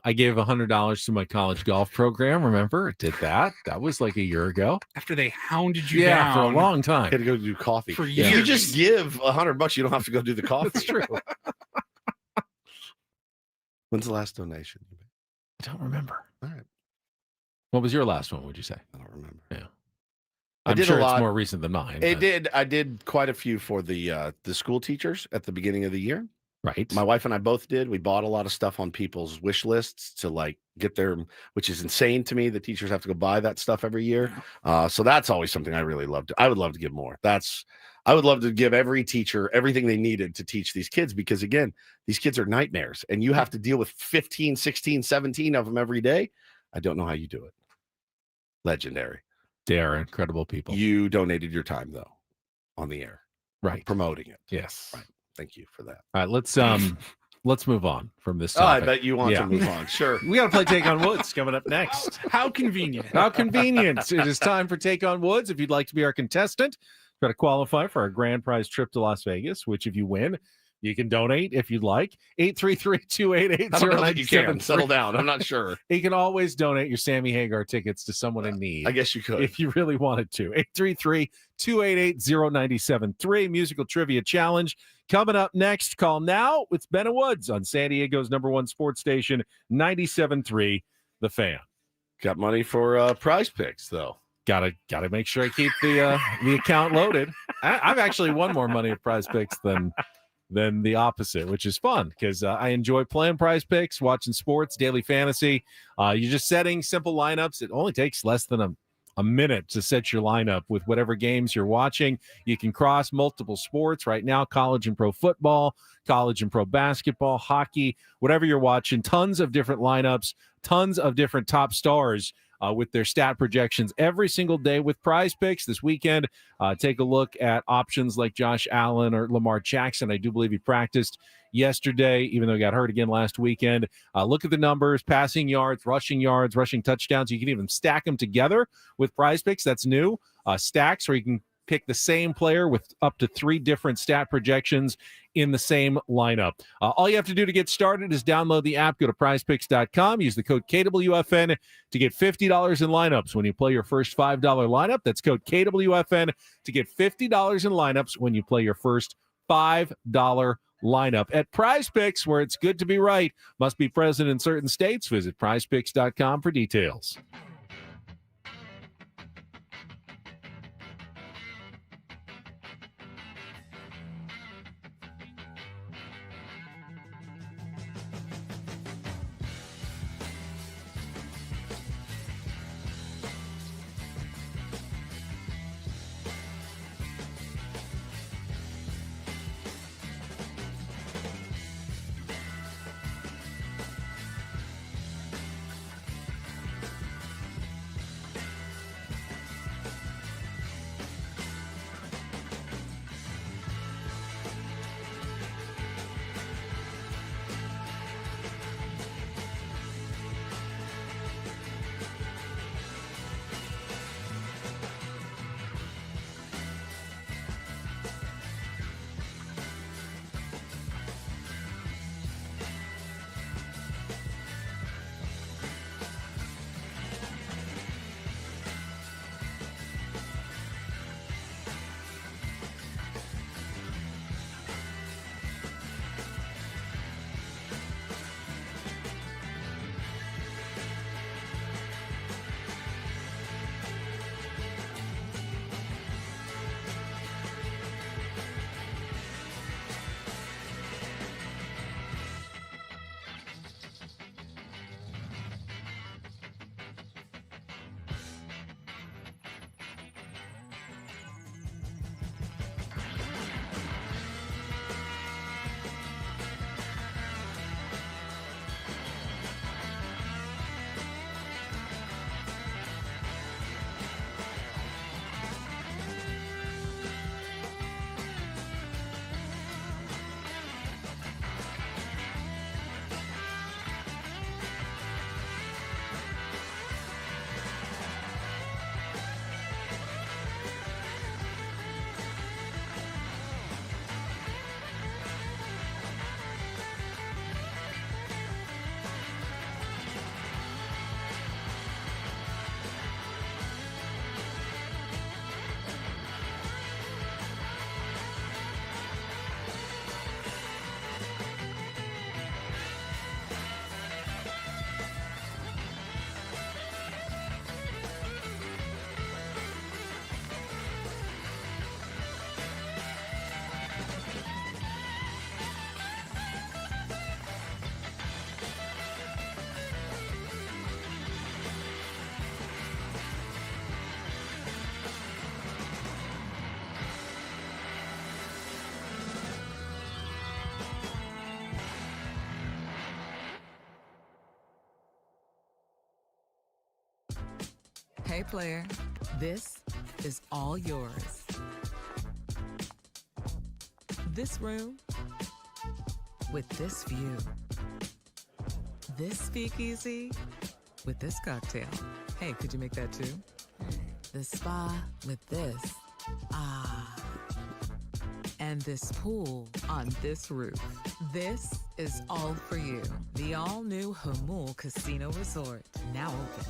I gave $100 to my college golf program. Remember, I did that. That was like a year ago. After they hounded you down for a long time. You had to go do coffee. For years. If you just give $100, you don't have to go do the coffee. That's true. When's the last donation? I don't remember. All right. What was your last one, would you say? I don't remember. Yeah. I did sure a lot. It's more recent than mine. I did quite a few for the school teachers at the beginning of the year. Right. My wife and I both did. We bought a lot of stuff on people's wish lists to like get their, which is insane to me. The teachers have to go buy that stuff every year. So that's always something I really loved. I would love to give more. I would love to give every teacher everything they needed to teach these kids, because again, these kids are nightmares and you have to deal with 15, 16, 17 of them every day. I don't know how you do it. Legendary. They are incredible people. You donated your time though on the air. Right. Promoting it. Yes. Right. Thank you for that. All right, let's move on from this Oh, I topic. bet you want to move on. Sure. We got to play Take on Woods coming up next. How convenient. How convenient. It is time for Take on Woods. If you'd like to be our contestant, try to qualify for our grand prize trip to Las Vegas, which if you win, you can donate if you'd like. 833-288-0973. You can. Settle down. I'm not sure. You can always donate your Sammy Hagar tickets to someone in need. I guess you could. If you really wanted to. 833-288-0973. Musical Trivia Challenge. Coming up next, call now with Ben and Woods on San Diego's #1 sports station, 97.3 The Fan. Got money for prize picks, though. Gotta make sure I keep the account loaded. I've actually won more money at prize picks than the opposite, which is fun because I enjoy playing prize picks, watching sports, daily fantasy. You're just setting simple lineups. It only takes less than a minute to set your lineup with whatever games you're watching. You can cross multiple sports right now, college and pro football, college and pro basketball, hockey, whatever you're watching. Tons of different lineups, tons of different top stars with their stat projections every single day with prize picks. This weekend, take a look at options like Josh Allen or Lamar Jackson. I do believe he practiced yesterday, even though he got hurt again last weekend. Look at the numbers, passing yards, rushing touchdowns. You can even stack them together with prize picks. That's new. Stacks, where you can pick the same player with up to 3 different stat projections in the same lineup. All you have to do to get started is download the app, go to prizepicks.com, use the code KWFN to get $50 in lineups when you play your first $5 lineup. That's code KWFN to get $50 in lineups when you play your first $5 lineup. At Prize Picks, where it's good to be right, must be present in certain states. Visit prizepicks.com for details. Hey, player, this is all yours. This room with this view. This speakeasy with this cocktail. Hey, could you make that too? The spa with this. Ah. And this pool on this roof. This is all for you. The all-new Hamul Casino Resort, now open.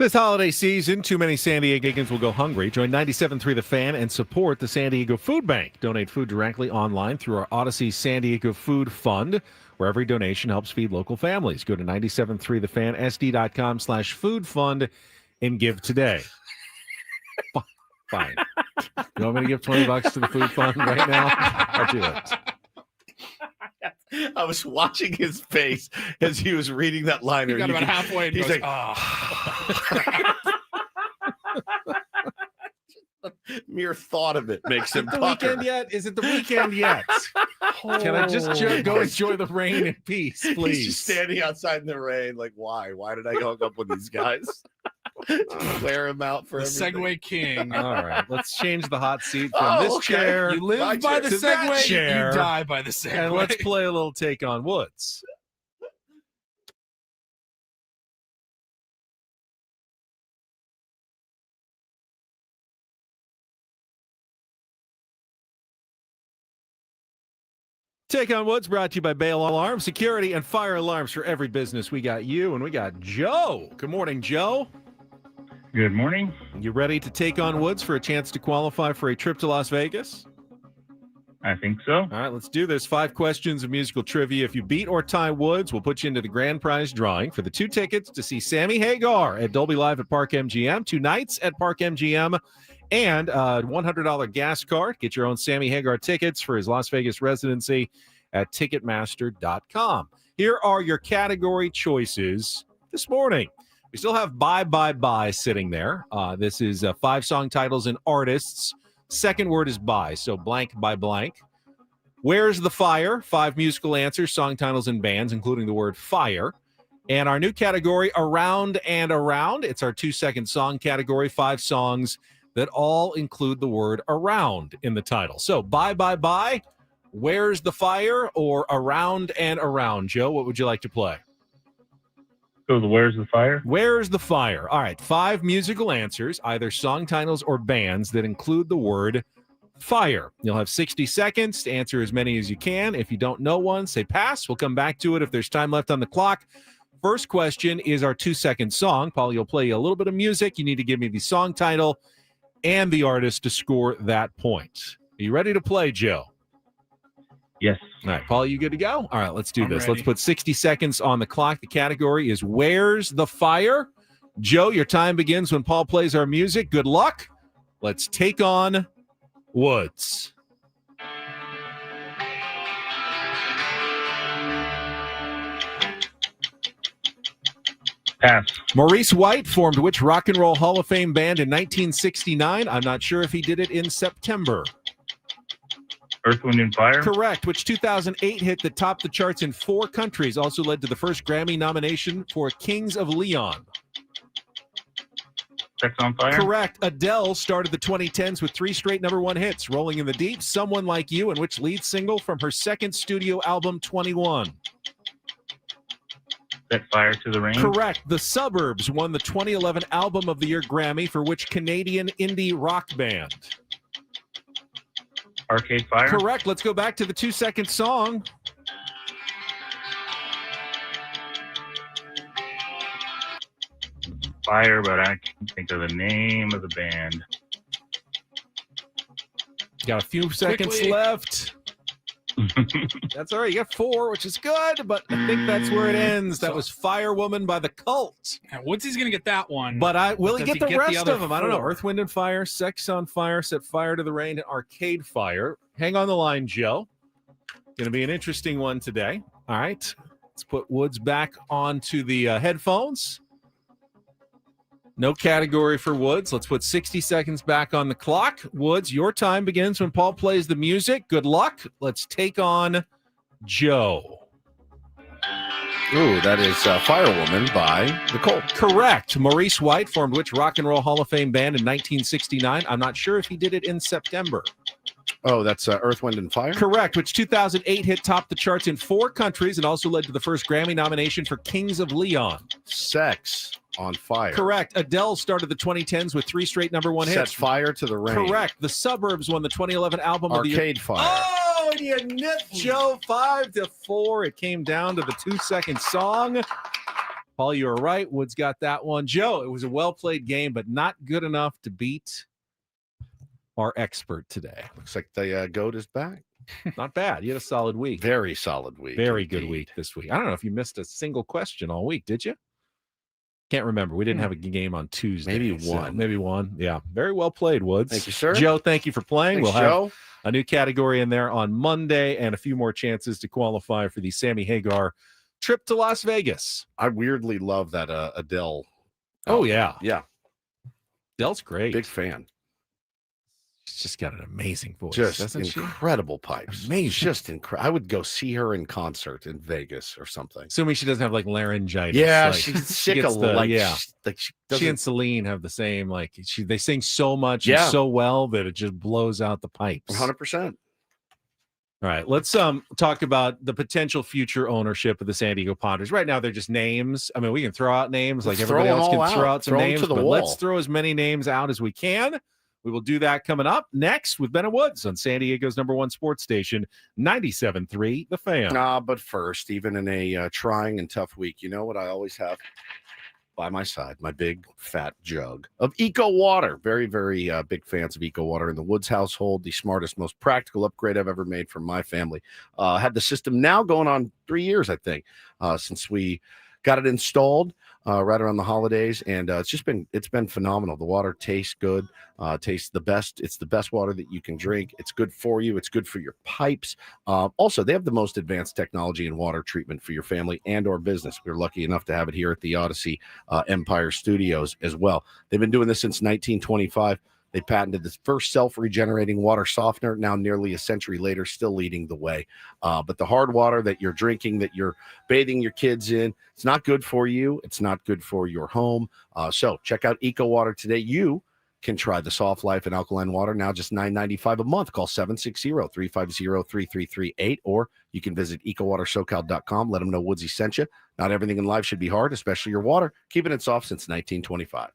This holiday season, too many San Diegans will go hungry. Join 97.3 The Fan and support the San Diego Food Bank. Donate food directly online through our Odyssey San Diego Food Fund, where every donation helps feed local families. Go to 97.3thefansd.com/food fund and give today. Fine. You want me to give $20 to the food fund right now? I'll do it. I was watching his face as he was reading that line. He got about halfway and he's goes, like, mere thought of it makes him the pucker. weekend yet? Is it the weekend yet? Can I just go enjoy the rain in peace, please? He's just standing outside in the rain, like, why? Why did I hook up with these guys? Wear him out for the everything. Segway King. All right, let's change the hot seat from this chair. You live by the to that Segway, chair, you die by the Segway. and let's play a little Take on Woods. Take on Woods brought to you by Bail Alarm, security and fire alarms for every business. We got you, and we got Joe. Good morning, Joe. Good morning. You ready to take on Woods for a chance to qualify for a trip to Las Vegas? I think so. All right, let's do this. 5 questions of musical trivia. If you beat or tie Woods, we'll put you into the grand prize drawing for the 2 tickets to see Sammy Hagar at Dolby Live at Park MGM, 2 nights at Park MGM, and a $100 gas card. Get your own Sammy Hagar tickets for his Las Vegas residency at Ticketmaster.com. Here are your category choices this morning. We still have Bye, Bye, Bye sitting there. This is 5 song titles and artists. Second word is bye, so blank by blank. Where's the Fire? 5 musical answers, song titles and bands, including the word fire. And our new category, Around and Around. It's our 2-second song category, 5 songs that all include the word around in the title. So Bye, Bye, Bye, Where's the Fire, or Around and Around. Joe, what would you like to play? So Where's the Fire? Where's the Fire? All right, 5 musical answers, either song titles or bands that include the word fire. You'll have 60 seconds to answer as many as you can. If you don't know one, say pass. We'll come back to it if there's time left on the clock. First question is our 2-second song. Paul, you'll play a little bit of music. You need to give me the song title and the artist to score that point. Are you ready to play, Joe? Yes. All right, Paul, you good to go? All right, let's do I'm this. ready. Let's put 60 seconds on the clock. The category is Where's the Fire? Joe, your time begins when Paul plays our music. Good luck. Let's take on Woods. Pass. Maurice White formed which Rock and Roll Hall of Fame band in 1969? I'm not sure if he did it in September. Earth, Wind, and Fire. Correct. Which 2008 hit that topped the charts in 4 countries, also led to the first Grammy nomination for Kings of Leon? Sex on Fire. Correct. Adele started the 2010s with 3 straight #1 hits, Rolling in the Deep, Someone Like You, and which lead single from her second studio album, 21? Set Fire to the Rain. Correct. The Suburbs won the 2011 Album of the Year Grammy for which Canadian indie rock band? Arcade Fire. Correct. Let's go back to the 2-second song. Fire, but I can't think of the name of the band. Got a few seconds Quickly. left. That's all right. You got 4, which is good, but I think that's where it ends. That was Firewoman by the Cult. Now, Woodsy's going to get that one. But will he Does get the rest other of them? I don't know. 4? Earth, Wind, and Fire, Sex on Fire, Set Fire to the Rain, and Arcade Fire. Hang on the line, Joe. Going to be an interesting one today. All right. Let's put Woods back onto the headphones. No category for Woods. Let's put 60 seconds back on the clock. Woods, your time begins when Paul plays the music. Good luck. Let's take on Joe. Ooh, that is Firewoman by the Cult. Correct. Maurice White formed which Rock and Roll Hall of Fame band in 1969? I'm not sure if he did it in September. Oh, that's Earth, Wind, and Fire? Correct. Which 2008 hit topped the charts in 4 countries and also led to the first Grammy nomination for Kings of Leon? Sex on Fire. Correct. Adele started the 2010s with 3 straight #1 Set hits. Fire to the Rain. Correct. The Suburbs won the 2011 Album of the Year. Arcade Fire. Oh, and you nipped Joe 5-4. It came down to the 2-second song. Paul, you were right. Woods got that one. Joe, it was a well-played game, but not good enough to beat our expert today. Looks like the GOAT is back. Not bad. You had a solid week. Very solid week. Very good indeed. week this week. I don't know if you missed a single question all week, did you? Can't remember. We didn't have a game on Tuesday. Maybe one. Maybe one. Yeah. Very well played, Woods. Thank you, sir. Joe, thank you for playing. Thanks, we'll have Joe. a new category in there on Monday and a few more chances to qualify for the Sammy Hagar trip to Las Vegas. I weirdly love that Adele. Oh, yeah. Yeah. Adele's great. Big fan. She's just got an amazing voice. Just doesn't she? incredible pipes. Amazing. Just incredible. I would go see her in concert in Vegas or something. Assuming she doesn't have like laryngitis. Yeah, like, she's she sick gets of the- like, yeah. like she She doesn't. and Celine have the same, like they sing so much Yeah. and so well that it just blows out the pipes. 100%. All right, let's talk about the potential future ownership of the San Diego Padres. Right now, they're just names. I mean, we can throw out names like Let's everybody throw else them can all throw out. out some Throw 'em names, to the but wall. let's throw as many names out as we can. We will do that coming up next with Ben and Woods on San Diego's #1 sports station, 97.3 The Fan. But first, even in a trying and tough week, you know what I always have by my side? My big fat jug of Eco Water. Very, very big fans of Eco Water in the Woods household. The smartest, most practical upgrade I've ever made for my family. Had the system now going on 3 years, I think, since we got it installed right around the holidays, and it's been phenomenal. The water tastes good, tastes the best. It's the best water that you can drink. It's good for you. It's good for your pipes. Also, they have the most advanced technology in water treatment for your family and or business. We're lucky enough to have it here at the Odyssey Empire Studios as well. They've been doing this since 1925. They patented the first self-regenerating water softener, now nearly a century later, still leading the way. But the hard water that you're drinking, that you're bathing your kids in, it's not good for you. It's not good for your home. So check out Eco Water today. You can try the Soft Life and alkaline water, now just $9.95 a month. Call 760-350-3338, or you can visit ecowatersocal.com. Let them know Woodsy sent you. Not everything in life should be hard, especially your water. Keeping it soft since 1925.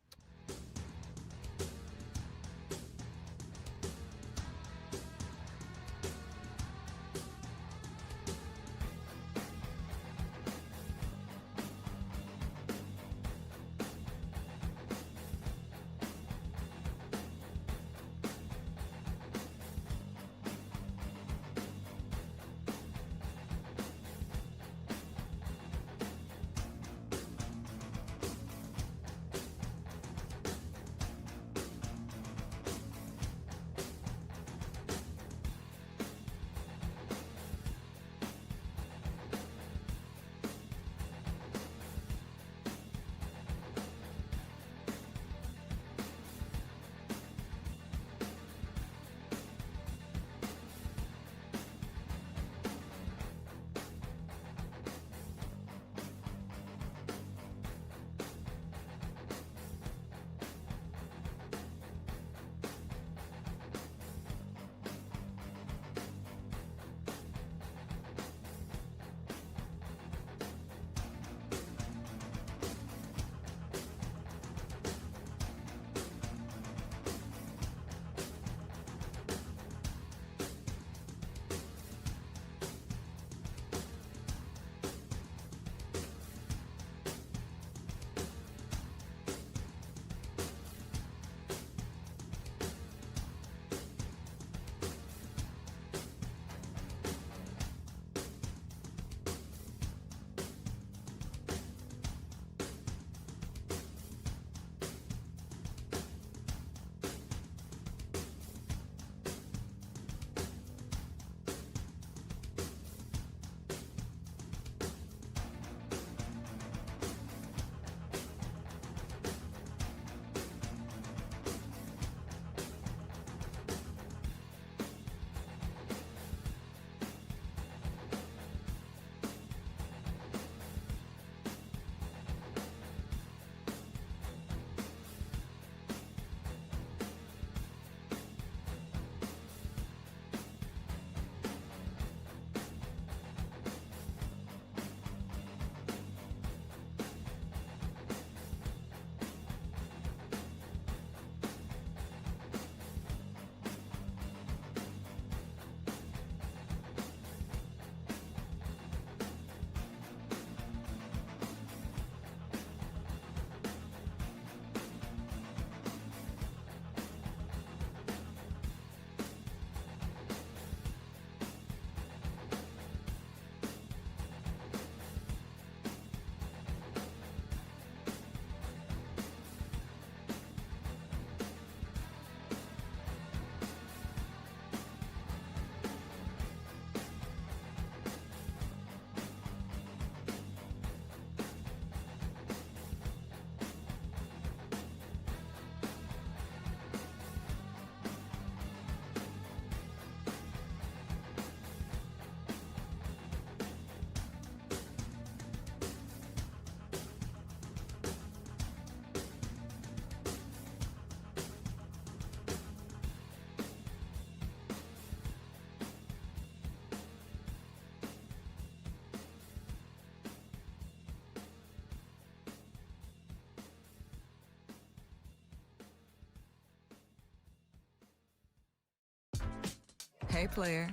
Hey, player,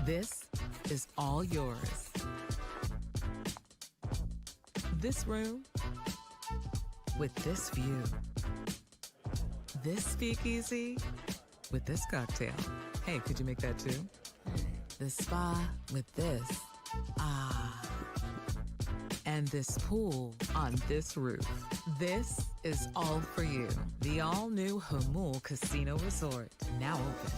this is all yours. This room with this view. This speakeasy with this cocktail. Hey, could you make that too? This spa with this. Ah. And this pool on this roof. This is all for you. The all-new Hamul Casino Resort, now open.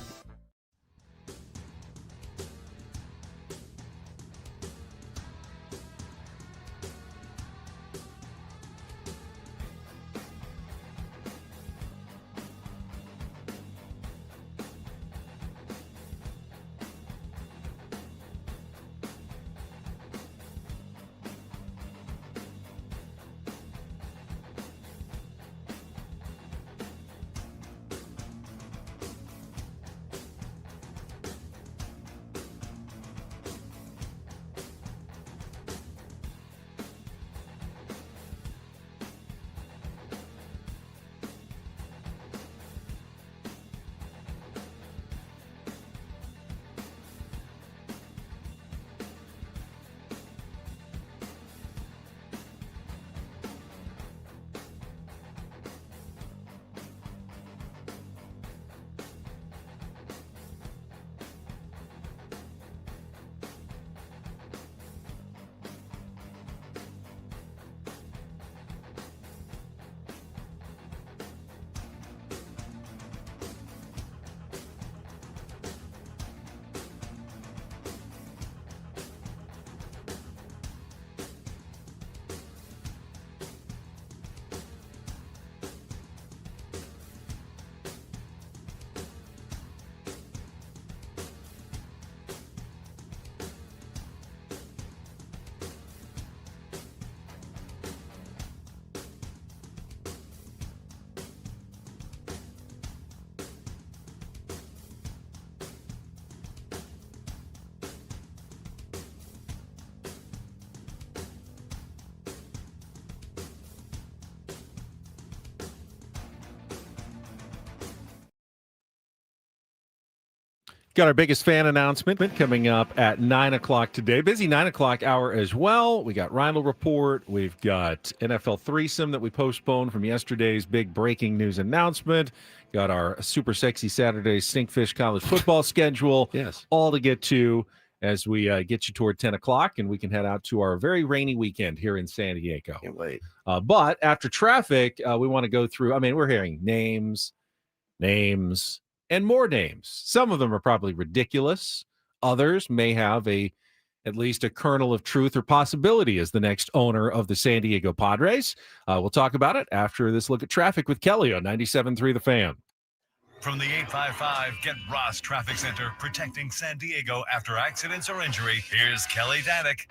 Got our biggest fan announcement coming up at 9 o'clock today. Busy 9 o'clock hour as well. We got Reindl Report. We've got NFL Threesome that we postponed from yesterday's big breaking news announcement. Got our super sexy Saturday Stinkfish college football schedule. Yes. All to get to as we get you toward 10 o'clock, and we can head out to our very rainy weekend here in San Diego. Can't wait. But after traffic, we want to go through, we're hearing names, and more names. Some of them are probably ridiculous. Others may have at least a kernel of truth or possibility as the next owner of the San Diego Padres. We'll talk about it after this look at traffic with Kelly on 97.3 The Fan. From the 855 Get Ross Traffic Center, protecting San Diego after accidents or injury, here's Kelly Danek.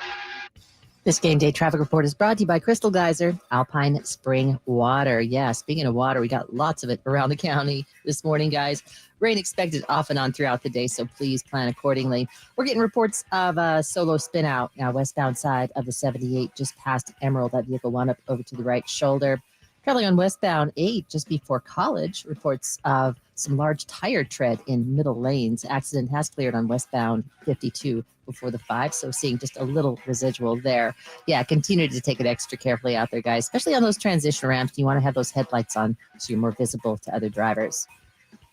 This game day traffic report is brought to you by Crystal Geyser, Alpine Spring Water. Yeah, speaking of water, we got lots of it around the county this morning, guys. Rain expected off and on throughout the day, so please plan accordingly. We're getting reports of a solo spin out now westbound side of the 78, just past Emerald. That vehicle wound up over to the right shoulder. Traveling on westbound 8 just before College, reports of some large tire tread in middle lanes. Accident has cleared on westbound 52 before the 5, so seeing just a little residual there. Yeah, continue to take it extra carefully out there, guys, especially on those transition ramps. You want to have those headlights on so you're more visible to other drivers.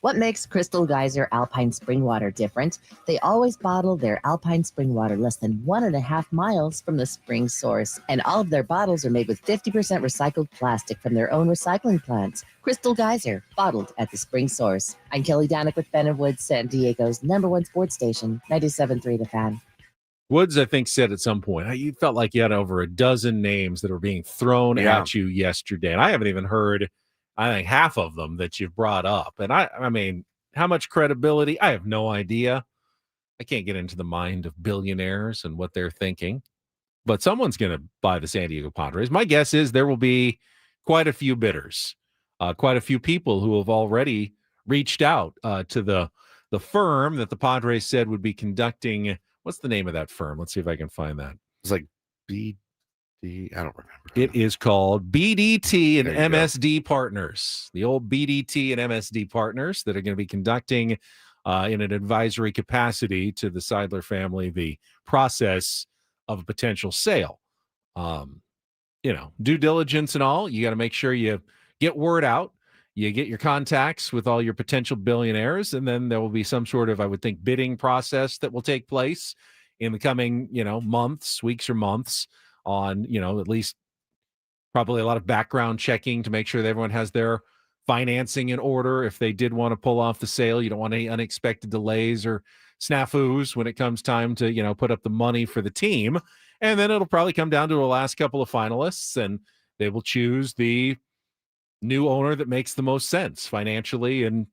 What makes Crystal Geyser Alpine Spring Water different? They always bottle their Alpine Spring Water less than 1.5 miles from the spring source. And all of their bottles are made with 50% recycled plastic from their own recycling plants. Crystal Geyser, bottled at the spring source. I'm Kelly Danek with Ben and Woods, San Diego's #1 sports station, 97.3 The Fan. Woods, I think, said at some point, you felt like you had over a dozen names that were being thrown at you yesterday. And I haven't even heard, I think, half of them that you've brought up. And I mean, how much credibility? I have no idea. I can't get into the mind of billionaires and what they're thinking. But someone's going to buy the San Diego Padres. My guess is there will be quite a few bidders, quite a few people who have already reached out to the firm that the Padres said would be conducting. What's the name of that firm? Let's see if I can find that. It's like BD. I don't remember. It is called BDT and MSD Partners. The old BDT and MSD Partners that are going to be conducting in an advisory capacity to the Seidler family the process of a potential sale. Due diligence and all. You got to make sure you get word out. You get your contacts with all your potential billionaires, and then there will be some sort of, I would think, bidding process that will take place in the coming, weeks or months on, at least probably a lot of background checking to make sure that everyone has their financing in order. If they did want to pull off the sale, you don't want any unexpected delays or snafus when it comes time to, put up the money for the team. And then it'll probably come down to a last couple of finalists, and they will choose the new owner that makes the most sense financially and,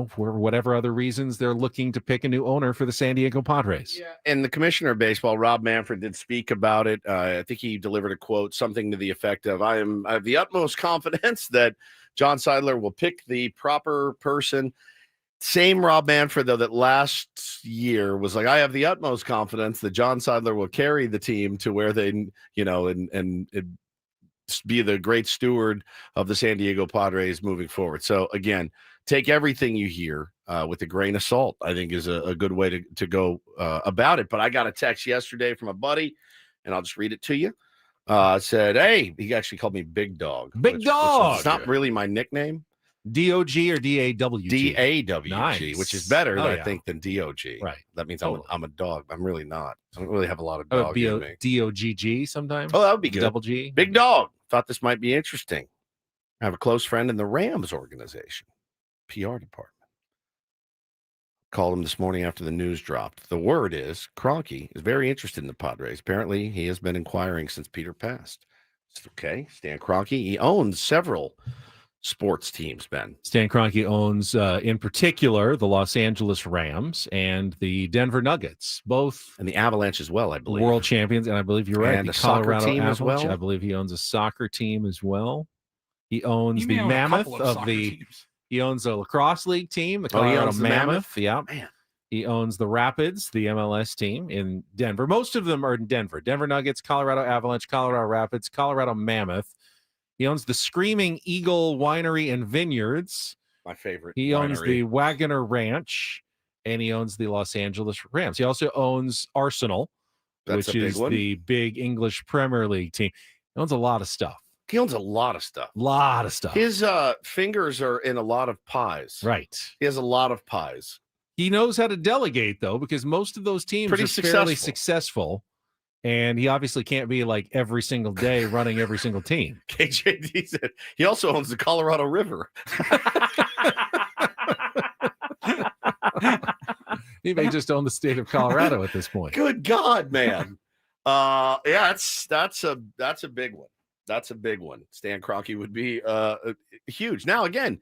for whatever other reasons they're looking to pick a new owner for the San Diego Padres. Yeah. And the commissioner of baseball, Rob Manfred, did speak about it. I think he delivered a quote, something to the effect of, I have the utmost confidence that John Seidler will pick the proper person. Same Rob Manfred, though, that last year was like, I have the utmost confidence that John Seidler will carry the team to where they, and be the great steward of the San Diego Padres moving forward. So again, take everything you hear with a grain of salt, I think is a good way to go about it. But I got a text yesterday from a buddy, and I'll just read it to you. Said, hey, he actually called me Big Dog. Big Dog. It's not really my nickname. D-O-G or D-A-W-G? D-A-W-G, nice. Which is better, I think, than D-O-G. Right. That means I'm a dog. I'm really not. I don't really have a lot of dog in me. D-O-G-G sometimes? Oh, that would be good. Double G? Big Dog. Thought this might be interesting. I have a close friend in the Rams organization, PR department. Called him this morning after the news dropped. The word is Kroenke is very interested in the Padres. Apparently, he has been inquiring since Peter passed. Okay, Stan Kroenke. He owns several sports teams, Ben. Stan Kroenke owns, in particular, the Los Angeles Rams and the Denver Nuggets, both. And the Avalanche as well, I believe. World champions, and I believe you're right. And the a soccer team Avalanche, as well. I believe he owns a soccer team as well. He owns the own a Mammoth couple of of the. teams. He owns a lacrosse league team, the Colorado owns the Mammoth? Yeah. Man. He owns the Rapids, the MLS team in Denver. Most of them are in Denver. Denver Nuggets, Colorado Avalanche, Colorado Rapids, Colorado Mammoth. He owns the Screaming Eagle Winery and Vineyards. My favorite. He owns winery. the Wagoner Ranch. and he owns the Los Angeles Rams. He also owns Arsenal, That's which a big is one. the big English Premier League team. He owns a lot of stuff. He owns a lot of stuff. His fingers are in a lot of pies. Right. He has a lot of pies. He knows how to delegate, though, because most of those teams Pretty are fairly successful. And he obviously can't be like every single day running every single team. KJD said he also owns the Colorado River. He may just own the state of Colorado at this point. Good God, man. Yeah, that's a big one. That's a big one. Stan Kroenke would be huge. Now, again,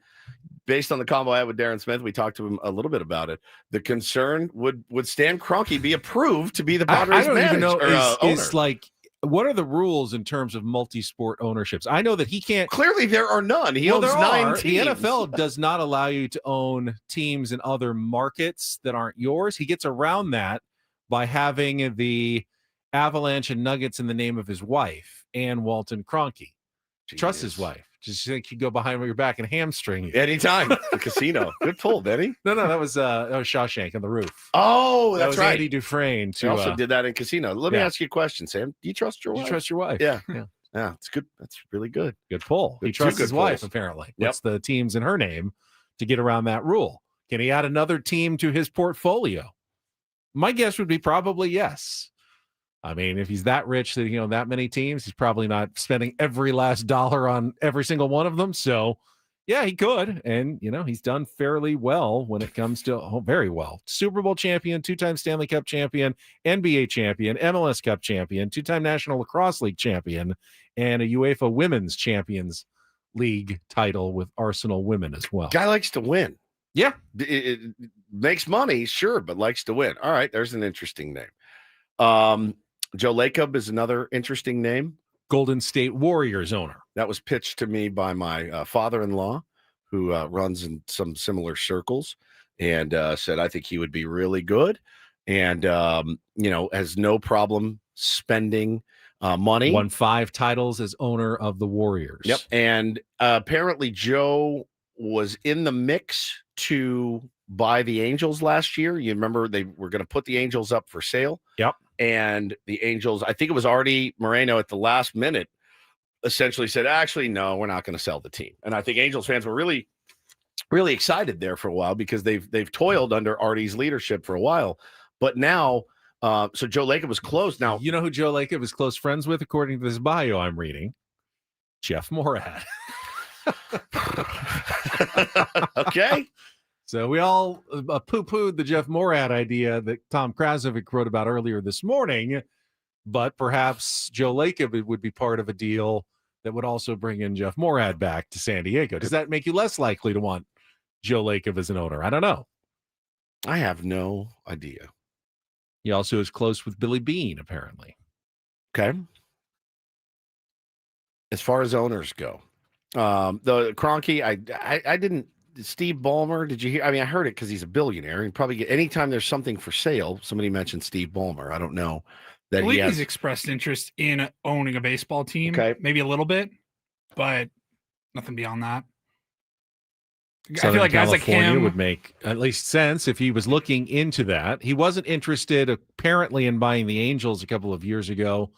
based on the combo I had with Darren Smith, we talked to him a little bit about it. The concern would Stan Kroenke be approved to be the Padres I don't even know owner? is like, what are the rules in terms of multi-sport ownerships? I know that he can't. Clearly, there are none. He owns 9 teams. The NFL does not allow you to own teams in other markets that aren't yours. He gets around that by having the Avalanche and Nuggets in the name of his wife, Ann Walton Kroenke. Trust his wife. Just think he'd go behind your back and hamstring you anytime. The casino. Good pull, Benny. No, that was Shawshank on the Roof. Oh, that that's was right. Andy Dufresne. He also did that in Casino. Let me ask you a question, Sam. Do you trust your wife? You trust your wife? Yeah. It's good. That's really good. Good pull. He trusts his wife, apparently. Puts the teams in her name to get around that rule. Can he add another team to his portfolio? My guess would be probably yes. I mean, if he's that rich that, that many teams, he's probably not spending every last dollar on every single one of them. So, yeah, he could. And, he's done fairly well when it comes to, very well. Super Bowl champion, 2-time Stanley Cup champion, NBA champion, MLS Cup champion, 2-time National Lacrosse League champion, and a UEFA Women's Champions League title with Arsenal Women as well. Guy likes to win. Yeah. It makes money, sure, but likes to win. All right, there's an interesting name. Joe Lacob is another interesting name. Golden State Warriors owner. That was pitched to me by my father-in-law, who runs in some similar circles, and said, I think he would be really good and, has no problem spending money. Won 5 titles as owner of the Warriors. Yep. And apparently Joe was in the mix to buy the Angels last year. You remember they were going to put the Angels up for sale. Yep. And the Angels, I think it was Artie Moreno at the last minute, essentially said, actually, no, we're not going to sell the team. And I think Angels fans were really, really excited there for a while because they've toiled under Artie's leadership for a while. But now, so Joe Lacob was closed. Now, you know who Joe Lacob is close friends with, according to this bio I'm reading? Jeff Morad. Okay. So we all poo-pooed the Jeff Morad idea that Tom Krasovic wrote about earlier this morning, but perhaps Joe Lacob would be part of a deal that would also bring in Jeff Morad back to San Diego. Does that make you less likely to want Joe Lacob as an owner? I don't know. I have no idea. He also is close with Billy Beane, apparently. Okay. As far as owners go, the Kroenke, I didn't. Steve Ballmer, did you hear? I mean, I heard it because he's a billionaire and probably anytime there's something for sale, somebody mentioned Steve Ballmer. I don't know that I believe he's expressed interest in owning a baseball team. Okay. Maybe a little bit, but nothing beyond that. Southern I feel like guys like him would make at least sense if he was looking into that. He wasn't interested apparently in buying the Angels a couple of years ago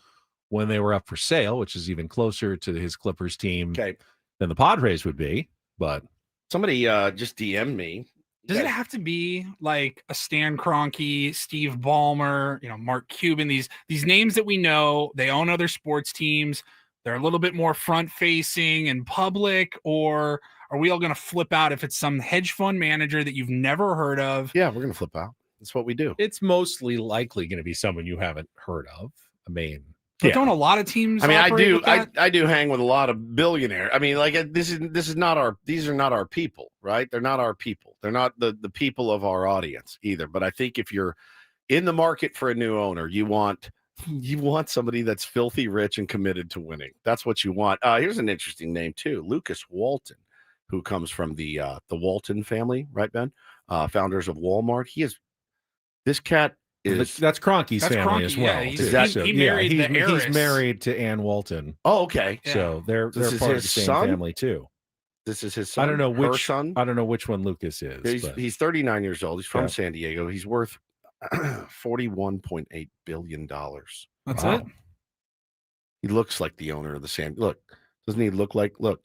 when they were up for sale, which is even closer to his Clippers team than the Padres would be. But somebody just DM'd me. Does it have to be like a Stan Kroenke, Steve Ballmer, Mark Cuban, these names that we know, they own other sports teams, they're a little bit more front facing and public, or are we all going to flip out if it's some hedge fund manager that you've never heard of? Yeah, we're going to flip out. That's what we do. It's mostly likely going to be someone you haven't heard of. I mean, but don't a lot of teams? I mean, I do hang with a lot of billionaires. I mean, like these are not our people, right? They're not our people. They're not the people of our audience either. But I think if you're in the market for a new owner, you want somebody that's filthy rich and committed to winning. That's what you want. Here's an interesting name too, Lucas Walton, who comes from the Walton family, right, Ben? Founders of Walmart. This cat. That's Kroenke's family as well. Yeah, he married the heiress. He's married to Ann Walton. Oh, okay. So they're part of the same family too. This is his son. I don't know her which son. I don't know which one Lucas is. He's 39 years old. He's from Yeah. San Diego. He's worth $41.8 billion. That's Wow. it. He looks like the owner of the San. Look, doesn't he look like? Look.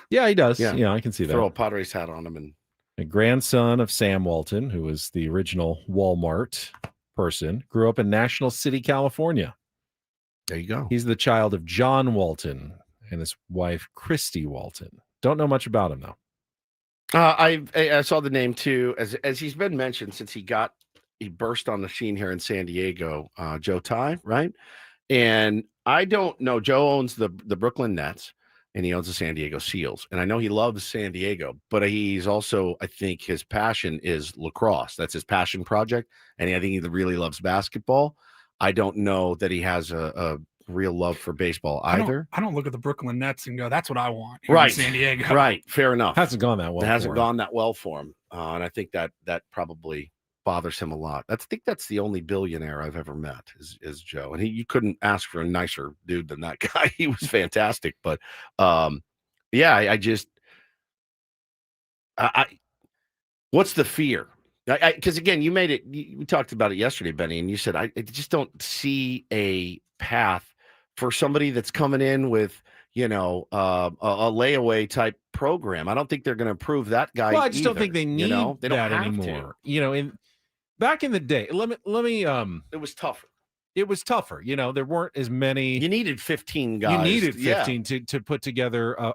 Yeah, he does. Yeah. Yeah, I can see that. Throw a Padres hat on him and. A grandson of Sam Walton, who was the original Walmart person, grew up in National City, California. There you go. He's the child of John Walton and his wife, Christy Walton. Don't know much about him, though. I saw the name too, as he's been mentioned since he burst on the scene here in San Diego. Joe Ty, right? And I don't know. Joe owns the Brooklyn Nets, and he owns the San Diego Seals. And I know he loves San Diego, but he's also, I think his passion is lacrosse. That's his passion project. And I think he really loves basketball. I don't know that he has a real love for baseball either. I don't look at the Brooklyn Nets and go, that's what I want here Right. in San Diego. Right. Fair enough. Hasn't gone that well. It hasn't for him. gone that well for him. And I think that probably bothers him a lot. I think that's the only billionaire I've ever met is Joe. And you couldn't ask for a nicer dude than that guy. He was fantastic. But yeah, I just what's the fear? Because again, we talked about it yesterday, Benny, and you said I just don't see a path for somebody that's coming in with a layaway type program. I don't think they're going to approve that guy. Well, I just don't think they need they don't that have anymore. to. Back in the day, let me It was tougher. It was tougher. There weren't as many. You needed 15 guys. You needed 15 to put together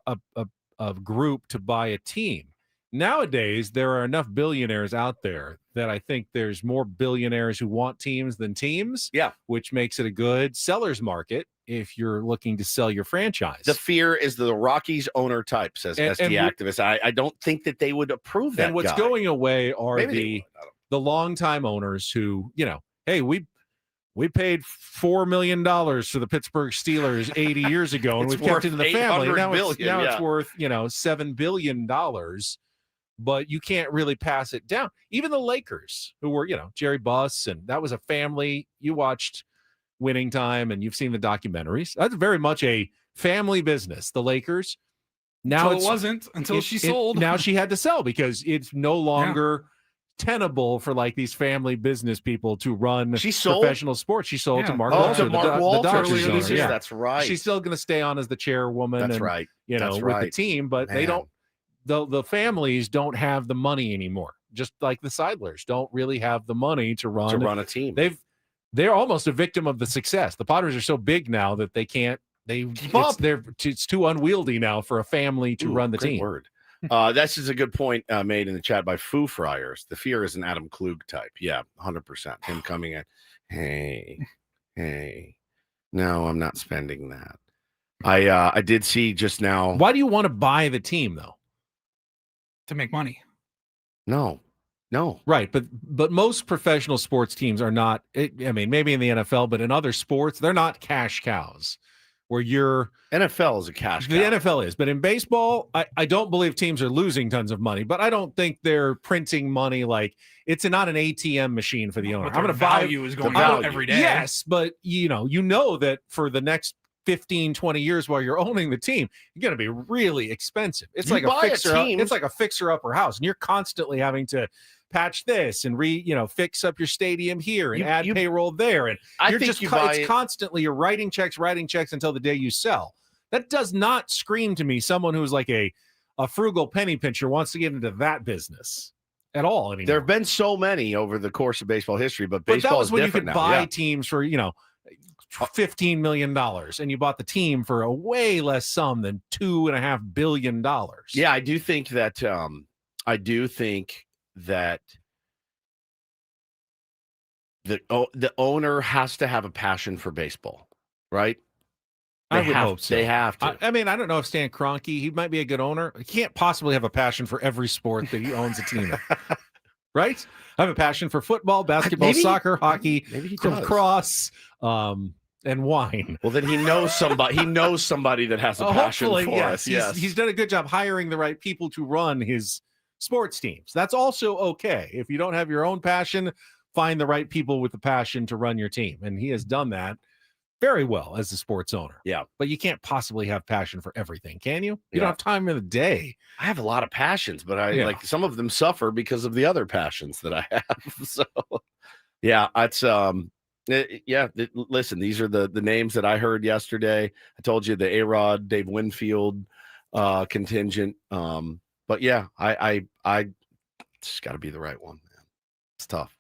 a group to buy a team. Nowadays, there are enough billionaires out there that I think there's more billionaires who want teams than teams. Yeah. Which makes it a good seller's market if you're looking to sell your franchise. The fear is the Rockies owner type, says SD activist. I don't think that they would approve that. And what's guy. going away are Maybe the longtime owners who, hey, we paid $4 million to the Pittsburgh Steelers 80 years ago, and It's we've kept it in the family. Now $800 it's worth, $7 billion. But you can't really pass it down. Even the Lakers, who were, Jerry Buss, and that was a family. You watched Winning Time, and you've seen the documentaries. That's very much a family business. The Lakers. Now it wasn't until she sold. Now she had to sell because it's no longer tenable for like these family business people to run professional sports. She sold to Mark Walter, the Dodgers owner. Yeah, that's right. She's still going to stay on as the chairwoman. That's and, right. With the team, but they don't. The families don't have the money anymore. Just like the Seidlers don't really have the money to run a team. They're almost a victim of the success. The Padres are so big now that they can't. It's too unwieldy now for a family to run the team. Word. This is a good point made in the chat by Foo Friars. The fear is an Adam Klug type. Yeah, 100%. Him coming in. Hey, no, I'm not spending that. I did see just now. Why do you want to buy the team though? To make money. No. Right, but most professional sports teams are not. Maybe in the NFL, but in other sports, they're not cash cows. Where NFL is a cash cow. The NFL is, but in baseball, I don't believe teams are losing tons of money, but I don't think they're printing money like it's not an ATM machine for the owner. I'm going to value is going out every day. Yes, but you know that for the next 15, 20 years while you're owning the team, you're going to be really expensive. It's like a fixer. It's like a fixer-upper house, and you're constantly having to patch this and fix up your stadium here and add payroll there, and it's constantly you're writing checks until the day you sell. That does not scream to me someone who's like a frugal penny pincher wants to get into that business at all anymore. There have been so many over the course of baseball history, but baseball that was is when different you could now. buy teams for $15 million, and you bought the team for a way less sum than $2.5 billion. Yeah, I do think that the owner has to have a passion for baseball, right? I would hope so. They have to. I don't know if Stan Kroenke, he might be a good owner. He can't possibly have a passion for every sport that he owns a team of. Right? I have a passion for football, basketball, soccer, hockey, lacrosse, and wine. Well, then he knows somebody. He knows somebody that has a passion for us. Yes, he's done a good job hiring the right people to run his sports teams. That's also okay. If you don't have your own passion, find the right people with the passion to run your team, and he has done that very well as a sports owner. Yeah. But you can't possibly have passion for everything, can you? You Yeah. don't have time in the day. I have a lot of passions, but I Yeah. like some of them suffer because of the other passions that I have. So yeah, it's listen, these are the names that I heard yesterday. I told you the A-Rod, Dave Winfield contingent. But yeah, I just got to be the right one, man. It's tough.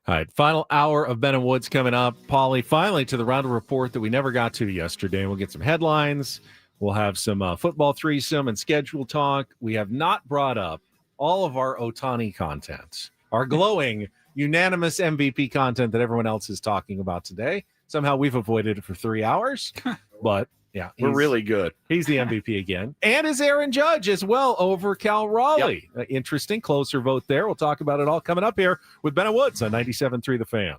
All right, final hour of Ben and Woods coming up. Paulie, finally to the Reindl Report that we never got to yesterday. We'll get some headlines. We'll have some football threesome and schedule talk. We have not brought up all of our Ohtani content, our glowing, unanimous MVP content that everyone else is talking about today. Somehow we've avoided it for 3 hours, but yeah, we're really good. He's the MVP again. And is Aaron Judge as well over Cal Raleigh. Yep. Interesting, closer vote there. We'll talk about it all coming up here with Ben and Woods on 97.3 The Fan.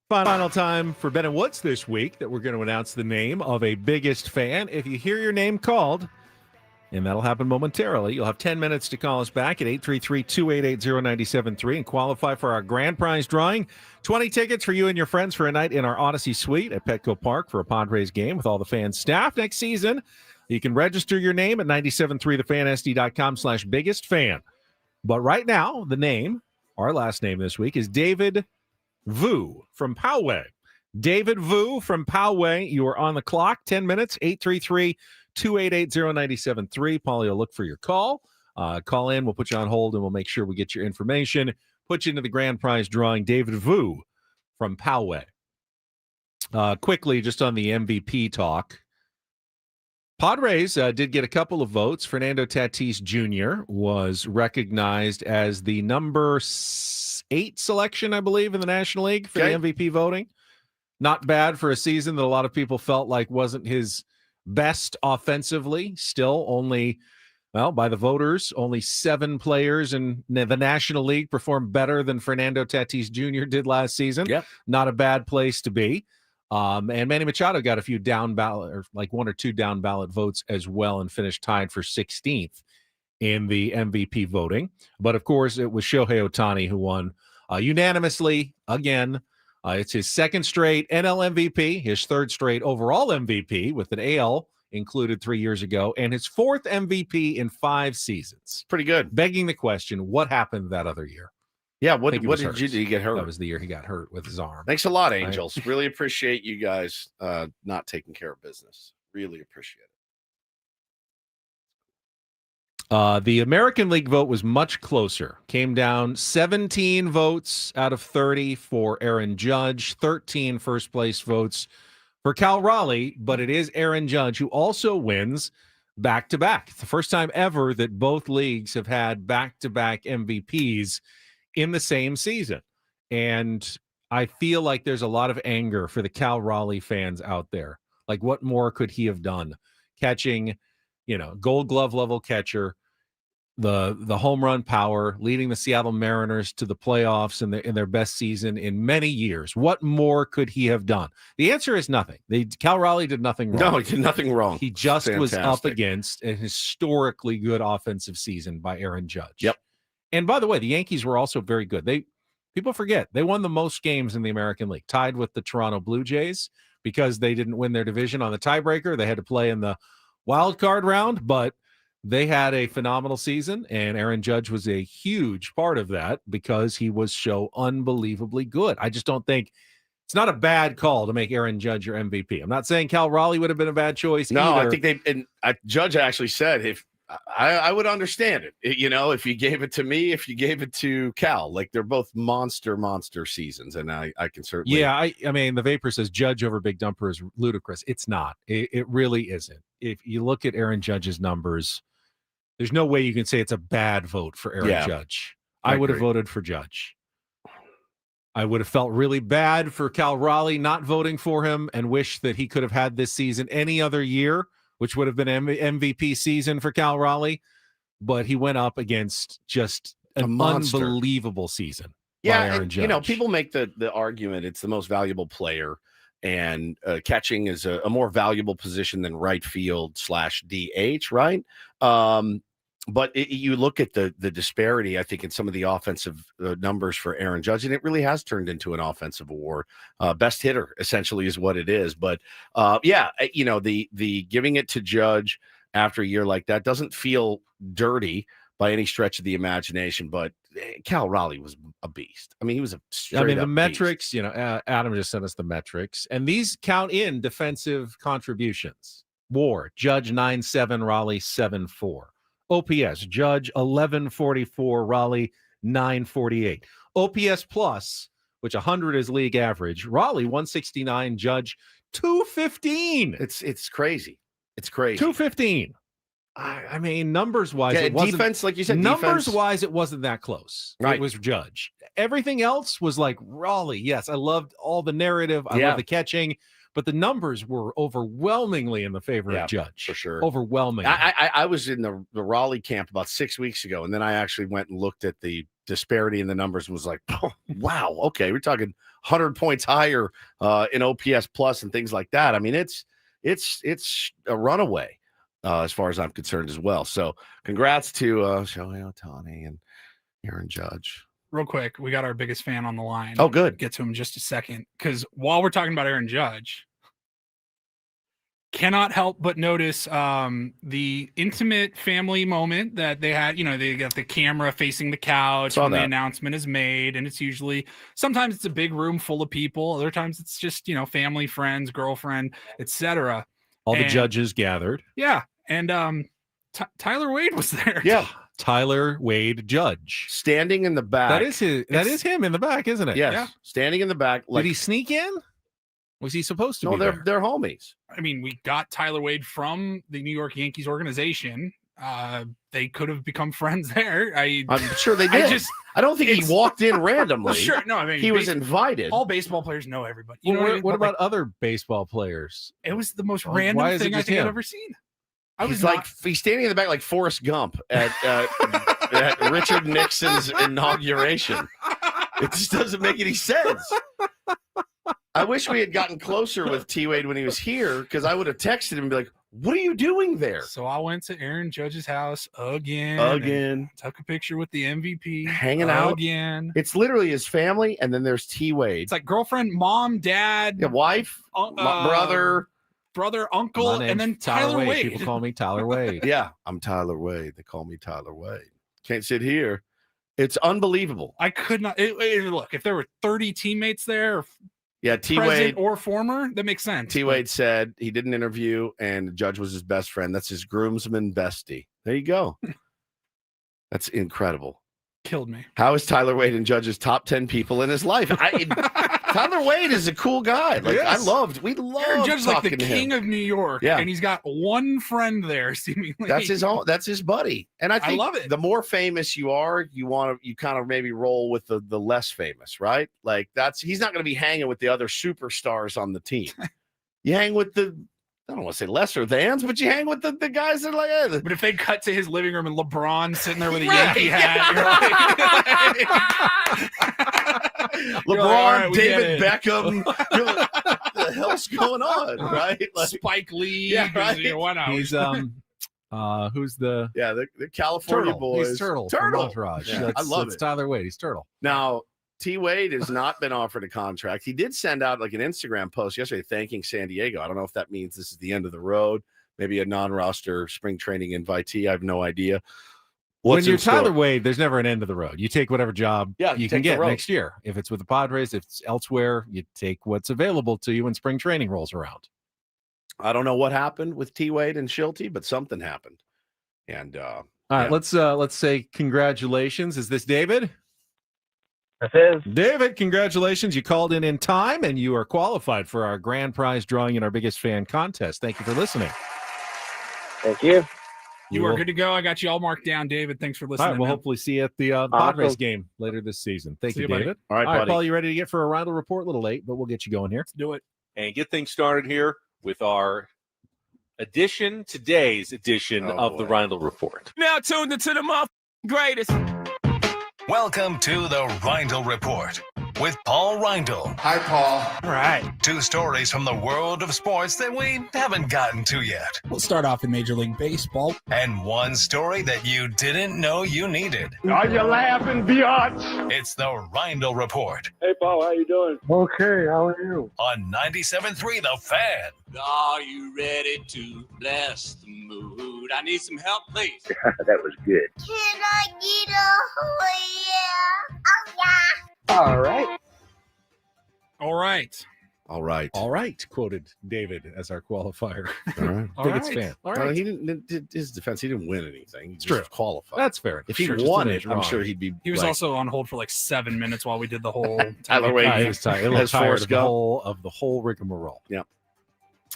Final time for Ben and Woods this week that we're going to announce the name of a biggest fan. If you hear your name called, and that'll happen momentarily, you'll have 10 minutes to call us back at 833-288-0973 and qualify for our grand prize drawing. 20 tickets for you and your friends for a night in our Odyssey Suite at Petco Park for a Padres game with all the fans' staff next season. You can register your name at 973thefansd.com/biggest fan. But right now, the name, our last name this week, is David Vu from Poway. David Vu from Poway, you are on the clock. 10 minutes, 833-288-0973. Paulie will look for your call. Call in, we'll put you on hold, and we'll make sure we get your information. Put you into the grand prize drawing. David Vu from Poway. Quickly, just on the MVP talk. Padres did get a couple of votes. Fernando Tatis Jr. was recognized as the number 8 selection, I believe, in the National League for the MVP voting. Not bad for a season that a lot of people felt like wasn't his best offensively. Still only, well, by the voters, only 7 players in the National League performed better than Fernando Tatis Jr. did last season. Yep. Not a bad place to be. And Manny Machado got a few down ballot, or like 1 or 2 down ballot votes as well, and finished tied for 16th in the MVP voting. But of course, it was Shohei Ohtani who won unanimously again. It's his 2nd straight NL MVP, his 3rd straight overall MVP with an AL included 3 years ago, and his 4th MVP in 5 seasons. Pretty good. Begging the question, what happened that other year? Yeah, what did you do? Did he get hurt? That was the year he got hurt with his arm. Thanks a lot, Angels. Really appreciate you guys not taking care of business. Really appreciate it. The American League vote was much closer. Came down 17 votes out of 30 for Aaron Judge, 13 first-place votes for Cal Raleigh, but it is Aaron Judge who also wins back-to-back. It's the first time ever that both leagues have had back-to-back MVPs in the same season. And I feel like there's a lot of anger for the Cal Raleigh fans out there. Like, what more could he have done? Catching, Gold Glove level catcher, the home run power, leading the Seattle Mariners to the playoffs in their best season in many years. What more could he have done? The answer is nothing. Cal Raleigh did nothing wrong. No, he did nothing wrong. He just was up against a historically good offensive season by Aaron Judge. Yep. And by the way, the Yankees were also very good. People forget they won the most games in the American League, tied with the Toronto Blue Jays, because they didn't win their division on the tiebreaker. They had to play in the wild card round, but they had a phenomenal season, and Aaron Judge was a huge part of that because he was so unbelievably good. I just don't think it's not a bad call to make Aaron Judge your MVP. I'm not saying Cal Raleigh would have been a bad choice. No, either. I think Judge actually said if I would understand it, if you gave it to me, if you gave it to Cal, like they're both monster seasons, and I can certainly. Yeah, I mean, the Vapor says Judge over Big Dumper is ludicrous. It's not. It really isn't. If you look at Aaron Judge's numbers, there's no way you can say it's a bad vote for Aaron Judge. I would have voted for Judge. I would have felt really bad for Cal Raleigh not voting for him and wish that he could have had this season any other year, which would have been MVP season for Cal Raleigh, but he went up against just an unbelievable season. Yeah, by Aaron Judge. People make the argument it's the most valuable player, and catching is a more valuable position than right field / DH, right? But you look at the disparity, I think, in some of the offensive numbers for Aaron Judge, and it really has turned into an offensive award. Best hitter, essentially, is what it is. But, the giving it to Judge after a year like that doesn't feel dirty by any stretch of the imagination. But Cal Raleigh was a beast. I mean, he was a straight-up the metrics, Adam just sent us the metrics, and these count in defensive contributions. WAR, Judge 9.7, Raleigh 7.4. OPS, Judge 1144, Raleigh 948. OPS plus, which 100 is league average, Raleigh 169, Judge 215. It's crazy. It's crazy. 215. I mean, numbers wise, it wasn't, defense, like you said, numbers wise, it wasn't that close. Right. It was Judge. Everything else was like Raleigh. Yes, I loved all the narrative. I love the catching. But the numbers were overwhelmingly in the favor of Judge. For sure. Overwhelming. I was in the Raleigh camp about 6 weeks ago, and then I actually went and looked at the disparity in the numbers and was like, oh, wow, okay, we're talking 100 points higher in OPS plus and things like that. I mean, it's a runaway as far as I'm concerned as well. So congrats to Shohei Ohtani and Aaron Judge. Real quick, we got our biggest fan on the line. Oh, good. Get to him in just a second. Because while we're talking about Aaron Judge, cannot help but notice the intimate family moment that they had. You know, they got the camera facing the couch when the announcement is made. And it's usually, sometimes it's a big room full of people. Other times it's just, you know, family, friends, girlfriend, etc. All the judges gathered. Yeah. And Tyler Wade was there. Yeah. Tyler Wade Judge. Standing in the back. That is him in the back, isn't it? Yes. Yeah. Standing in the back. Like, did he sneak in? Was he supposed to be there? They're homies. I mean, we got Tyler Wade from the New York Yankees organization. They could have become friends there. I'm sure they did. I don't think he walked in randomly. Sure. No, I mean, he was invited. All baseball players know everybody. You know what, I mean? What about other baseball players? It was the most random thing I think I've ever seen. He's standing in the back like Forrest Gump at Richard Nixon's inauguration. It just doesn't make any sense. I wish we had gotten closer with T Wade when he was here, because I would have texted him and be like, what are you doing there? So I went to Aaron Judge's house again. Took a picture with the MVP. Hanging out. Again. It's literally his family, and then there's T Wade. It's like girlfriend, mom, dad. Wife, brother, uncle, and then Tyler Wade. People call me Tyler Wade. Yeah, I'm Tyler Wade. They call me Tyler Wade. Can't sit here. It's unbelievable. I could not. Look, if there were 30 teammates there, T Wade or former, that makes sense. T Wade said he did an interview, and the Judge was his best friend. That's his groomsman bestie. There you go. That's incredible. Killed me. How is Tyler Wade and Judge's top 10 people in his life? Tyler Wade is a cool guy. Like, yes. We love Aaron Judge is like the king him. of New York. Yeah. And he's got one friend there, seemingly. That's his buddy. And I think love it. The more famous you are, you kind of maybe roll with the less famous, right? Like he's not going to be hanging with the other superstars on the team. You hang with I don't want to say lesser thans, but you hang with the guys that are like, But if they cut to his living room and LeBron sitting there with a Yankee hat, LeBron, David Beckham, what the hell's going on, right? Like, Spike Lee, yeah, right? Why not? He's who's the the California Turtle. boys? He's Turtle. From Entourage. Yeah, I love it. Tyler Wade. He's Turtle. Now, T Wade has not been offered a contract. He did send out like an Instagram post yesterday thanking San Diego. I don't know if that means this is the end of the road. Maybe a non-roster spring training invitee. I have no idea. When you're Tyler Wade, there's never an end of the road. You take whatever job you can get next year. If it's with the Padres, if it's elsewhere, you take what's available to you when spring training rolls around. I don't know what happened with T Wade and Schulte, but something happened. And all right, let's say congratulations. Is this David? This is David. Congratulations! You called in time, and you are qualified for our grand prize drawing in our biggest fan contest. Thank you for listening. Thank you. You are good to go. I got you all marked down, David. Thanks for listening. All right, we'll hopefully see you at the Padres game later this season. Thank you, David. All right, buddy. Paul, you ready to get for a Reindl Report? A little late, but we'll get you going here. Let's do it. And get things started here with our today's edition of the Reindl Report. Now tuned into the greatest. Welcome to the Reindl Report with Paul Reindl. Hi, Paul. All right. 2 stories from the world of sports that we haven't gotten to yet. We'll start off in Major League Baseball. And 1 story that you didn't know you needed. Are you laughing, biatch? It's the Reindl Report. Hey, Paul, how you doing? Okay, how are you? On 97.3 The Fan. Are you ready to bless the mood? I need some help, please. That was good. Can I get a yeah? Oh, yeah. All right. All right. Quoted David as our qualifier. All right. Biggest fan. All right. He didn't. His defense. He didn't win anything. He true. Just qualified. That's fair. If he won it, I'm sure he'd be. He was also on hold for like 7 minutes while we did the whole. Tyler Wade. He was tired. Of the whole rigmarole. Yeah.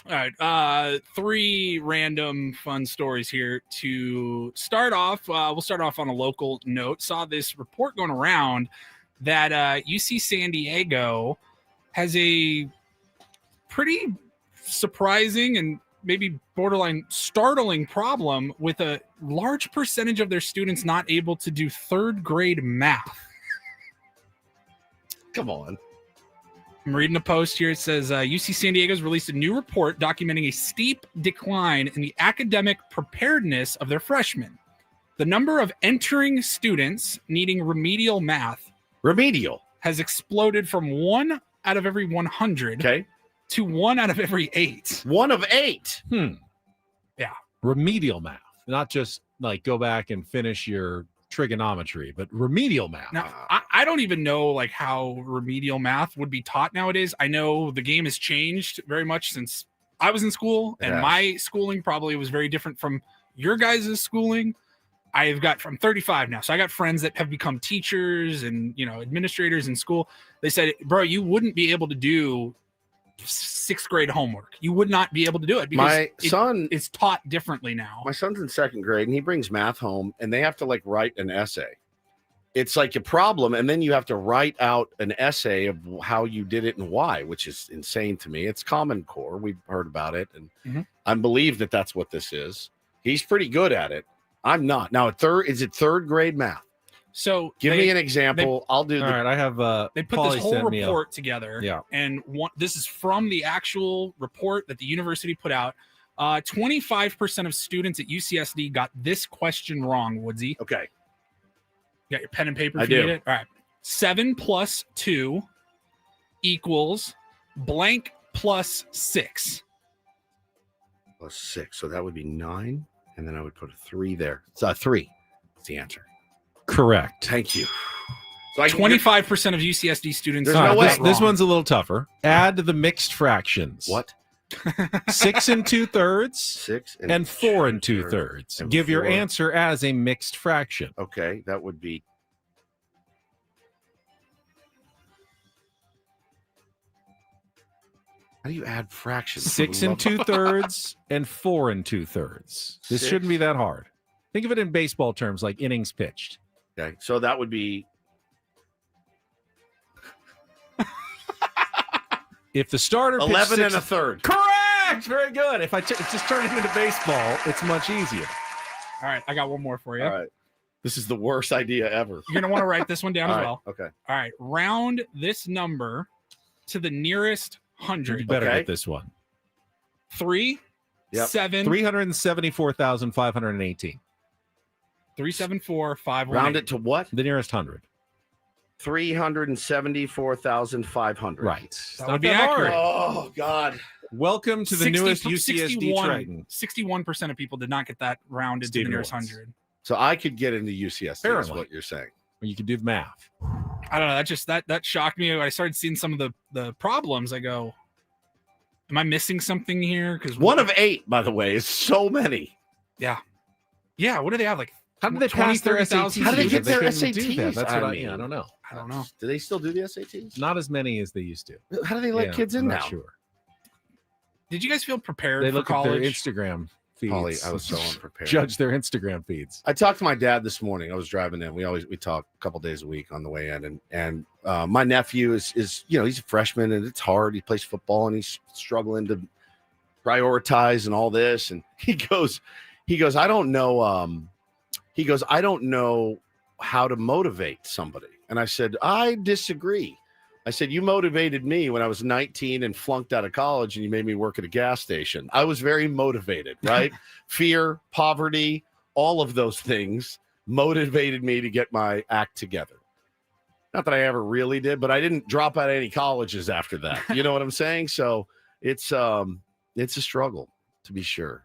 All right. 3 random fun stories here to start off. We'll start off on a local note. Saw this report going around that UC San Diego has a pretty surprising and maybe borderline startling problem with a large percentage of their students not able to do third grade math. Come on. I'm reading a post here. It says UC San Diego's released a new report documenting a steep decline in the academic preparedness of their freshmen. The number of entering students needing remedial math has exploded from 1 out of every 100 to 1 out of every 8. 1 of 8. Yeah. Remedial math, not just like go back and finish your trigonometry, but remedial math. Now, I don't even know like how remedial math would be taught nowadays. I know the game has changed very much since I was in school, and my schooling probably was very different from your guys' schooling. I've got I'm 35 now, so I got friends that have become teachers and administrators in school. They said, bro, you wouldn't be able to do 6th grade homework. You would not be able to do it because My son is taught differently now. My son's in 2nd grade, and he brings math home, and they have to like write an essay. It's like a problem, and then you have to write out an essay of how you did it and why, which is insane to me. It's Common Core. We've heard about it, and I believe that that's what this is. He's pretty good at it. I'm not. Now, is it 3rd grade math? So give me an example. I'll do. All right, I have. They put this whole report together. Yeah, and this is from the actual report that the university put out. 25% of students at UCSD got this question wrong. Woodsy. Okay. You got your pen and paper? I if you do. need it? All right. 7 plus 2 equals blank plus 6. Plus 6, so that would be 9, and then I would put a 3 there. It's 3. That's the answer. Correct. Thank you. So 25% of UCSD students. There's no way. This one's a little tougher. Add the mixed fractions. What? 6 2/3. 6 and 4 2/3. Give your answer as a mixed fraction. Okay, that would be. How do you add fractions? 6 2/3 and 4 2/3. This shouldn't be that hard. Think of it in baseball terms, like innings pitched. Okay, so that would be. If the starter 11 and a third. Correct. Very good. If I just turn it into baseball, it's much easier. All right, I got one more for you. All right. This is the worst idea ever. You're going to want to write this one down as All right, well. Okay. All right. Round this number to the nearest 100. You better get this one. 3, 7, 374,518. 374, 5. Round it to what? The nearest 100. 374,500. Right. That would be accurate. Oh, God. Welcome to the newest UCSD Triton. 61% of people did not get that rounded to the nearest 100. So I could get into UCSD, is Apparently. what you're saying. Or you could do the math. I don't know. That shocked me. I started seeing some of the problems. I go, am I missing something here? Because 1 of 8, by the way, is so many. Yeah. Yeah. What do they have? Like, how did they pass their SATs? How did they get their couldn't SATs? do that. That's what I I don't know. I don't know. Do they still do the SATs? Not as many as they used to. How do they let kids in I'm now? not sure. Did you guys feel prepared They for look college? at their Instagram feeds. Polly, I was so unprepared. Judge their Instagram feeds. I talked to my dad this morning. I was driving in. We talk a couple days a week on the way in, and my nephew is he's a freshman and it's hard. He plays football and he's struggling to prioritize and all this. And he goes, I don't know. He goes, I don't know how to motivate somebody. And I said, I disagree. I said, you motivated me when I was 19 and flunked out of college and you made me work at a gas station. I was very motivated, right? Fear, poverty, all of those things motivated me to get my act together. Not that I ever really did, but I didn't drop out of any colleges after that. You know what I'm saying? So it's a struggle, to be sure.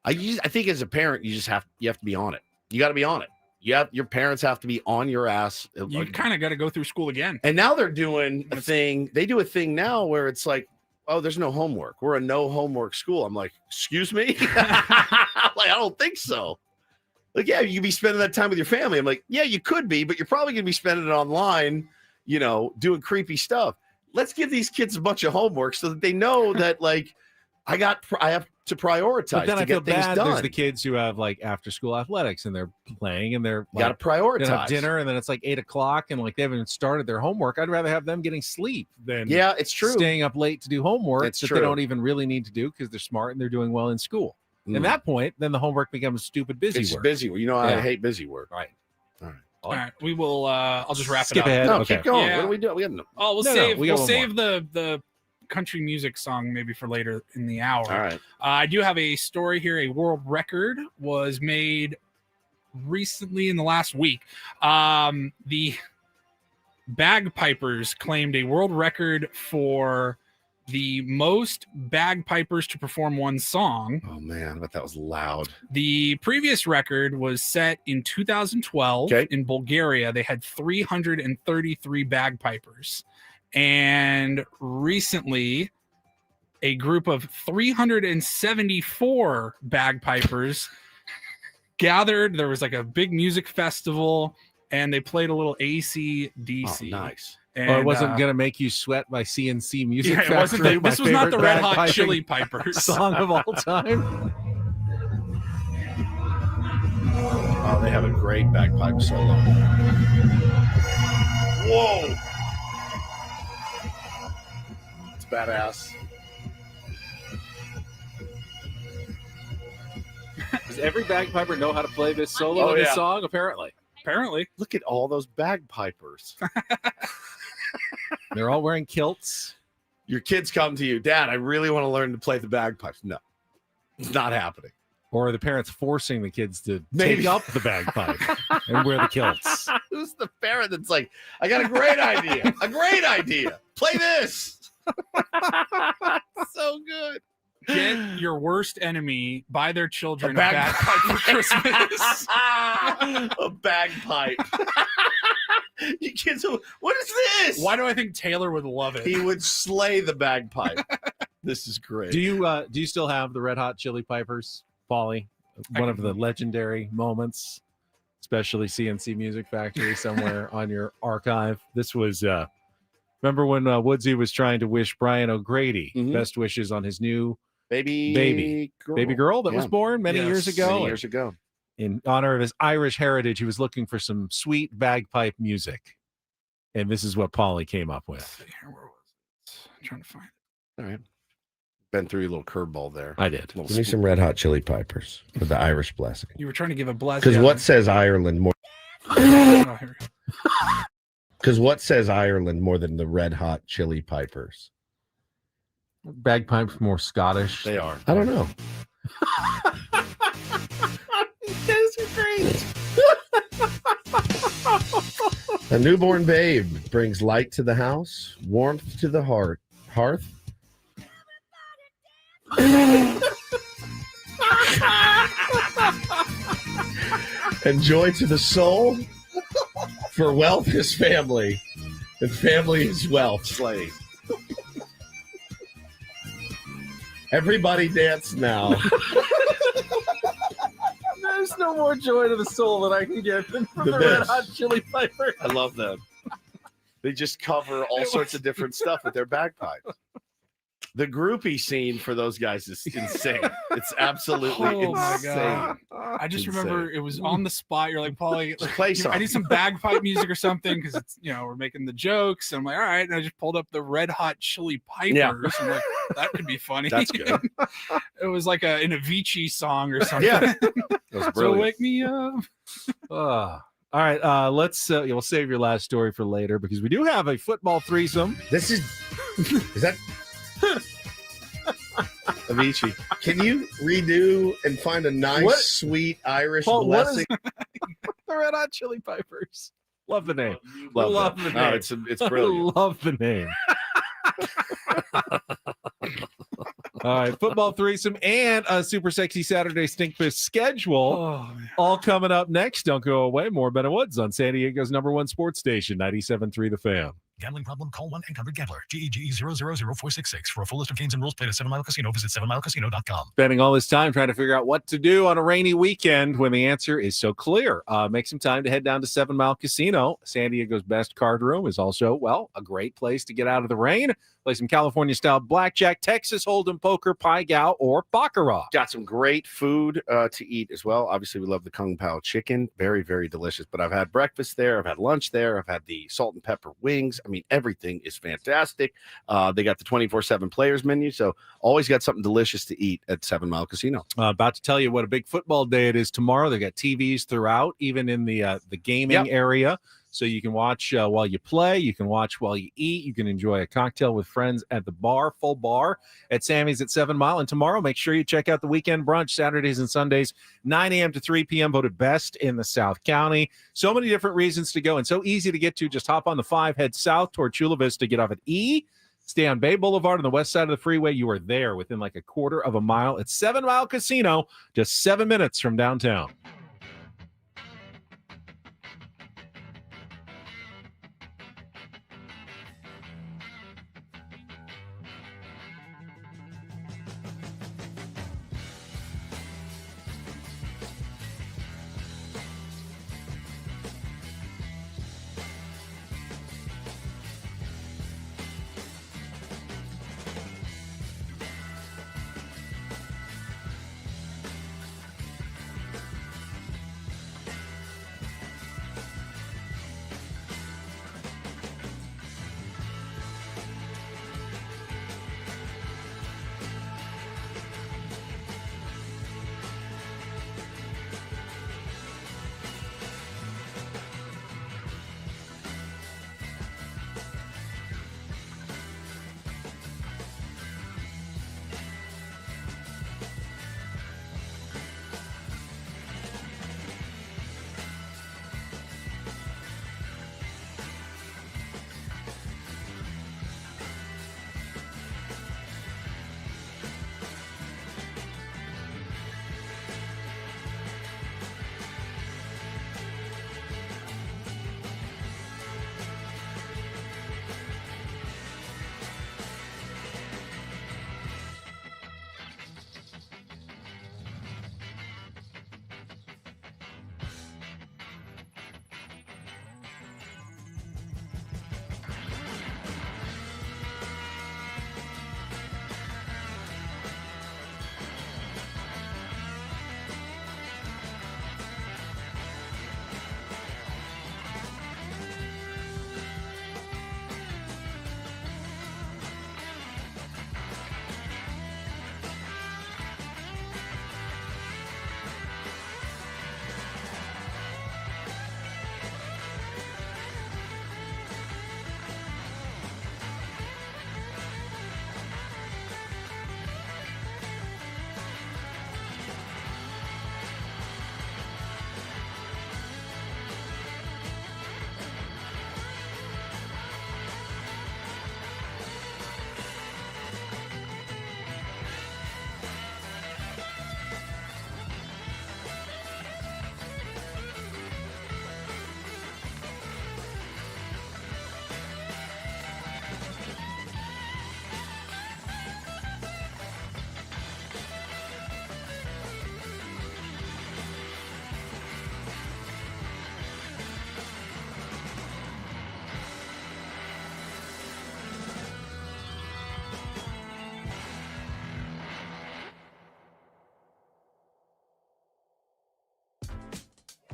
I think as a parent, you have to be on it. You got to be on it. Your parents have to be on your ass. You kind of got to go through school again. And now they're doing a thing. They do a thing now where it's like, oh, there's no homework. We're a no homework school. I'm like, excuse me? I don't think so. Like, yeah, you could be spending that time with your family. I'm like, yeah, you could be, but you're probably going to be spending it online, doing creepy stuff. Let's give these kids a bunch of homework so that they know that, like, I to prioritize. But then to I feel get things bad. done. There's the kids who have like after school athletics and they're playing and they're got to Then have prioritize dinner and then it's like 8 o'clock and like they haven't started their homework. I'd rather have them getting sleep than Yeah, it's true. staying up late to do homework It's that true. they don't even really need to do because they're smart and they're doing well in school. Mm. At that point, then the homework becomes stupid busy It's work. busy. You know, I Yeah. hate busy work. Right. All right, we will. I'll just wrap Skip it up. ahead. No, Okay. keep going. Yeah. What do we do? We have no. Oh, we'll No, save. we got we'll one save the country music song maybe for later in the hour. All right. I do have a story here. A world record was made recently in the last week. The bagpipers claimed a world record for the most bagpipers to perform one song. Oh man, I bet that was loud. The previous record was set in 2012 in Bulgaria. They had 333 bagpipers. And recently, a group of 374 bagpipers gathered. There was like a big music festival, and they played a little AC/DC. Oh, nice. And, It wasn't going to make you sweat by CNC Music yeah, it wasn't Factory. the- this my was not the favorite Red Hot bagpiping Chili Pipers. song of all time. Oh, they have a great bagpipe solo. Whoa. It's badass. Does every bagpiper know how to play this solo Oh, in this yeah. song? Apparently. Look at all those bagpipers. They're all wearing kilts. Your kids come to you, Dad, I really want to learn to play the bagpipes. No, it's not happening. Or are the parents forcing the kids to Maybe. take up the bagpipe and wear the kilts? Who's the parent that's like, I got a great idea. A great idea. Play this. So good. Get your worst enemy, buy their children A a bagpipe for Christmas. A bagpipe. You kids, what is this? Why do I think Taylor would love it? He would slay the bagpipe. This is great. Do you still have the Red Hot Chili Pipers, Paulie? One of the legendary moments, especially CNC Music Factory somewhere on your archive. This was remember when Woodsy was trying to wish Brian O'Grady best wishes on his new baby girl that was born many years ago. Many years ago. In honor of his Irish heritage, he was looking for some sweet bagpipe music. And this is what Paulie came up with. Where was it? I'm trying to find it. All right. Been through a little curveball there. I did. Little Give me some Red Hot Chili Pipers with the Irish blessing. You were trying to give a blessing. Because what says Ireland more? Oh, here we go. Because what says Ireland more than the Red Hot Chili Pipers? Bagpipes more Scottish. They are. I don't know. Those are great. A newborn babe brings light to the house, warmth to the hearth. And joy to the soul. For wealth is family, and family is wealth. Slay. Everybody dance now. There's no more joy to the soul that I can get than from The the Red best. Hot Chili Pipers. I love them. They just cover all sorts of different stuff with their bagpipes. The groupie scene for those guys is insane. It's absolutely Oh my insane. God. I just remember it was on the spot. You're like, Paulie, Just play I something. need some bagpipe music or something because it's, we're making the jokes. And I'm like, all right. And I just pulled up the Red Hot Chili Pipers. Yeah. I'm like, that could be funny. That's good. It was like an Avicii song or something. Yeah. That was So brilliant. wake me up. All right, let's we'll save your last story for later because we do have a football threesome. Is that Avicii. Can you redo and find a nice, What? sweet Irish Paul, what is blessing? the Red Hot Chili Pipers? Love the name. Love the that. name. No, it's brilliant. Love the name. All right, football threesome and a super sexy Saturday stink fist schedule. All coming up next. Don't go away. More Ben and Woods on San Diego's #1 sports station, 97.3 The Fan. Gambling problem? Call 1-800-GAMBLER. GEGE 0000466. For a full list of games and rules, play at 7 Mile Casino. Visit 7milecasino.com. Spending all this time trying to figure out what to do on a rainy weekend when the answer is so clear. Make some time to head down to 7 Mile Casino. San Diego's best card room is also, well, a great place to get out of the rain. Play some California-style blackjack, Texas Hold'em, poker, pai gow, or baccarat. Got some great food to eat as well. Obviously, we love the Kung Pao chicken. Very, very delicious. But I've had breakfast there. I've had lunch there. I've had the salt and pepper wings. I mean, everything is fantastic. They got the 24/7 players menu. So always got something delicious to eat at 7 Mile Casino. About to tell you what a big football day it is tomorrow. They got TVs throughout, even in the gaming area. So you can watch while you play. You can watch while you eat. You can enjoy a cocktail with friends at the bar, full bar at Sammy's at 7 Mile. And tomorrow, make sure you check out the weekend brunch, Saturdays and Sundays, 9 a.m. to 3 p.m., voted best in the South County. So many different reasons to go and so easy to get to. Just hop on the 5, head south toward Chula Vista, get off at E, stay on Bay Boulevard on the west side of the freeway. You are there within like a quarter of a mile. It's 7 Mile Casino, just 7 minutes from downtown.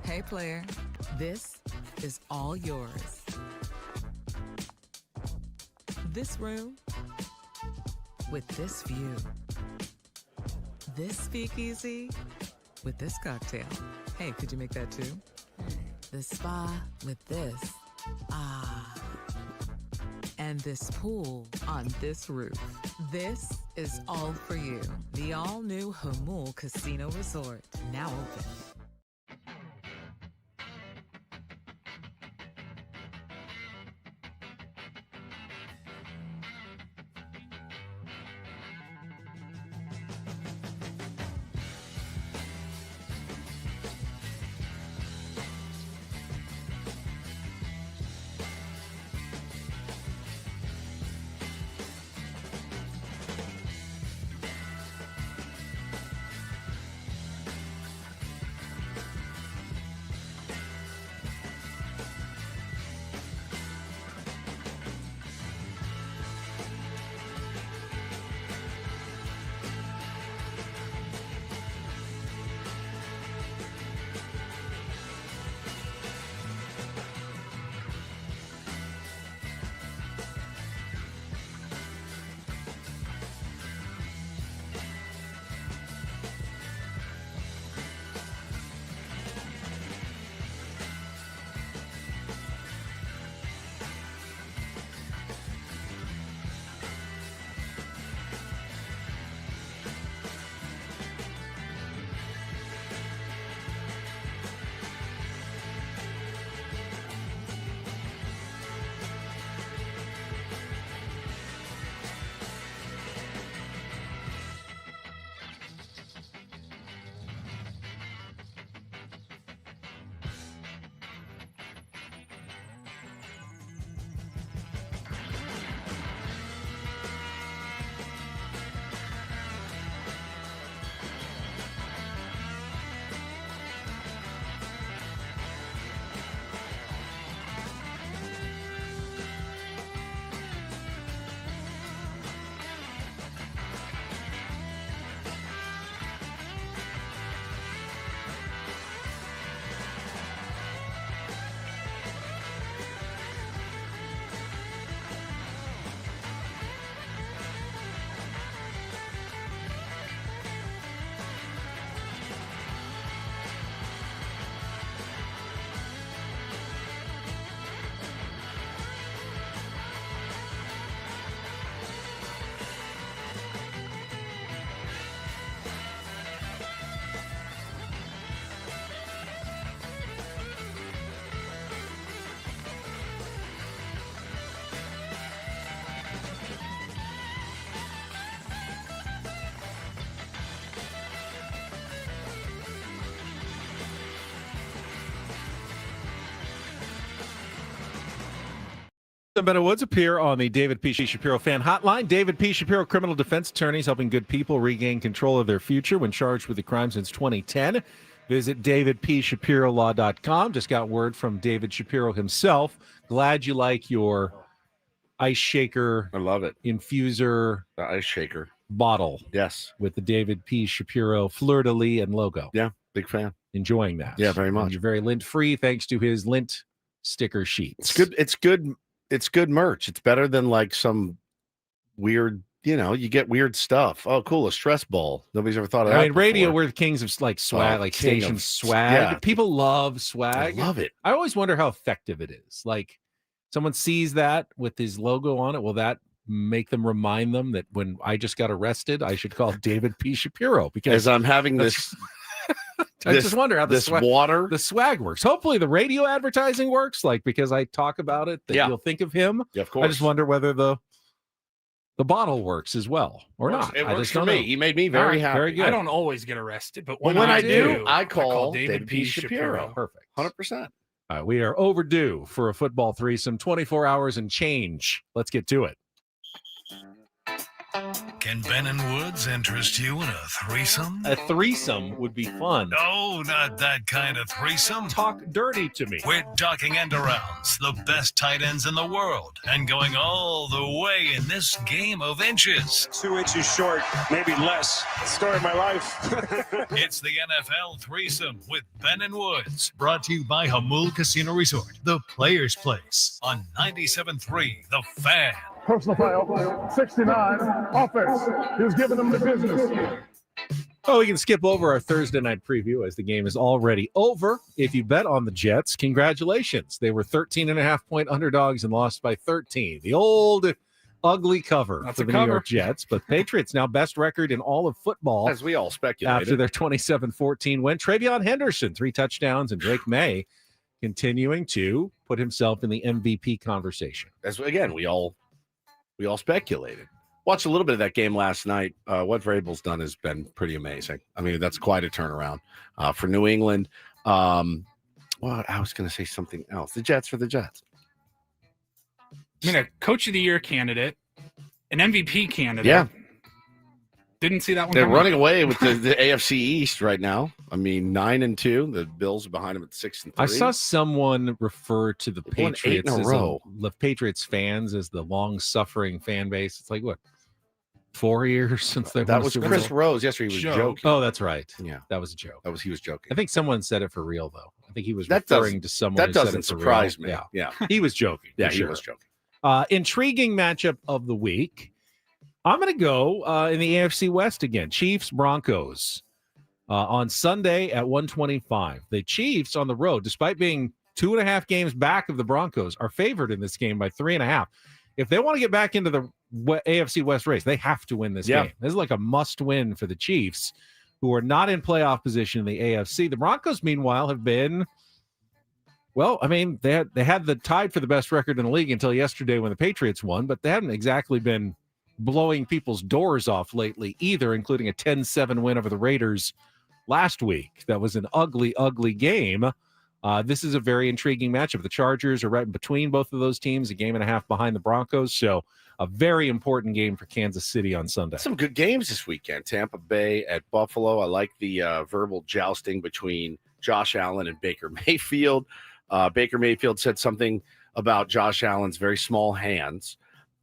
Hey, player, this is all yours. This room with this view. This speakeasy with this cocktail. Hey, could you make that too? The spa with this. Ah. And this pool on this roof. This is all for you. The all-new Hamul Casino Resort, now open. Better Woods appear on the David P. Shapiro fan hotline. David P. Shapiro, criminal defense attorneys helping good people regain control of their future when charged with a crime since 2010. Visit davidpshapirolaw.com. Just got word from David Shapiro himself. Glad you like your ice shaker. I love it. Infuser. The ice shaker. Bottle. Yes. With the David P. Shapiro fleur-de-lis and logo. Yeah, big fan. Enjoying that. Yeah, very much. And you're very lint-free thanks to his lint sticker sheets. It's good. It's good. It's good merch. It's better than like some weird, you get weird stuff. Oh, cool. A stress ball. Nobody's ever thought of that. I mean, radio, before. we're the kings of like swag, like station swag. Yeah. People love swag. I love it. I always wonder how effective it is. Like someone sees that with his logo on it. Will that make them remind them that when I just got arrested, I should call David P. Shapiro? Because as I'm having this, I just wonder how the swag works. Hopefully the radio advertising works, like because I talk about it, that you'll think of him. Yeah, of course. I just wonder whether the bottle works as well or not. It I works just for don't me. know. He made me very happy. Very good. I don't always get arrested, but When when I I do, I call David P. Shapiro. Shapiro. Perfect. 100%. All right, we are overdue for a football threesome. 24 hours and change. Let's get to it. Can Ben and Woods interest you in a threesome? A threesome would be fun. No, not that kind of threesome. Talk dirty to me. We're ducking end arounds, the best tight ends in the world, and going all the way in this game of inches. 2 inches short, maybe less. Story of my life. It's the NFL threesome with Ben and Woods, brought to you by Hamul Casino Resort, the Players' Place, on 97.3 The Fan. Personal foul, 69, offense. He was giving them the business. Oh, we can skip over our Thursday night preview as the game is already over. If you bet on the Jets, congratulations. They were 13.5-point underdogs and lost by 13. The old ugly cover for the New York Jets, but Patriots now best record in all of football. As we all speculated. After their 27-14 win. Travion Henderson, 3 touchdowns, and Drake May continuing to put himself in the MVP conversation. As again, we all speculated. Watched a little bit of that game last night. What Vrabel's done has been pretty amazing. I mean, that's quite a turnaround for New England. Well, I was going to say something else. The Jets for the Jets. I mean, a Coach of the Year candidate, an MVP candidate. Yeah. Didn't see that one. They're coming. running away with the AFC East right now. I mean, 9-2. The Bills are behind them at 6-3. I saw someone refer to the won 8 Patriots in a row. The Patriots fans as the long-suffering fan base. It's like, what, 4 years since they won That a was Super Chris Bowl? Rose. Yesterday he was joking. Oh, that's right. Yeah, that was a joke. He was joking. I think someone said it for real, though. I think he was That referring doesn't- to someone. that who said doesn't it for surprise real. me. Yeah. He was joking. Yeah, for he sure. was joking. Intriguing matchup of the week. I'm going to go in the AFC West again. Chiefs, Broncos on Sunday at 1:25. The Chiefs on the road, despite being 2.5 games back of the Broncos, are favored in this game by 3.5. If they want to get back into the AFC West race, they have to win this game. This is like a must-win for the Chiefs, who are not in playoff position in the AFC. The Broncos, meanwhile, have been, well, I mean, they had the tied for the best record in the league until yesterday when the Patriots won, but they haven't exactly been blowing people's doors off lately either, including a 10-7 win over the Raiders last week. That was an ugly, ugly game. This is a very intriguing matchup. The Chargers are right in between both of those teams, a game and a half behind the Broncos. So a very important game for Kansas City on Sunday. Some good games this weekend. Tampa Bay at Buffalo. I like the verbal jousting between Josh Allen and Baker Mayfield. Baker Mayfield said something about Josh Allen's very small hands.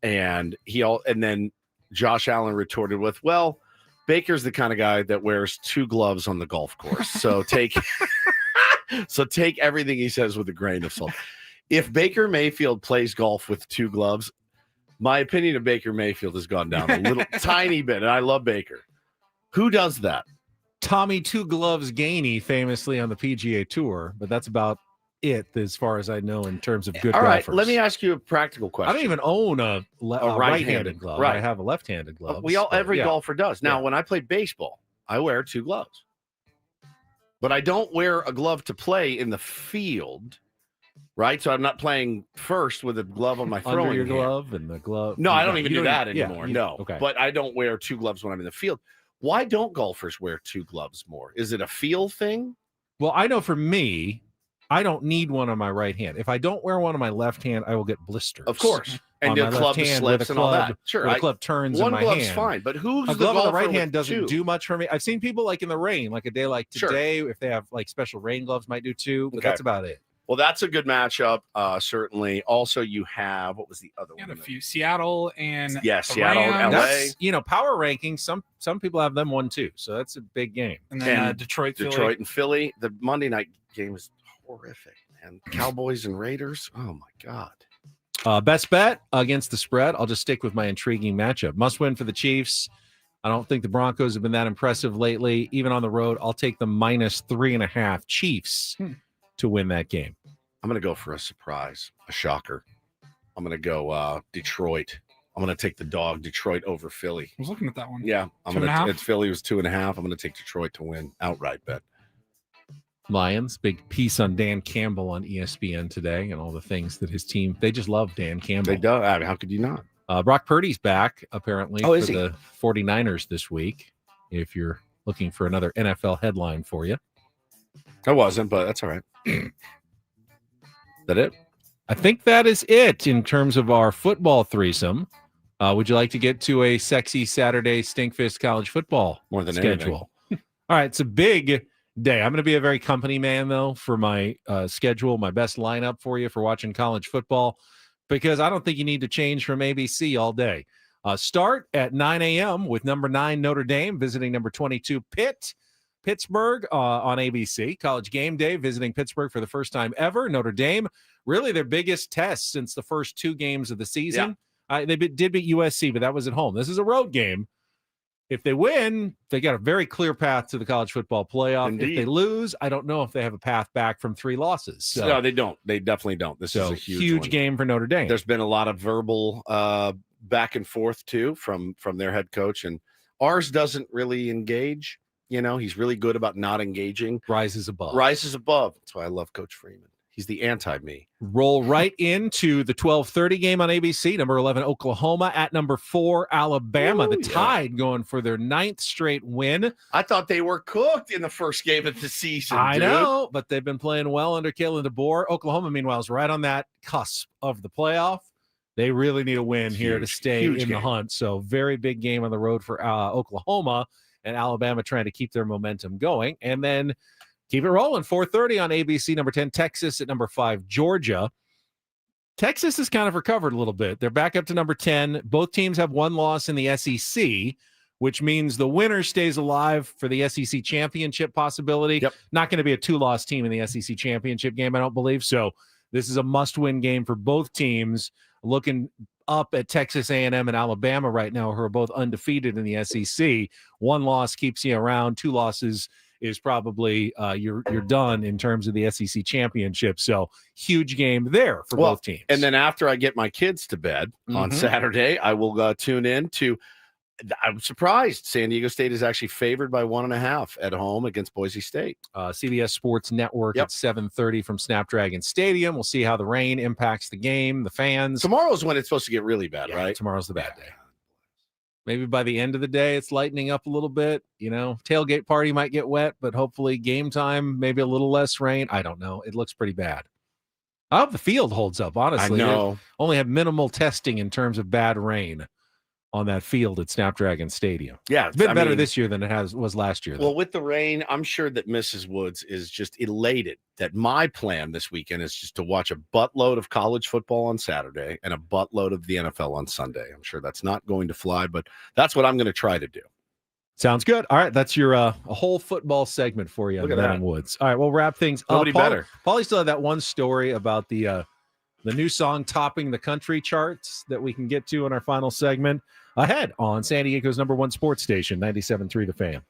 And then Josh Allen retorted with, well, Baker's the kind of guy that wears 2 gloves on the golf course. So take everything he says with a grain of salt. If Baker Mayfield plays golf with 2 gloves, my opinion of Baker Mayfield has gone down a little tiny bit. And I love Baker. Who does that? Tommy 2 Gloves Gainey, famously on the PGA Tour, but that's about it as far as I know in terms of good All right, golfers. let me ask you a practical question. I don't even own a right-handed glove. Right. I have a left-handed glove. Every golfer does. Now, when I play baseball, I wear 2 gloves. But I don't wear a glove to play in the field, right? So I'm not playing first with a glove on my throwing Under your hand. glove and the glove. No, I don't even do that anymore. No. Okay. But I don't wear 2 gloves when I'm in the field. Why don't golfers wear 2 gloves more? Is it a feel thing? Well, I know for me, I don't need one on my right hand. If I don't wear one on my left hand, I will get blisters. Of course. And your your club slips and all that. Sure. The club turns one in my glove's hand. fine, but who's a the glove on the golfer right hand with doesn't two? do much for me. I've seen people like in the rain, like a day like today, if they have like special rain gloves, might do two, but that's about it. Well, that's a good matchup, certainly. Also, you have, what was the other one? A few, Seattle and Seattle, Rams. LA. That's, power rankings. Some people have them one too, so that's a big game. And then Detroit and Philly. The Monday night game is horrific, man. Cowboys and Raiders. Oh my God. Best bet against the spread. I'll just stick with my intriguing matchup. Must win for the Chiefs. I don't think the Broncos have been that impressive lately. Even on the road, I'll take the -3.5 Chiefs to win that game. I'm going to go for a surprise, a shocker. I'm going to go Detroit. I'm going to take the dog, Detroit over Philly. I was looking at that one. Yeah, it's Philly was 2.5. I'm going to take Detroit to win outright bet. Lions, big piece on Dan Campbell on ESPN today and all the things that his team, they just love Dan Campbell. They do. I mean, how could you not? Brock Purdy's back, apparently, for the 49ers this week, if you're looking for another NFL headline for you. I wasn't, but that's all right. Is that it? I think that is it in terms of our football threesome. Would you like to get to a sexy Saturday Stinkfist college football More than schedule? All right, it's a big day. I'm going to be a very company man, though, for my schedule, my best lineup for you for watching college football, because I don't think you need to change from ABC all day. Start at 9 a.m. with number 9 Notre Dame visiting number 22 Pittsburgh on ABC. College Game Day visiting Pittsburgh for the first time ever. Notre Dame, really their biggest test since the first 2 games of the season. They did beat USC, but that was at home. This is a road game. If they win, they got a very clear path to the college football playoff. Indeed. If they lose, I don't know if they have a path back from 3 losses. So, no, they don't. They definitely don't. This is a huge game for Notre Dame. There's been a lot of verbal back and forth, too, from their head coach. And ours doesn't really engage. He's really good about not engaging. Rises above. That's why I love Coach Freeman. He's the anti-me. Roll right into the 12:30 game on ABC. Number 11, Oklahoma at number 4, Alabama. The Tide going for their 9th straight win. I thought they were cooked in the first game of the season. I know, but they've been playing well under Kalen DeBoer. Oklahoma, meanwhile, is right on that cusp of the playoff. They really need a win here to stay in the hunt. So very big game on the road for Oklahoma, and Alabama trying to keep their momentum going. And then keep it rolling. 4:30 on ABC. Number 10, Texas at number 5, Georgia. Texas has kind of recovered a little bit. They're back up to number 10. Both teams have 1 loss in the SEC, which means the winner stays alive for the SEC championship possibility. Not going to be a 2-loss team in the SEC championship game, I don't believe. So this is a must-win game for both teams. Looking up at Texas A&M and Alabama right now, who are both undefeated in the SEC. 1 loss keeps you around. 2 losses is probably you're done in terms of the SEC championship. So huge game there for both teams. And then after I get my kids to bed on Saturday, I will tune in to. I'm surprised San Diego State is actually favored by 1.5 at home against Boise State. CBS Sports Network at 7:30 from Snapdragon Stadium. We'll see how the rain impacts the game, the fans. Tomorrow's when it's supposed to get really bad, right? Tomorrow's the bad day. Maybe by the end of the day, it's lightening up a little bit. Tailgate party might get wet, but hopefully game time, maybe a little less rain. I don't know. It looks pretty bad. I hope the field holds up, honestly. I know. They only have minimal testing in terms of bad rain on that field at Snapdragon Stadium. Yeah, it's been better this year than it was last year. Well, with the rain, I'm sure that Mrs. Woods is just elated that my plan this weekend is just to watch a buttload of college football on Saturday and a buttload of the NFL on Sunday. I'm sure that's not going to fly, but that's what I'm going to try to do. Sounds good. All right, that's your a whole football segment for you on Ben Woods. All right, we'll wrap things up. Nobody better. Paulie still had that one story about the new song topping the country charts that we can get to in our final segment ahead on San Diego's number 1 sports station, 97.3 The Fan.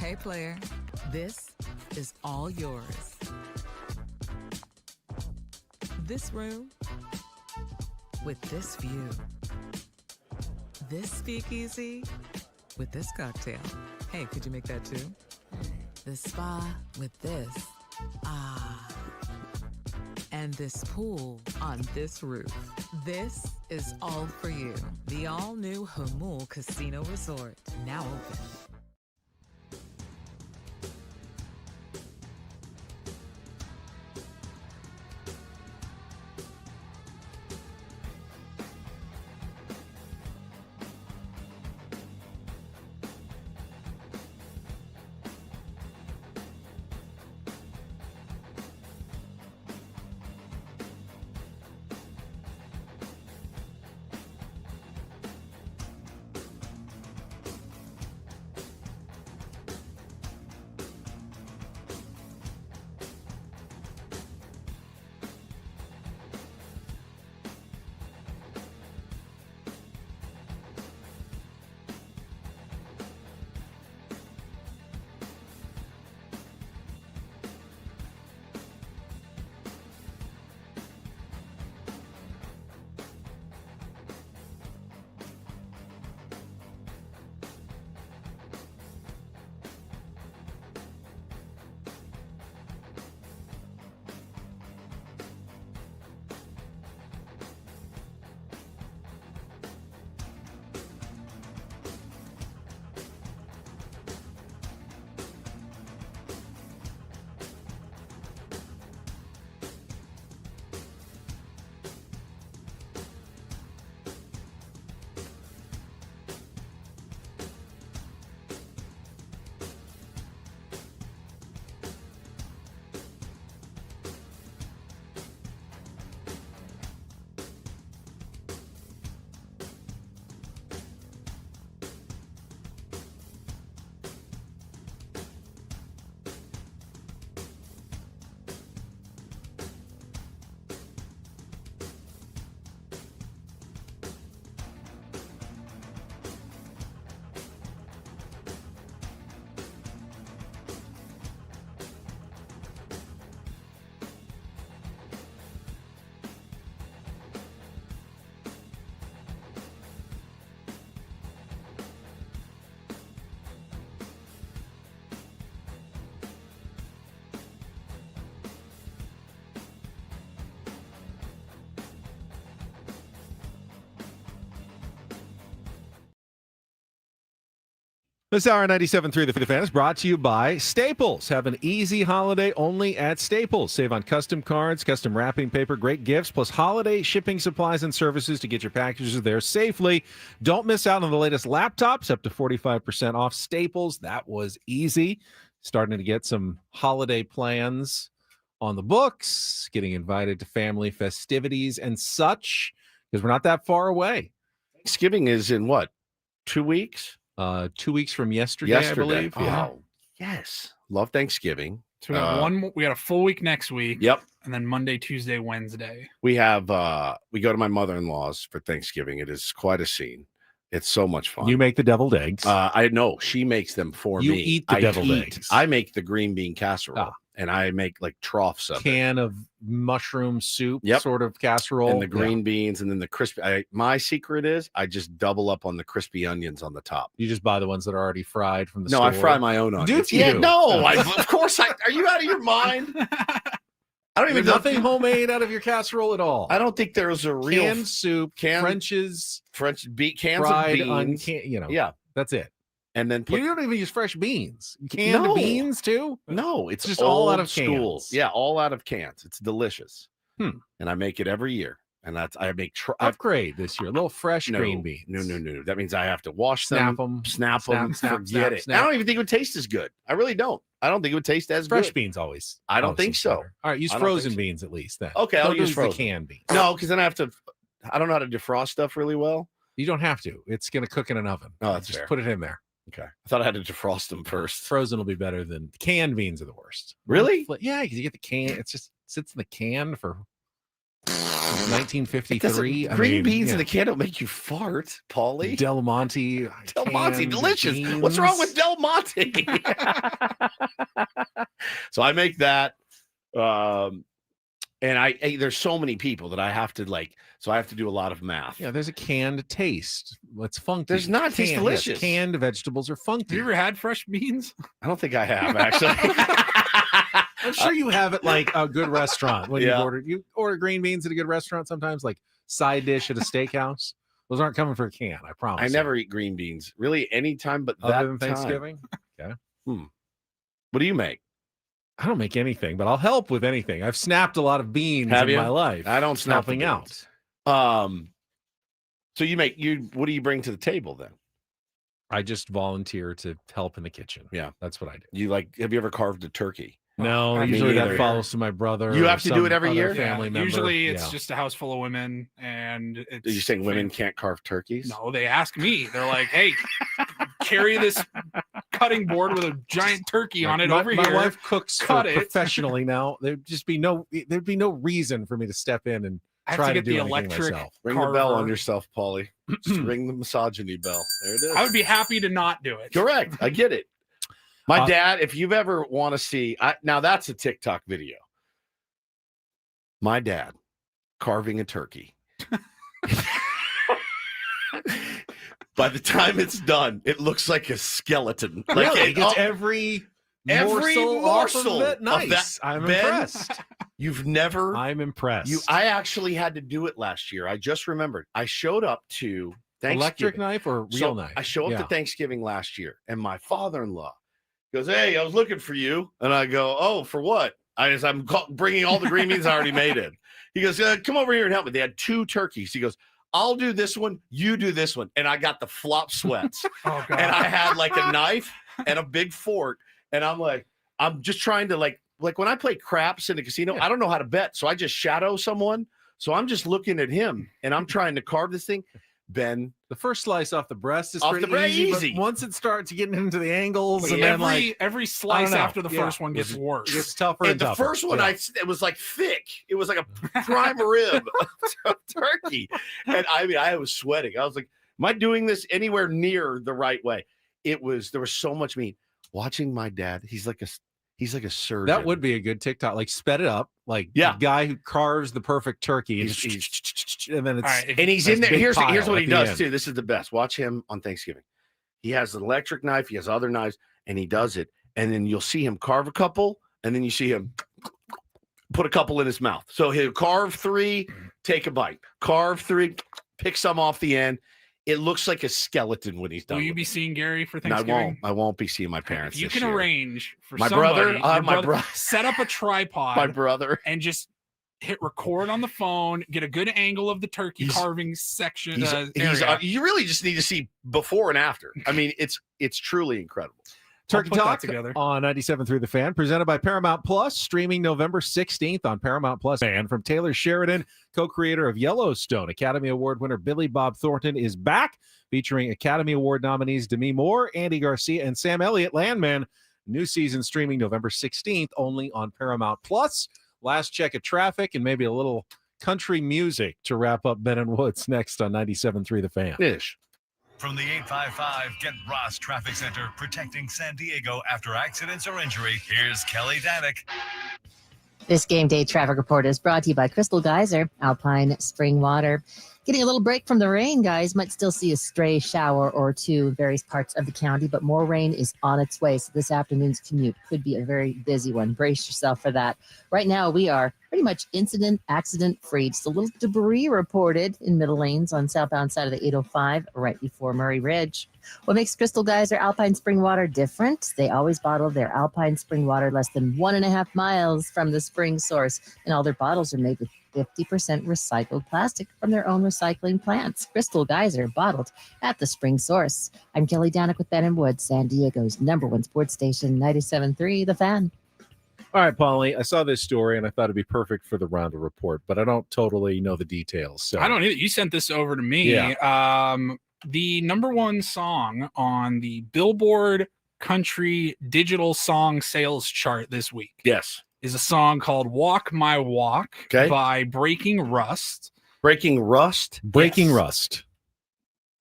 Hey, player, this is all yours. This room with this view. This speakeasy with this cocktail. Hey, could you make that too? This spa with this. Ah. And this pool on this roof. This is all for you. The all-new Hamul Casino Resort, now open. This hour 97.3 The Fan is brought to you by Staples. Have an easy holiday only at Staples. Save on custom cards, custom wrapping paper, great gifts, plus holiday shipping supplies and services to get your packages there safely. Don't miss out on the latest laptops, up to 45% off. Staples, that was easy. Starting to get some holiday plans on the books, getting invited to family festivities and such, because we're not that far away. Thanksgiving is in what, 2 weeks? 2 weeks from yesterday, I believe. Oh, yes. Love Thanksgiving. So we got we got a full week next week. Yep. And then Monday, Tuesday, Wednesday. We have we go to my mother-in-law's for Thanksgiving. It is quite a scene. It's so much fun. You make the deviled eggs. I know. She makes them for you me. You eat the deviled eggs. I make the green bean casserole. And I make like troughs of can of mushroom soup, yep. sort of casserole, and the green beans, and then the crispy. My secret is I just double up on the crispy onions on the top. You just buy the ones that are already fried from the store. No, I fry my own onions. Do you? Yeah, no, of course. Are you out of your mind? I don't even know. Nothing homemade out of your casserole at all. I don't think there's a real canned soup, French cans of beans. Yeah, that's it. And then you don't even use fresh beans. Canned beans too? No, it's just all out of school. cans. Yeah, all out of cans. It's delicious. And I make it every year. And I make upgrade this year. A little fresh green beans. No. That means I have to wash them, snap them. Forget it. I don't even think it would taste as good. I really don't. I don't think it would taste as fresh good. beans always. I don't think so. Better. All right, use frozen beans at least then. Okay, I'll use frozen. The canned beans. No, because then I don't know how to defrost stuff really well. You don't have to. It's going to cook in an oven. Oh, that's just fair. Put it in there. Okay. I thought I had to defrost them first. Frozen will be better than canned beans are the worst. Really? Yeah, because you get the can. It just sits in the can for 1953. Green beans in a can don't make you fart, Paulie. Del Monte. Del Monte, delicious. beans. What's wrong with Del Monte? So I make that. And there's so many people that I have to so I have to do a lot of math. Yeah, there's a canned taste. It's funky. There's not taste delicious. Yes, canned vegetables are funky. Have you ever had fresh beans? I don't think I have, actually. I'm sure you have at like a good restaurant when Yeah. you order green beans at a good restaurant sometimes, like side dish at a steakhouse. Those aren't coming for a can, I promise. I never eat green beans really anytime but Other that than Thanksgiving. Okay. What do you make? I don't make anything, but I'll help with anything. I've snapped a lot of beans Have in you? my life. I don't snap the helping out. beans. So what do you bring to the table then? I just volunteer to help in the kitchen. Yeah, that's what I do. Have you ever carved a turkey? No, Me usually that neither. falls to my brother. You or have to do some it every other year? Family member. Usually it's Yeah. just a house full of women, and it's. Are you saying women can't carve turkeys? No, they ask me. They're like, "Hey, carry this cutting board with a giant turkey on it over my here." wife cooks cut it professionally now. There'd be no reason for me to step in and I have try to get do the anything electric myself. Ring the bell carver. on yourself, Paulie. Just ring the misogyny bell. There it is. I would be happy to not do it. Correct. I get it. My dad, if you've ever want to see, now that's a TikTok video. My dad carving a turkey. By the time it's done, it looks like a skeleton. Like Really? It gets every morsel of off of it? Nice. that. I'm Ben, impressed. You've never. I'm impressed. I actually had to do it last year. I just remembered. I showed up to Thanksgiving. Electric knife or real knife? I show up Yeah. to Thanksgiving last year, and my father-in-law goes, "Hey, I was looking for you," and I go, "Oh, for what?" I'm bringing all the green beans I already made in. He goes, "Come over here and help me." They had 2 turkeys. He goes, "I'll do this one, you do this one," and I got the flop sweats, Oh God. and I had like a knife and a big fork, and I'm just trying to like when I play craps in the casino, I don't know how to bet, so I just shadow someone. So I'm just looking at him, and I'm trying to carve this thing. Ben, the first slice off the breast is Off pretty the breast, easy, easy. but once it starts getting into the angles, But and every slice after the first one gets worse. It gets tougher and and the tougher. first one, Yeah. it was like thick. It was like a prime rib of turkey. And I was sweating. I was like, am I doing this anywhere near the right way? There was so much meat. Watching my dad, he's like a surgeon. That would be a good TikTok. Like sped it up, like the guy who carves the perfect turkey, and then it's All right, and he's in there. big Here's pile what at he the does end. too. This is the best. Watch him on Thanksgiving. He has an electric knife. He has other knives, and he does it. And then you'll see him carve a couple, and then you see him put a couple in his mouth. So he'll carve 3, take a bite. Carve 3, pick some off the end. It looks like a skeleton when he's done. Will you with be it. seeing Gary for No, Thanksgiving? I won't be seeing my parents. If you this can year. arrange for My somebody, brother, your my brother, set up a tripod, my brother, and just hit record on the phone, get a good angle of the turkey carving section. Area. You really just need to see before and after. I mean, it's truly incredible. Turkey put that Talk together. on 97.3 The Fan, presented by Paramount Plus, streaming November 16th on Paramount Plus. And from Taylor Sheridan, co-creator of Yellowstone, Academy Award winner Billy Bob Thornton is back, featuring Academy Award nominees Demi Moore, Andy Garcia, and Sam Elliott. Landman, new season streaming November 16th, only on Paramount Plus. Last check of traffic and maybe a little country music to wrap up Ben and Woods next on 97.3 The Fan. Ish. From the 855 Get Ross Traffic Center, protecting San Diego after accidents or injury, here's Kelly Danick. This game day traffic report is brought to you by Crystal Geyser, Alpine Spring Water. Getting a little break from the rain, guys. Might still see a stray shower or two in various parts of the county, but more rain is on its way. So this afternoon's commute could be a very busy one. Brace yourself for that. Right now, we are pretty much accident free. Just a little debris reported in middle lanes on southbound side of the 805 right before Murray Ridge. What makes Crystal Geyser Alpine Spring Water different? They always bottle their Alpine Spring Water less than 1.5 miles from the spring source, and all their bottles are made with 50% recycled plastic from their own recycling plants. Crystal Geyser, bottled at the spring source. I'm Kelly Danick with Ben and Wood, San Diego's #1 sports station, 97.3 The Fan. All right, Paulie, I saw this story and I thought it'd be perfect for the Reindl Report, but I don't totally know the details. So I don't either. You sent this over to me. Yeah. The #1 song on the Billboard Country Digital Song Sales chart this week. Yes. is a song called Walk My Walk by Breaking Rust. Breaking Rust? Breaking Rust.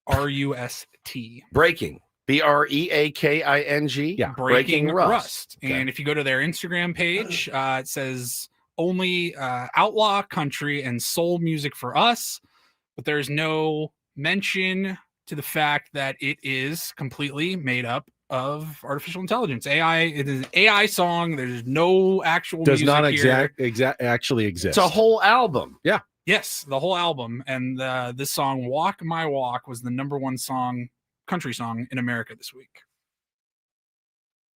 R-U-S-T. Breaking. B-R-E-A-K-I-N-G? Yeah. Breaking Rust. And if you go to their Instagram page, it says only outlaw country and soul music for us, but there's no mention to the fact that it is completely made up of artificial intelligence. AI, it is an AI song. There's no actual Does music not here. actually exist. It's a whole album. Yeah. Yes, the whole album. And this song, Walk My Walk, was the #1 country song in America this week.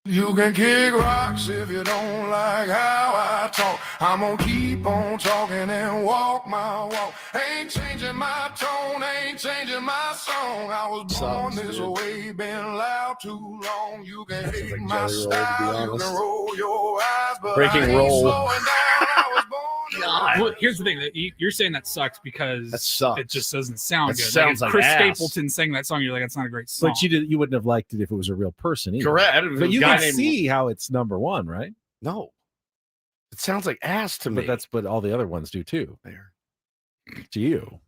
You can kick rocks if you don't like how I talk. I'm gonna keep on talking and walk my walk. Ain't changing my tone, ain't changing my song. I was born this way, been loud too long. You can hate my style, you can roll your eyes, but Breaking I ain't roll. slowing down. I was born Well, here's the thing that you're saying that sucks because it just doesn't sound That good. sounds like like Chris ass. Stapleton sang that song. You're like, that's not a great song. But you wouldn't have liked it if it was a real person either. Correct. But you can see how it's #1, right? No. It sounds like ass to me. But all the other ones do too. There. To you.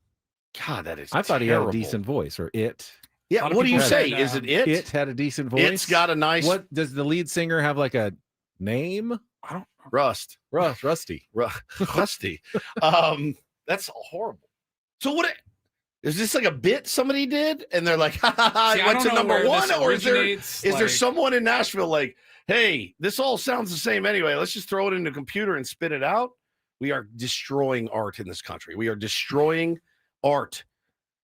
God, that is I thought he had terrible. a decent voice, or it. Yeah, what do you say? Is it it? It had a decent voice. It's got a nice. What does the lead singer have, like a name? I don't. Rusty. Rusty. That's horrible. So what? Is this like a bit somebody did, and they're like, "Ha ha ha!" See, I went to #1, or is there originates, someone in Nashville like, "Hey, this all sounds the same anyway. Let's just throw it in a computer and spit it out." We are destroying art in this country. We are destroying art.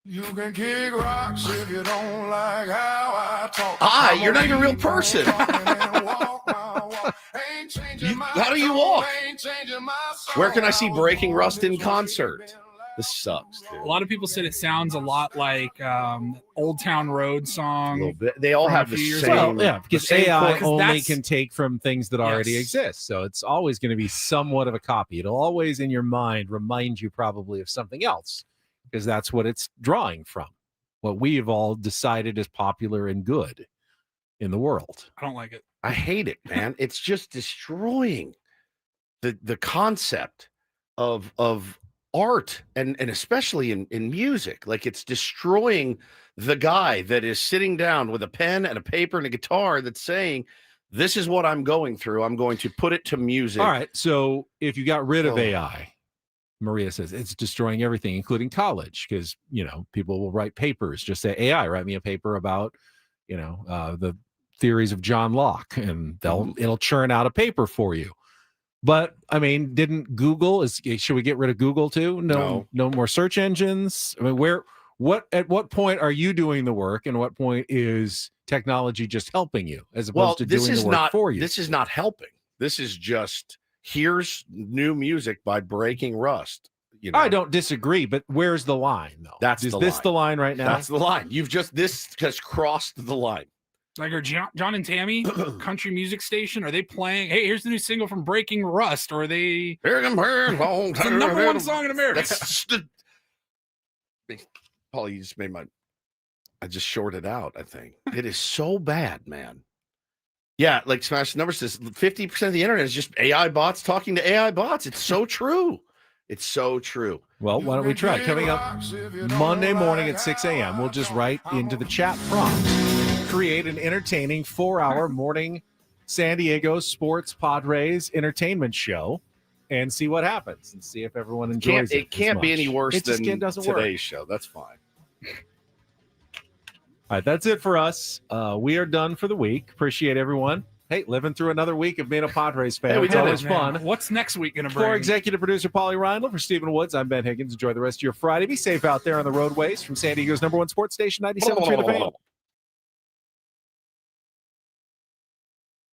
You can kick rocks if you don't like how I talk. You're not even a real person. How do you walk? Where can I see Breaking Rust in concert? This sucks, dude. A lot of people said it sounds a lot like Old Town Road song. A little bit. They all have the same. Well, yeah, because the same AI chord. only can take from things that already exist. So it's always going to be somewhat of a copy. It'll always, in your mind, remind you probably of something else, because that's what it's drawing from. What we have all decided is popular and good in the world. I don't like it. I hate it, man. It's just destroying the concept of art and especially in music. Like, it's destroying the guy that is sitting down with a pen and a paper and a guitar that's saying, this is what I'm going through. I'm going to put it to music. All right. So if you got rid of AI, Maria says it's destroying everything, including college, because, people will write papers. Just say, AI, write me a paper about, the theories of John Locke, and it'll churn out a paper for you. But I mean, didn't Google should we get rid of Google too? No more search engines. I mean, at what point are you doing the work, and what point is technology just helping you as opposed to doing the work for you? This is not helping. This is just, here's new music by Breaking Rust. I don't disagree, but where's the line though? Is this the line right now? That's the line. This has crossed the line. Like, are John and Tammy country music station? Are they playing? Hey, here's the new single from Breaking Rust. Or are they? It's the #1 song in America. Paul, you just made I just shorted out. I think it is so bad, man. Yeah, like Smash Numbers says, 50% of the internet is just AI bots talking to AI bots. It's so true. It's so true. Well, why don't we try? Coming up Monday morning at 6 a.m., we'll just write into the chat prompt, create an entertaining 4-hour morning San Diego sports Padres entertainment show, and see what happens, and see if everyone enjoys it. It can't be any worse than today's work. Show. That's fine. All right, that's it for us. We are done for the week. Appreciate everyone. Hey, living through another week of being a Padres fan. Hey, it's always fun. What's next week going to bring? For executive producer Paulie Reindl, for Stephen Woods, I'm Ben Higgins. Enjoy the rest of your Friday. Be safe out there on the roadways from San Diego's #1 sports station, 97.3 The Fan.